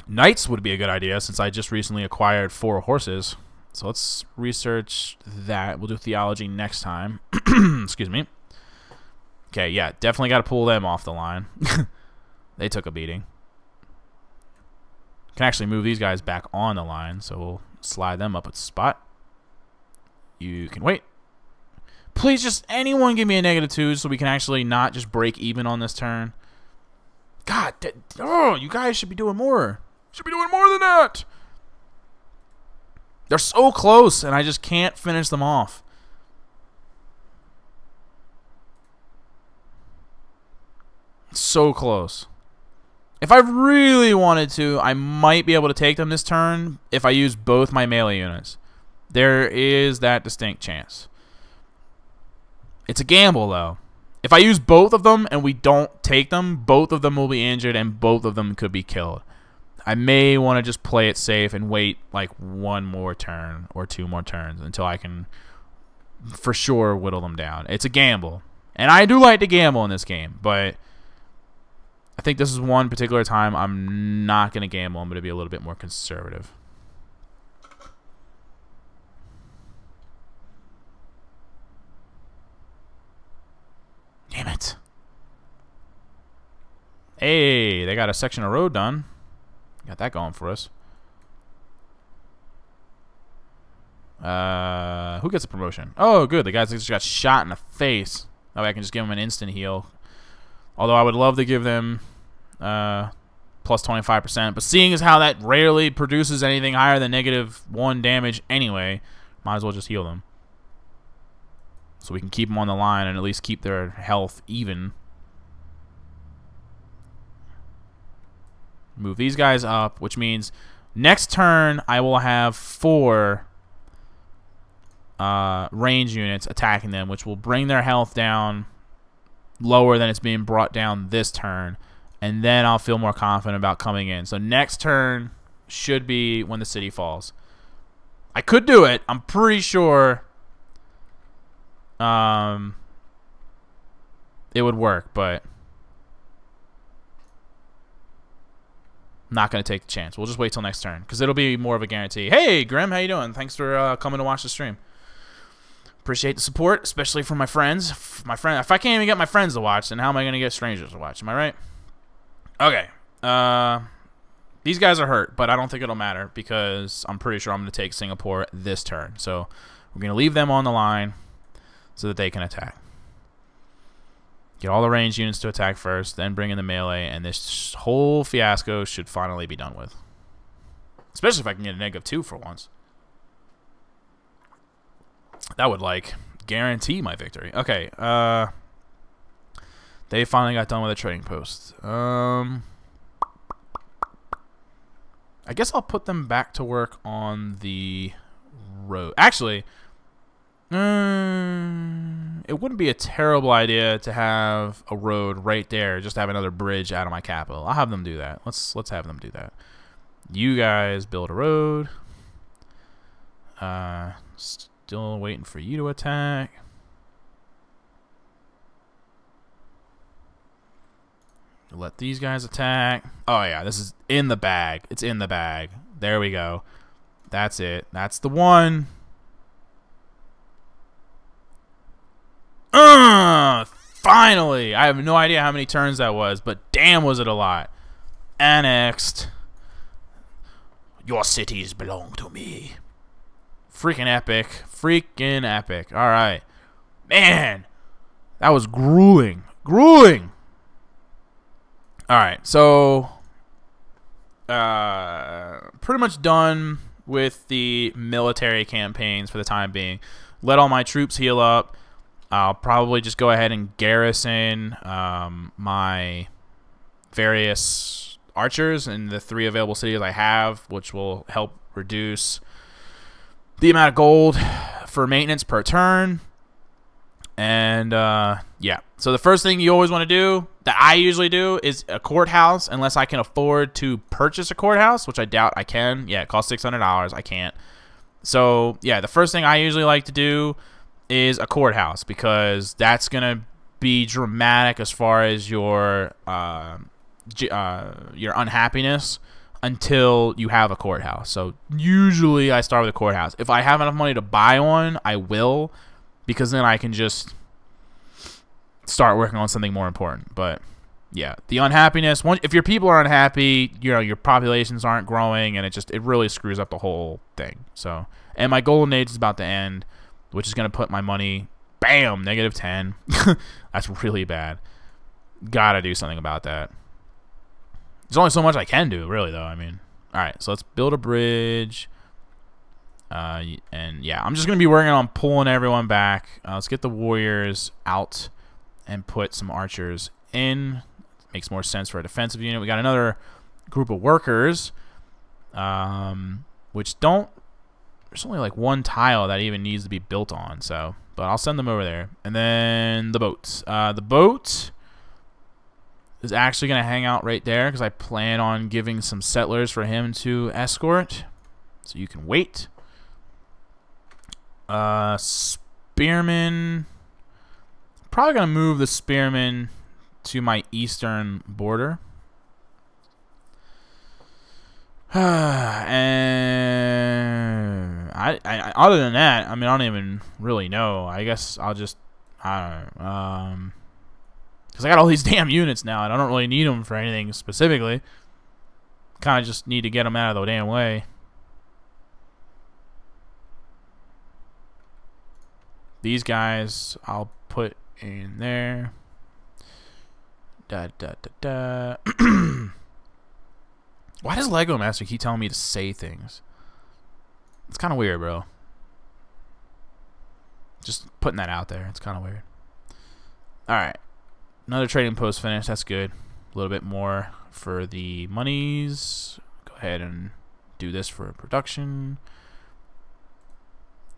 Knights would be a good idea since I just recently acquired 4 horses. So let's research that. We'll do theology next time. Excuse me. Okay, yeah, definitely got to pull them off the line. They took a beating. Can actually move these guys back on the line, so we'll slide them up a spot. You can wait. Please, just anyone give me a -2 so we can actually not just break even on this turn. God, oh, you guys should be doing more. Should be doing more than that. They're so close, and I just can't finish them off. So close. If I really wanted to, I might be able to take them this turn if I use both my melee units. There is that distinct chance. It's a gamble, though. If I use both of them and we don't take them, both of them will be injured and both of them could be killed. I may want to just play it safe and wait like 1 more turn or 2 more turns until I can for sure whittle them down. It's a gamble. And I do like to gamble in this game, but I think this is one particular time I'm not going to gamble. I'm going to be a little bit more conservative. Damn it. Hey, they got a section of road done. Got that going for us. Who gets a promotion? Oh, good. The guys just got shot in the face. That way I can just give them an instant heal. Although I would love to give them plus 25%. But seeing as how that rarely produces anything higher than -1 damage anyway, might as well just heal them. So we can keep them on the line and at least keep their health even. Move these guys up, which means next turn I will have 4 range units attacking them, which will bring their health down lower than it's being brought down this turn. And then I'll feel more confident about coming in. So next turn should be when the city falls. I could do it. I'm pretty sure it would work, but I'm not going to take the chance. We'll just wait till next turn because it'll be more of a guarantee. Hey, Grim, how you doing? Thanks for coming to watch the stream. Appreciate the support, especially from my friends. If I can't even get my friends to watch, then how am I going to get strangers to watch? Am I right? Okay. These guys are hurt, but I don't think it'll matter because I'm pretty sure I'm going to take Singapore this turn. So we're going to leave them on the line so that they can attack. Get all the ranged units to attack first, then bring in the melee, and this whole fiasco should finally be done with. Especially if I can get a -2 for once. That would, like, guarantee my victory. Okay, they finally got done with a trading post. I guess I'll put them back to work on the road. Actually, it wouldn't be a terrible idea to have a road right there, just to have another bridge out of my capital. I'll have them do that. Let's have them do that. You guys build a road. Still waiting for you to attack. Let these guys attack. Oh yeah, this is in the bag. It's in the bag. There we go. That's it. That's the one. Finally! I have no idea how many turns that was, but damn was it a lot. Annexed. Your cities belong to me. Freaking epic. Freaking epic. Alright. Man! That was grueling. Grueling! Alright, so pretty much done with the military campaigns for the time being. Let all my troops heal up. I'll probably just go ahead and garrison my various archers in the 3 available cities I have, which will help reduce the amount of gold for maintenance per turn. And yeah, so the first thing you always want to do, that I usually do, is a courthouse, unless I can afford to purchase a courthouse, which I doubt I can. Yeah, it costs $600. I can't. So yeah, the first thing I usually like to do is a courthouse, because that's gonna be dramatic as far as your unhappiness until you have a courthouse. So usually I start with a courthouse. If I have enough money to buy one, I will, because then I can just start working on something more important. But yeah, the unhappiness, if your people are unhappy, your populations aren't growing, and it really screws up the whole thing. So, and my golden age is about to end, which is going to put my money, bam, -10. That's really bad. Gotta do something about that. There's only so much I can do, really, though. I mean, all right, so let's build a bridge. And yeah, I'm just going to be working on pulling everyone back. Let's get the warriors out and put some archers in. Makes more sense for a defensive unit. We got another group of workers, which don't... There's only like 1 tile that even needs to be built on, so... But I'll send them over there. And then the boats. The boat is actually going to hang out right there, because I plan on giving some settlers for him to escort. So you can wait. Spearmen. Probably going to move the spearmen to my eastern border. And I other than that, I mean, I don't even really know. I guess I'll just, I don't know, because I got all these damn units now, and I don't really need them for anything specifically. Kind of just need to get them out of the damn way. These guys I'll put in there. Why does Lego Master keep telling me to say things? It's kind of weird, bro. Just putting that out there. It's kind of weird. Alright. Another trading post finished. That's good. A little bit more for the monies. Go ahead and do this for production.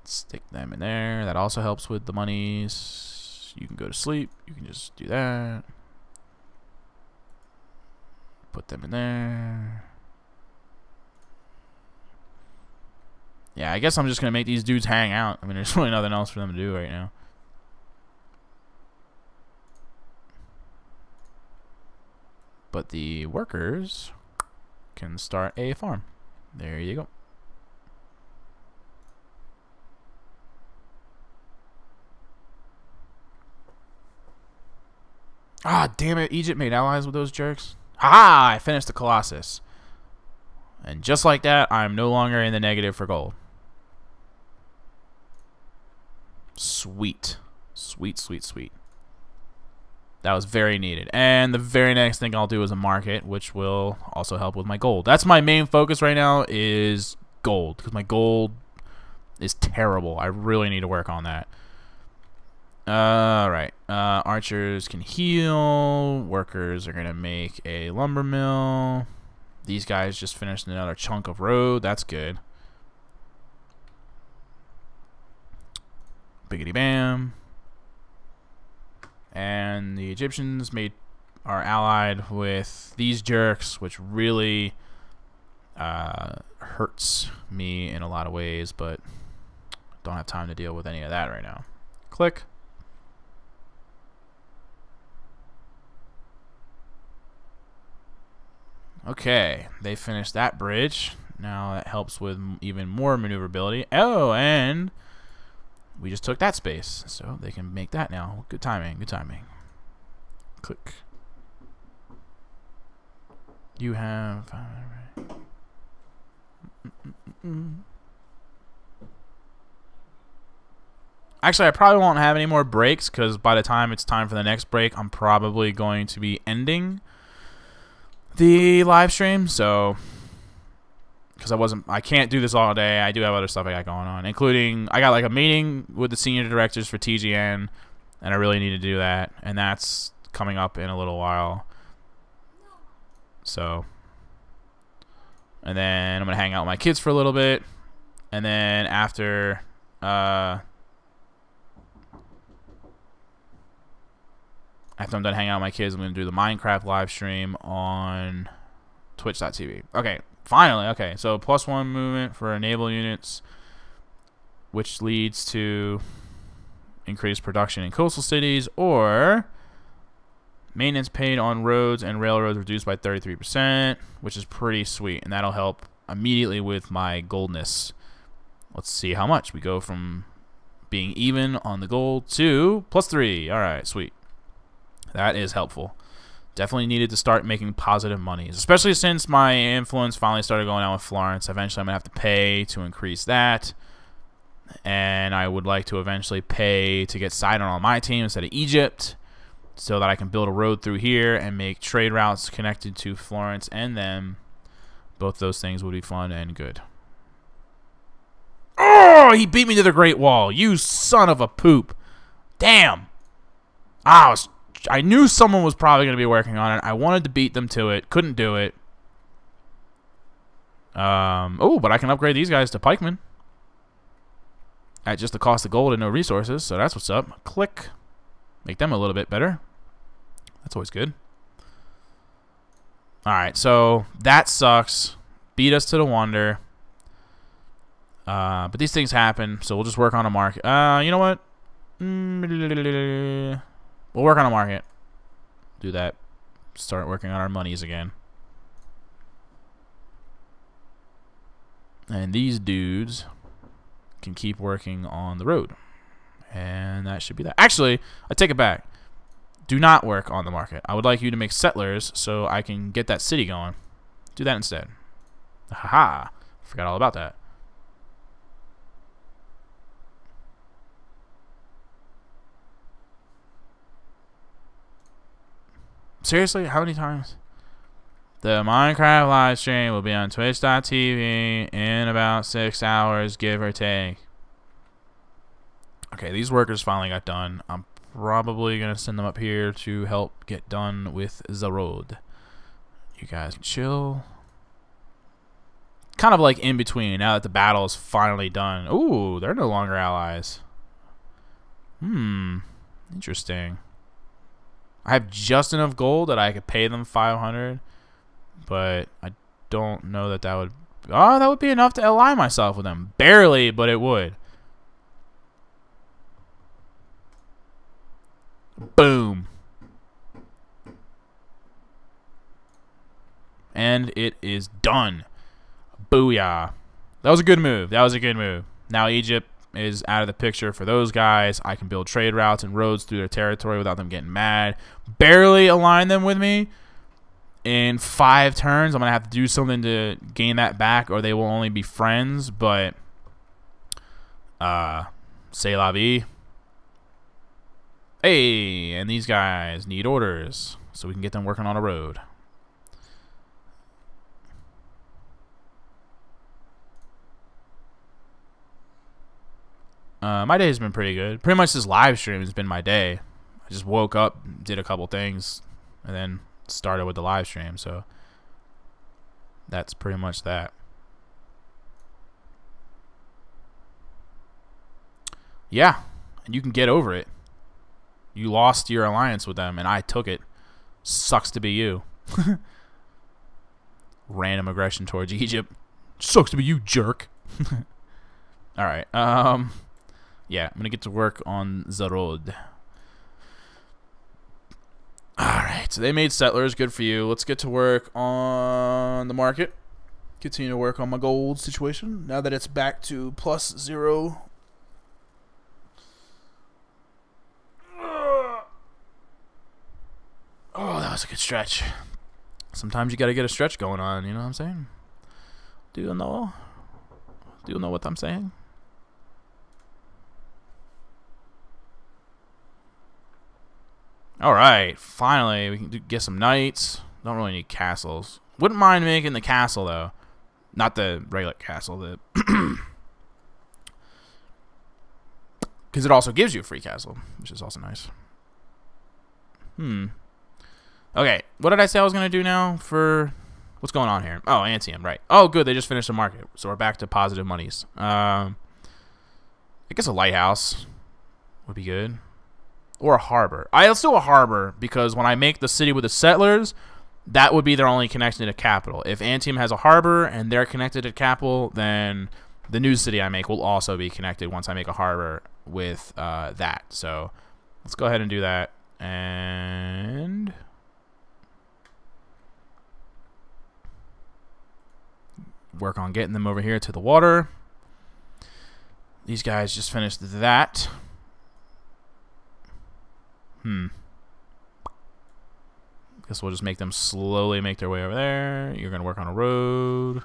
Stick them in there. That also helps with the monies. You can go to sleep. You can just do that. Put them in there. Yeah, I guess I'm just going to make these dudes hang out. I mean, there's really nothing else for them to do right now. But the workers can start a farm. There you go. Ah, damn it. Egypt made allies with those jerks. Ha! I finished the Colossus. And just like that, I'm no longer in the negative for gold. Sweet. Sweet, sweet, sweet. That was very needed. And the very next thing I'll do is a market, which will also help with my gold. That's my main focus right now, is gold, because my gold is terrible. I really need to work on that. Alright. Archers can heal. Workers are going to make a lumber mill. These guys just finished another chunk of road. That's good. Biggity bam. And the Egyptians are allied with these jerks, which really hurts me in a lot of ways, but don't have time to deal with any of that right now. Click. Okay, they finished that bridge. Now that helps with even more maneuverability. Oh, and we just took that space, so they can make that now. Good timing, good timing. Click. You have... Actually, I probably won't have any more breaks, because by the time it's time for the next break, I'm probably going to be ending the live stream. So because I can't do this all day. I do have other stuff I got going on, including I got like a meeting with the senior directors for TGN, and I really need to do that, and that's coming up in a little while. So, and then I'm gonna hang out with my kids for a little bit, and then after I'm done hanging out with my kids, I'm gonna do the Minecraft live stream on Twitch.tv. Okay, finally. Okay, so +1 movement for enable units, which leads to increased production in coastal cities, or maintenance paid on roads and railroads reduced by 33%, which is pretty sweet, and that'll help immediately with my goldness. Let's see how much. We go from being even on the gold to +3. All right, sweet. That is helpful. Definitely needed to start making positive monies, especially since my influence finally started going out with Florence. Eventually, I'm going to have to pay to increase that. And I would like to eventually pay to get Sidon on my team instead of Egypt, so that I can build a road through here and make trade routes connected to Florence and them. Both those things would be fun and good. Oh, he beat me to the Great Wall. You son of a poop. Damn. I knew someone was probably going to be working on it. I wanted to beat them to it. Couldn't do it. Oh, but I can upgrade these guys to pikemen at just the cost of gold and no resources. So that's what's up. Click. Make them a little bit better. That's always good. Alright, so that sucks. Beat us to the wonder. But these things happen, so we'll just work on a market. You know what? We'll work on a market. Do that. Start working on our monies again. And these dudes can keep working on the road. And that should be that. Actually, I take it back. Do not work on the market. I would like you to make settlers so I can get that city going. Do that instead. Haha. Forgot all about that. Seriously? How many times? The Minecraft live stream will be on Twitch.tv in about 6 hours, give or take. Okay, these workers finally got done. I'm probably going to send them up here to help get done with the road. You guys can chill. Kind of like in between, now that the battle is finally done. Ooh, they're no longer allies. Interesting. I have just enough gold that I could pay them 500, but I don't know that that would... Oh, that would be enough to ally myself with them. Barely, but it would. Boom. And it is done. Booyah. That was a good move. That was a good move. Now Egypt is out of the picture for those guys. I can build trade routes and roads through their territory without them getting mad. Barely align them with me. In 5 turns, I'm going to have to do something to gain that back, or they will only be friends, but c'est la vie. Hey, and these guys need orders, so we can get them working on a road. My day has been pretty good. Pretty much this live stream has been my day. I just woke up, did a couple things, and then started with the live stream. So that's pretty much that. Yeah, and you can get over it. You lost your alliance with them, and I took it. Sucks to be you. Random aggression towards Egypt. Sucks to be you, jerk. Alright, yeah, I'm going to get to work on the road. Alright, so they made settlers. Good for you. Let's get to work on the market. Continue to work on my gold situation. Now that it's back to +0. Oh, that was a good stretch. Sometimes you got to get a stretch going on, you know what I'm saying? Do you know? Do you know what I'm saying? Alright, finally we can get some knights. Don't really need castles. Wouldn't mind making the castle though. Not the regular castle, the because it also gives you a free castle, which is also nice. Okay, what did I say I was going to do now for... What's going on here? Oh, Antium, right. Oh, good, they just finished the market, so we're back to positive monies. I guess a lighthouse would be good. Or a harbor. Let's do a harbor, because when I make the city with the settlers, that would be their only connection to capital. If Antium has a harbor and they're connected to capital, then the new city I make will also be connected once I make a harbor with that. So let's go ahead and do that. And work on getting them over here to the water. These guys just finished that. Guess we'll just make them slowly make their way over there. You're going to work on a road.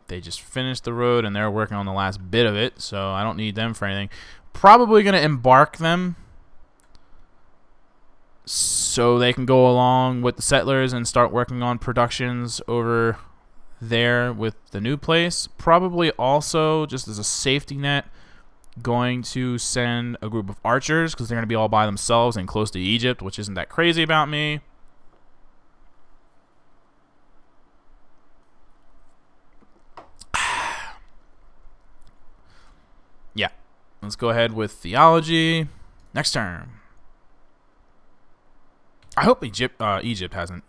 They just finished the road, and they're working on the last bit of it, so I don't need them for anything. Probably going to embark them so they can go along with the settlers and start working on productions over there with the new place. Probably also, just as a safety net, going to send a group of archers because they're going to be all by themselves and close to Egypt, which isn't that crazy about me. Yeah, let's go ahead with theology. Next turn. I hope Egypt hasn't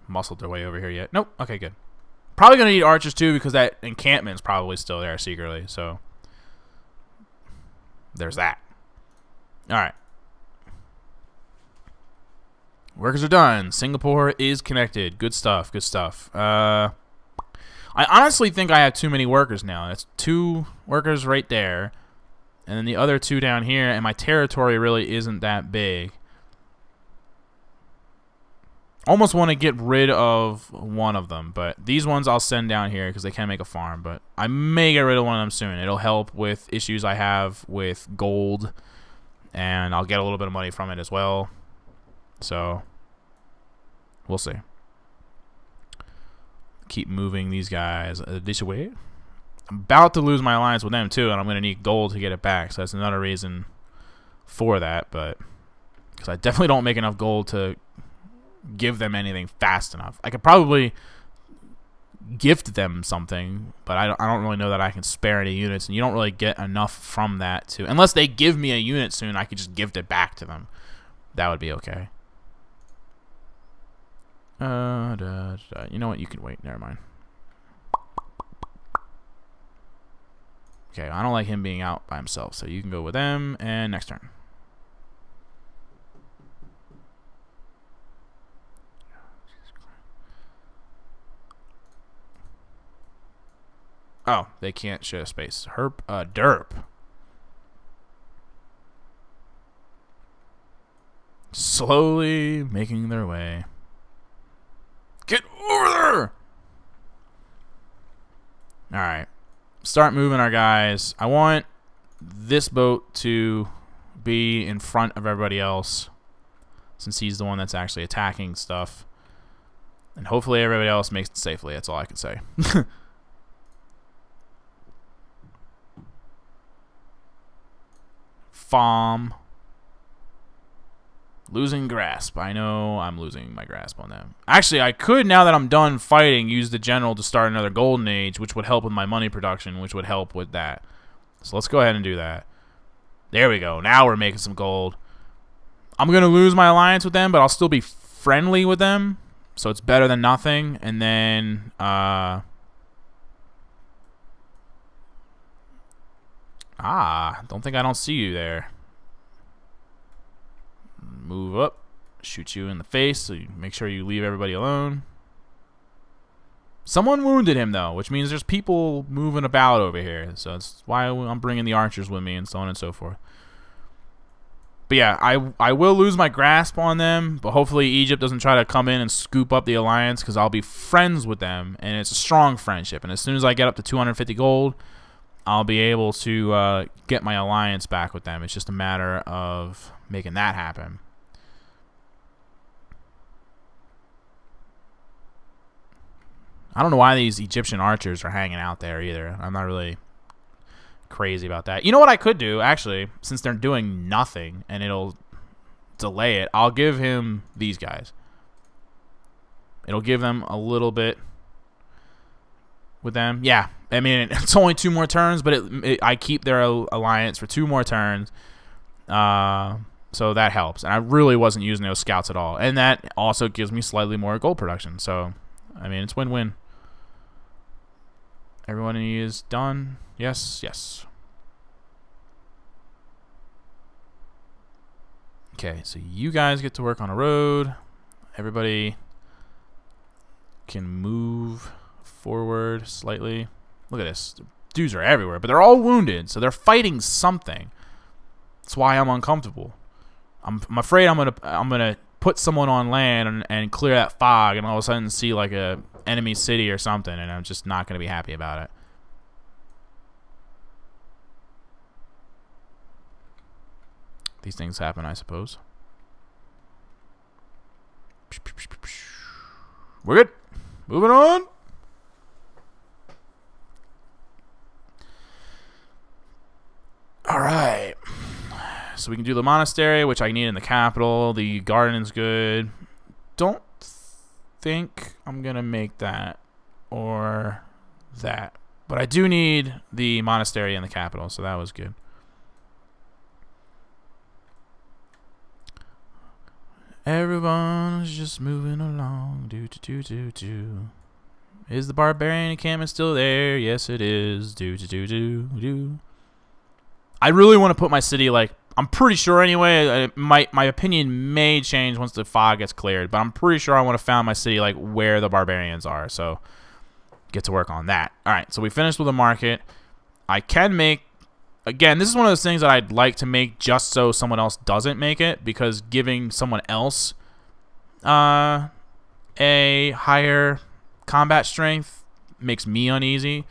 muscled their way over here yet. Nope. Okay, good. Probably going to need archers too because that encampment's probably still there secretly, so there's that. Alright. Workers are done. Singapore is connected. Good stuff. Good stuff. I honestly think I have too many workers now. That's 2 workers right there. And then the other 2 down here. And my territory really isn't that big. Almost want to get rid of one of them. But these ones I'll send down here because they can make a farm. But I may get rid of one of them soon. It'll help with issues I have with gold. And I'll get a little bit of money from it as well. So, we'll see. Keep moving these guys this way. I'm about to lose my alliance with them too, and I'm going to need gold to get it back. So that's another reason for that. But because I definitely don't make enough gold to give them anything fast enough. I could probably gift them something, but I don't really know that I can spare any units, and you don't really get enough from that to, unless they give me a unit soon, I could just gift it back to them. That would be okay. You know what? You can wait. Never mind. Okay, I don't like him being out by himself, so you can go with them, and next turn. Oh, they can't share space. Derp. Slowly making their way. Get over there! Alright. Start moving our guys. I want this boat to be in front of everybody else, since he's the one that's actually attacking stuff. And hopefully everybody else makes it safely. That's all I can say. Farm. Losing grasp. I know I'm losing my grasp on them. Actually, I could, now that I'm done fighting, use the general to start another golden age, which would help with my money production, which would help with that. So let's go ahead and do that. There we go. Now we're making some gold. I'm going to lose my alliance with them, but I'll still be friendly with them. So it's better than nothing. And then, don't think I don't see you there. Move up, shoot you in the face, so you make sure you leave everybody alone. Someone wounded him though, which means there's people moving about over here, so that's why I'm bringing the archers with me and so on and so forth. But yeah, I will lose my grasp on them, but hopefully Egypt doesn't try to come in and scoop up the alliance, because I'll be friends with them, and it's a strong friendship. And as soon as I get up to 250 gold, I'll be able to get my alliance back with them. It's just a matter of making that happen. I don't know why these Egyptian archers are hanging out there either. I'm not really crazy about that. You know what I could do, actually, since they're doing nothing and it'll delay it, I'll give him these guys. It'll give them a little bit with them. Yeah, I mean, it's only 2 more turns, but I keep their alliance for 2 more turns. So that helps. And I really wasn't using those scouts at all. And that also gives me slightly more gold production. So, I mean, it's win-win. Everyone is done. Yes, yes. Okay, so you guys get to work on a road. Everybody can move forward slightly. Look at this. The dudes are everywhere, but they're all wounded, so they're fighting something. That's why I'm uncomfortable. I'm afraid I'm gonna put someone on land and clear that fog, and all of a sudden see like a enemy city or something, and I'm just not gonna be happy about it. These things happen, I suppose. We're good. Moving on. All right. So we can do the monastery, which I need in the capital. The garden's good. Don't think I'm going to make that or that. But I do need the monastery in the capital, so that was good. Everyone's just moving along. Do. Is the barbarian encampment still there? Yes, it is. Do. I really want to put my city, like, I'm pretty sure anyway. My opinion may change once the fog gets cleared, but I'm pretty sure I want to found my city like where the barbarians are. So get to work on that. All right, so we finished with the market. I can make. Again, this is one of those things that I'd like to make just so someone else doesn't make it, because giving someone else a higher combat strength makes me uneasy.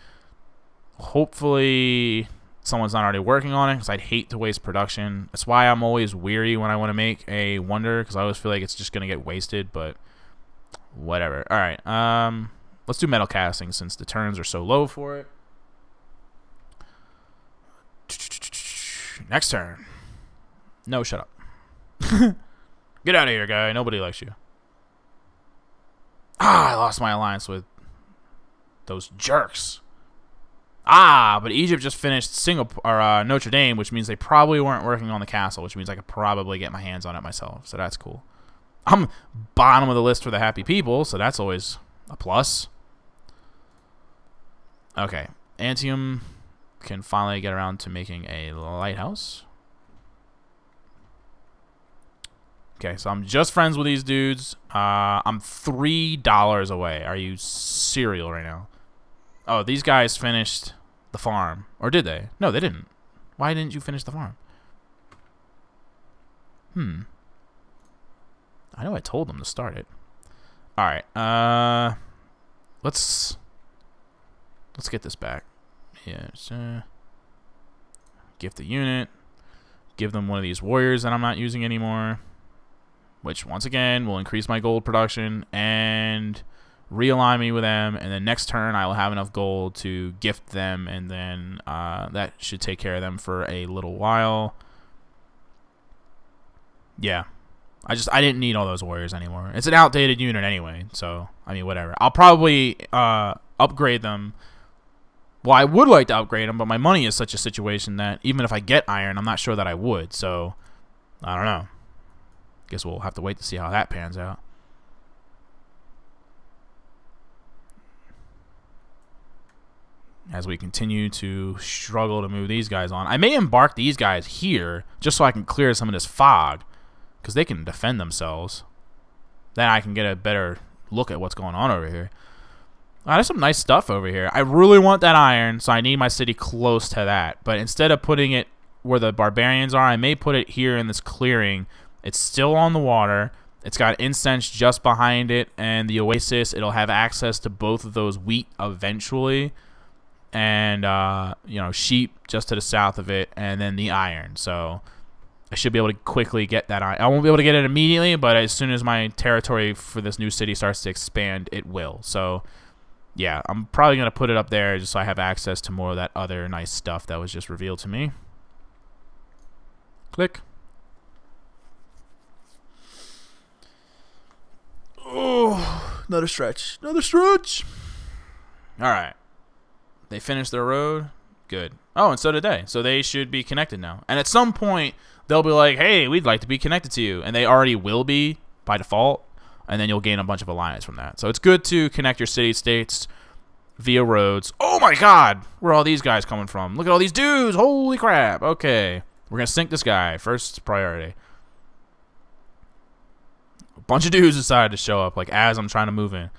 Hopefully someone's not already working on it, because I'd hate to waste production. That's why I'm always weary when I want to make a wonder, because I always feel like it's just going to get wasted, but whatever. All right, let's do metal casting since the turns are so low for it. Next turn. No, shut up. Get out of here, guy. Nobody likes you. Ah, I lost my alliance with those jerks. Ah, but Egypt just finished Singapore or Notre Dame, which means they probably weren't working on the castle, which means I could probably get my hands on it myself. So that's cool. I'm bottom of the list for the happy people, so that's always a plus. Okay, Antium can finally get around to making a lighthouse. Okay, so I'm just friends with these dudes. I'm $3 away. Are you serial right now? Oh, these guys finished the farm. Or did they? No, they didn't. Why didn't you finish the farm? I know I told them to start it. Alright, let's get this back. Yes. Gift the unit. Give them one of these warriors that I'm not using anymore, which once again will increase my gold production and realign me with them. And then next turn I will have enough gold to gift them, and then that should take care of them for a little while. Yeah, I didn't need all those warriors anymore. It's an outdated unit anyway, so I mean whatever. I'll probably upgrade them. Well, I would like to upgrade them, but my money is such a situation that even if I get iron, I'm not sure that I would. So, I don't know. Guess we'll have to wait to see how that pans out. As we continue to struggle to move these guys on. I may embark these guys here just so I can clear some of this fog, because they can defend themselves. Then I can get a better look at what's going on over here. There's some nice stuff over here. I really want that iron, so I need my city close to that. But instead of putting it where the barbarians are, I may put it here in this clearing. It's still on the water. It's got incense just behind it, and the oasis. It'll have access to both of those wheat eventually, and you know, sheep just to the south of it, and then the iron. So I should be able to quickly get that iron. I won't be able to get it immediately, but as soon as my territory for this new city starts to expand, it will. So yeah, I'm probably going to put it up there just so I have access to more of that other nice stuff that was just revealed to me. Click. Oh, another stretch. Another stretch. All right. They finished their road. Good. Oh, and so did they. So they should be connected now. And at some point, they'll be like, hey, we'd like to be connected to you. And they already will be by default. And then you'll gain a bunch of alliance from that. So it's good to connect your city-states via roads. Oh, my God. Where are all these guys coming from? Look at all these dudes. Holy crap. Okay. We're going to sink this guy. First priority. A bunch of dudes decided to show up, like, as I'm trying to move in.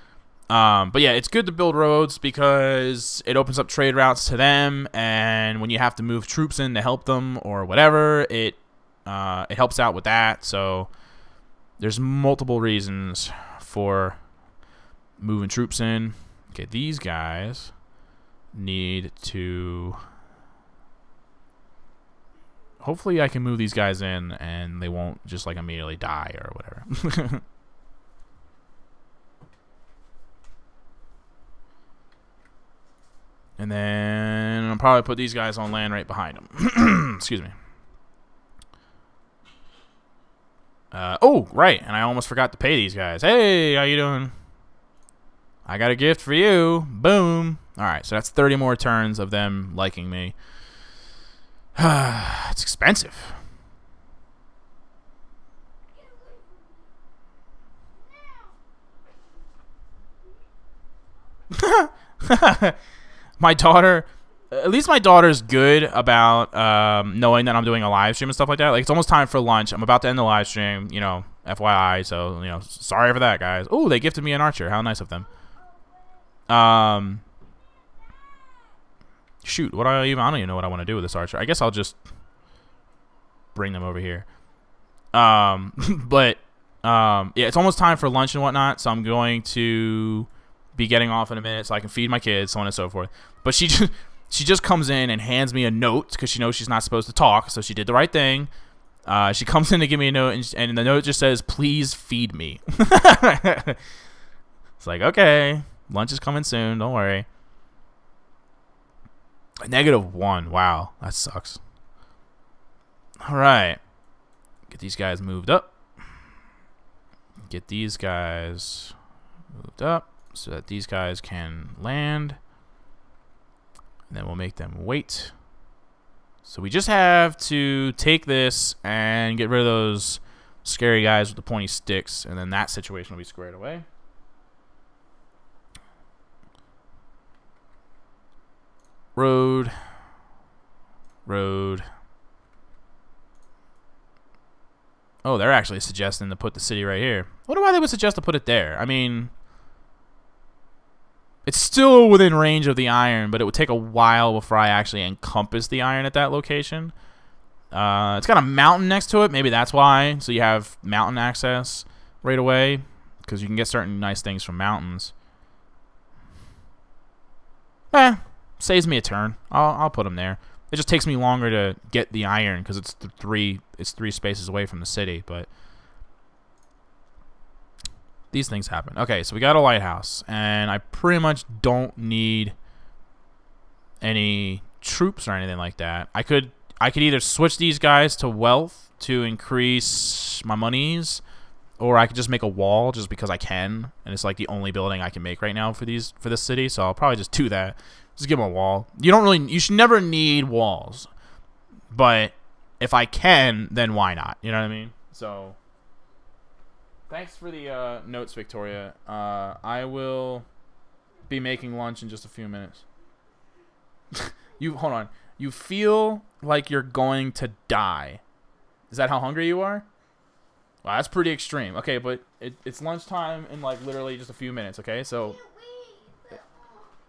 But yeah, it's good to build roads because it opens up trade routes to them, and when you have to move troops in to help them or whatever, it helps out with that. So there's multiple reasons for moving troops in. Okay, these guys need to... Hopefully I can move these guys in and they won't just like immediately die or whatever. And then I'll probably put these guys on land right behind them. Excuse me. Oh, right. And I almost forgot to pay these guys. Hey, how you doing? I got a gift for you. Boom. All right, so that's 30 more turns of them liking me. It's expensive. My daughter, at least my daughter's good about knowing that I'm doing a live stream and stuff like that. Like, it's almost time for lunch. I'm about to end the live stream, you know, FYI. So, you know, sorry for that, guys. Oh, they gifted me an archer. How nice of them. Shoot, I don't even know what I want to do with this archer. I guess I'll just bring them over here. Yeah, it's almost time for lunch and whatnot, so I'm going to be getting off in a minute so I can feed my kids, so on and so forth. But she just comes in and hands me a note because she knows she's not supposed to talk, so she did the right thing. She comes in to give me a note, and the note just says, "Please feed me." It's like, okay, lunch is coming soon. Don't worry. -1. Wow, that sucks. All right, get these guys moved up. Get these guys moved up so that these guys can land. And then we'll make them wait. So we just have to take this and get rid of those scary guys with the pointy sticks, and then that situation will be squared away. Road. Road. Oh, they're actually suggesting to put the city right here. I wonder why they would suggest to put it there. I mean, it's still within range of the iron, but it would take a while before I actually encompass the iron at that location. It's got a mountain next to it. Maybe that's why. So you have mountain access right away, because you can get certain nice things from mountains. Saves me a turn. I'll put them there. It just takes me longer to get the iron because it's three spaces away from the city, but these things happen. Okay, so we got a lighthouse, and I pretty much don't need any troops or anything like that. I could either switch these guys to wealth to increase my monies, or I could just make a wall just because I can, and it's like the only building I can make right now for this city, so I'll probably just do that. Just give them a wall. You should never need walls. But if I can, then why not? You know what I mean? So, thanks for the notes, Victoria. I will be making lunch in just a few minutes. Hold on. You feel like you're going to die. Is that how hungry you are? Wow, that's pretty extreme. Okay, but it's lunchtime in like literally just a few minutes, okay? So,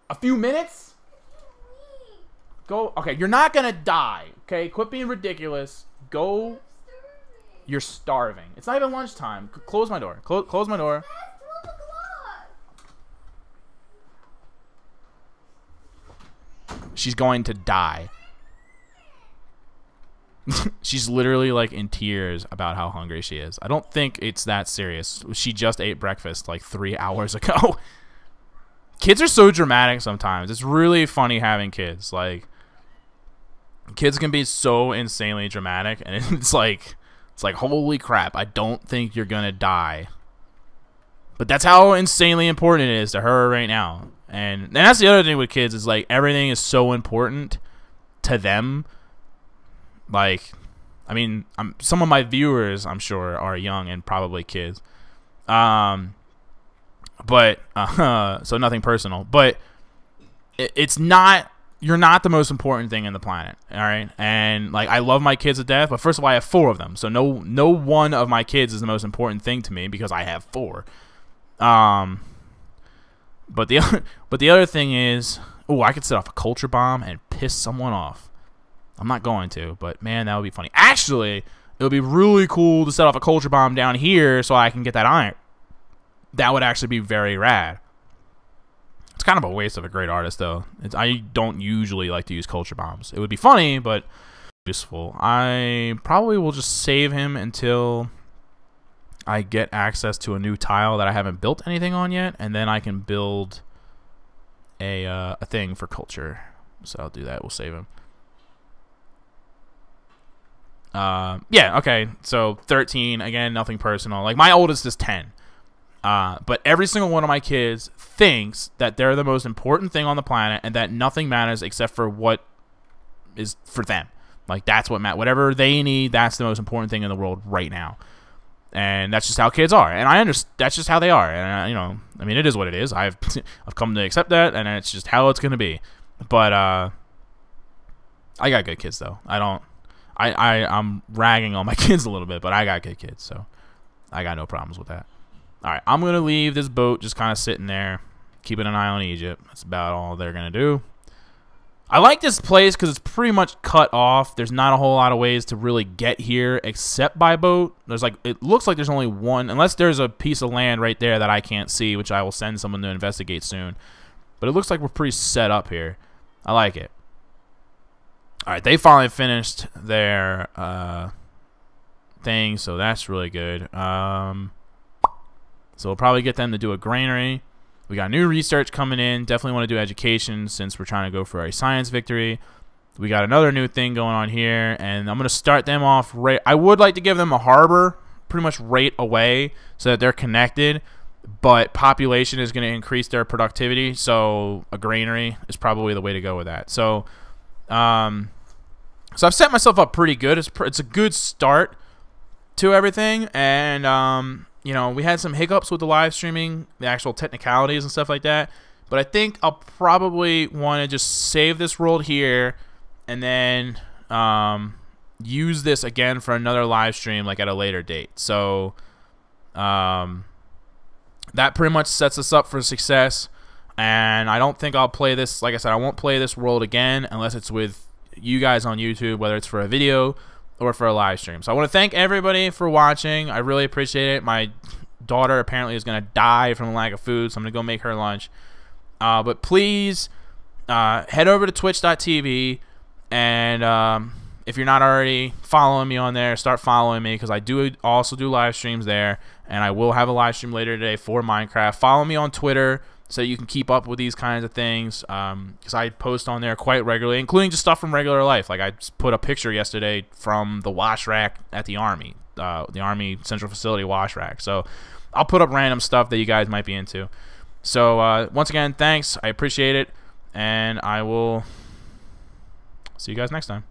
a few minutes? Go. Okay, you're not gonna die. Okay, quit being ridiculous. Go. You're starving. It's not even lunchtime. Close my door. Close my door. She's going to die. She's literally like in tears about how hungry she is. I don't think it's that serious. She just ate breakfast like 3 hours ago. kids are so dramatic sometimes. It's really funny having kids. Like, kids can be so insanely dramatic, and it's like holy crap, I don't think you're gonna die. But that's how insanely important it is to her right now. And that's the other thing with kids, is like everything is so important to them. Like, I mean, some of my viewers, I'm sure, are young and probably kids. But so nothing personal. But it's not. You're not the most important thing in the planet, all right? And like, I love my kids to death, but first of all, I have 4 of them, so no one of my kids is the most important thing to me because I have 4. But the other thing is, oh, I could set off a culture bomb and piss someone off. I'm not going to, but man, that would be funny. Actually, it would be really cool to set off a culture bomb down here so I can get that iron. That would actually be very rad. It's kind of a waste of a great artist, though. I don't usually like to use culture bombs. It would be funny, but useful. I probably will just save him until I get access to a new tile that I haven't built anything on yet, and then I can build a thing for culture. So I'll do that. We'll save him. Yeah, okay. So 13, again, nothing personal. Like, my oldest is 10. But every single one of my kids thinks that they're the most important thing on the planet and that nothing matters except for what is for them. Like, that's what matters. Whatever they need, that's the most important thing in the world right now. And that's just how kids are. And I understand that's just how they are. And, you know, I mean, it is what it is. I've come to accept that, and it's just how it's going to be. But I got good kids, though. I'm ragging on my kids a little bit, but I got good kids, so I got no problems with that. All right, I'm going to leave this boat just kind of sitting there, keeping an eye on Egypt. That's about all they're going to do. I like this place because it's pretty much cut off. There's not a whole lot of ways to really get here except by boat. There's like, it looks like there's only one, unless there's a piece of land right there that I can't see, which I will send someone to investigate soon. But it looks like we're pretty set up here. I like it. All right, they finally finished their thing, so that's really good. So we'll probably get them to do a granary. We got new research coming in. Definitely want to do education since we're trying to go for a science victory. We got another new thing going on here, and I'm going to start them off right. I would like to give them a harbor pretty much right away so that they're connected, but population is going to increase their productivity, so a granary is probably the way to go with that. So I've set myself up pretty good. It's a good start to everything, and you know, we had some hiccups with the live streaming, the actual technicalities and stuff like that. But I think I'll probably want to just save this world here and then use this again for another live stream like at a later date. So that pretty much sets us up for success. And I don't think I'll play this. Like I said, I won't play this world again unless it's with you guys on YouTube, whether it's for a video or for a live stream. So I want to thank everybody for watching. I really appreciate it. My daughter apparently is going to die from a lack of food, so I'm going to go make her lunch. But please head over to twitch.tv, and if you're not already following me on there, start following me, because I do also do live streams there, and I will have a live stream later today for Minecraft. Follow me on Twitter so you can keep up with these kinds of things, because I post on there quite regularly, including just stuff from regular life. Like, I just put a picture yesterday from the wash rack at the Army Central Facility wash rack. So I'll put up random stuff that you guys might be into. So once again, thanks. I appreciate it, and I will see you guys next time.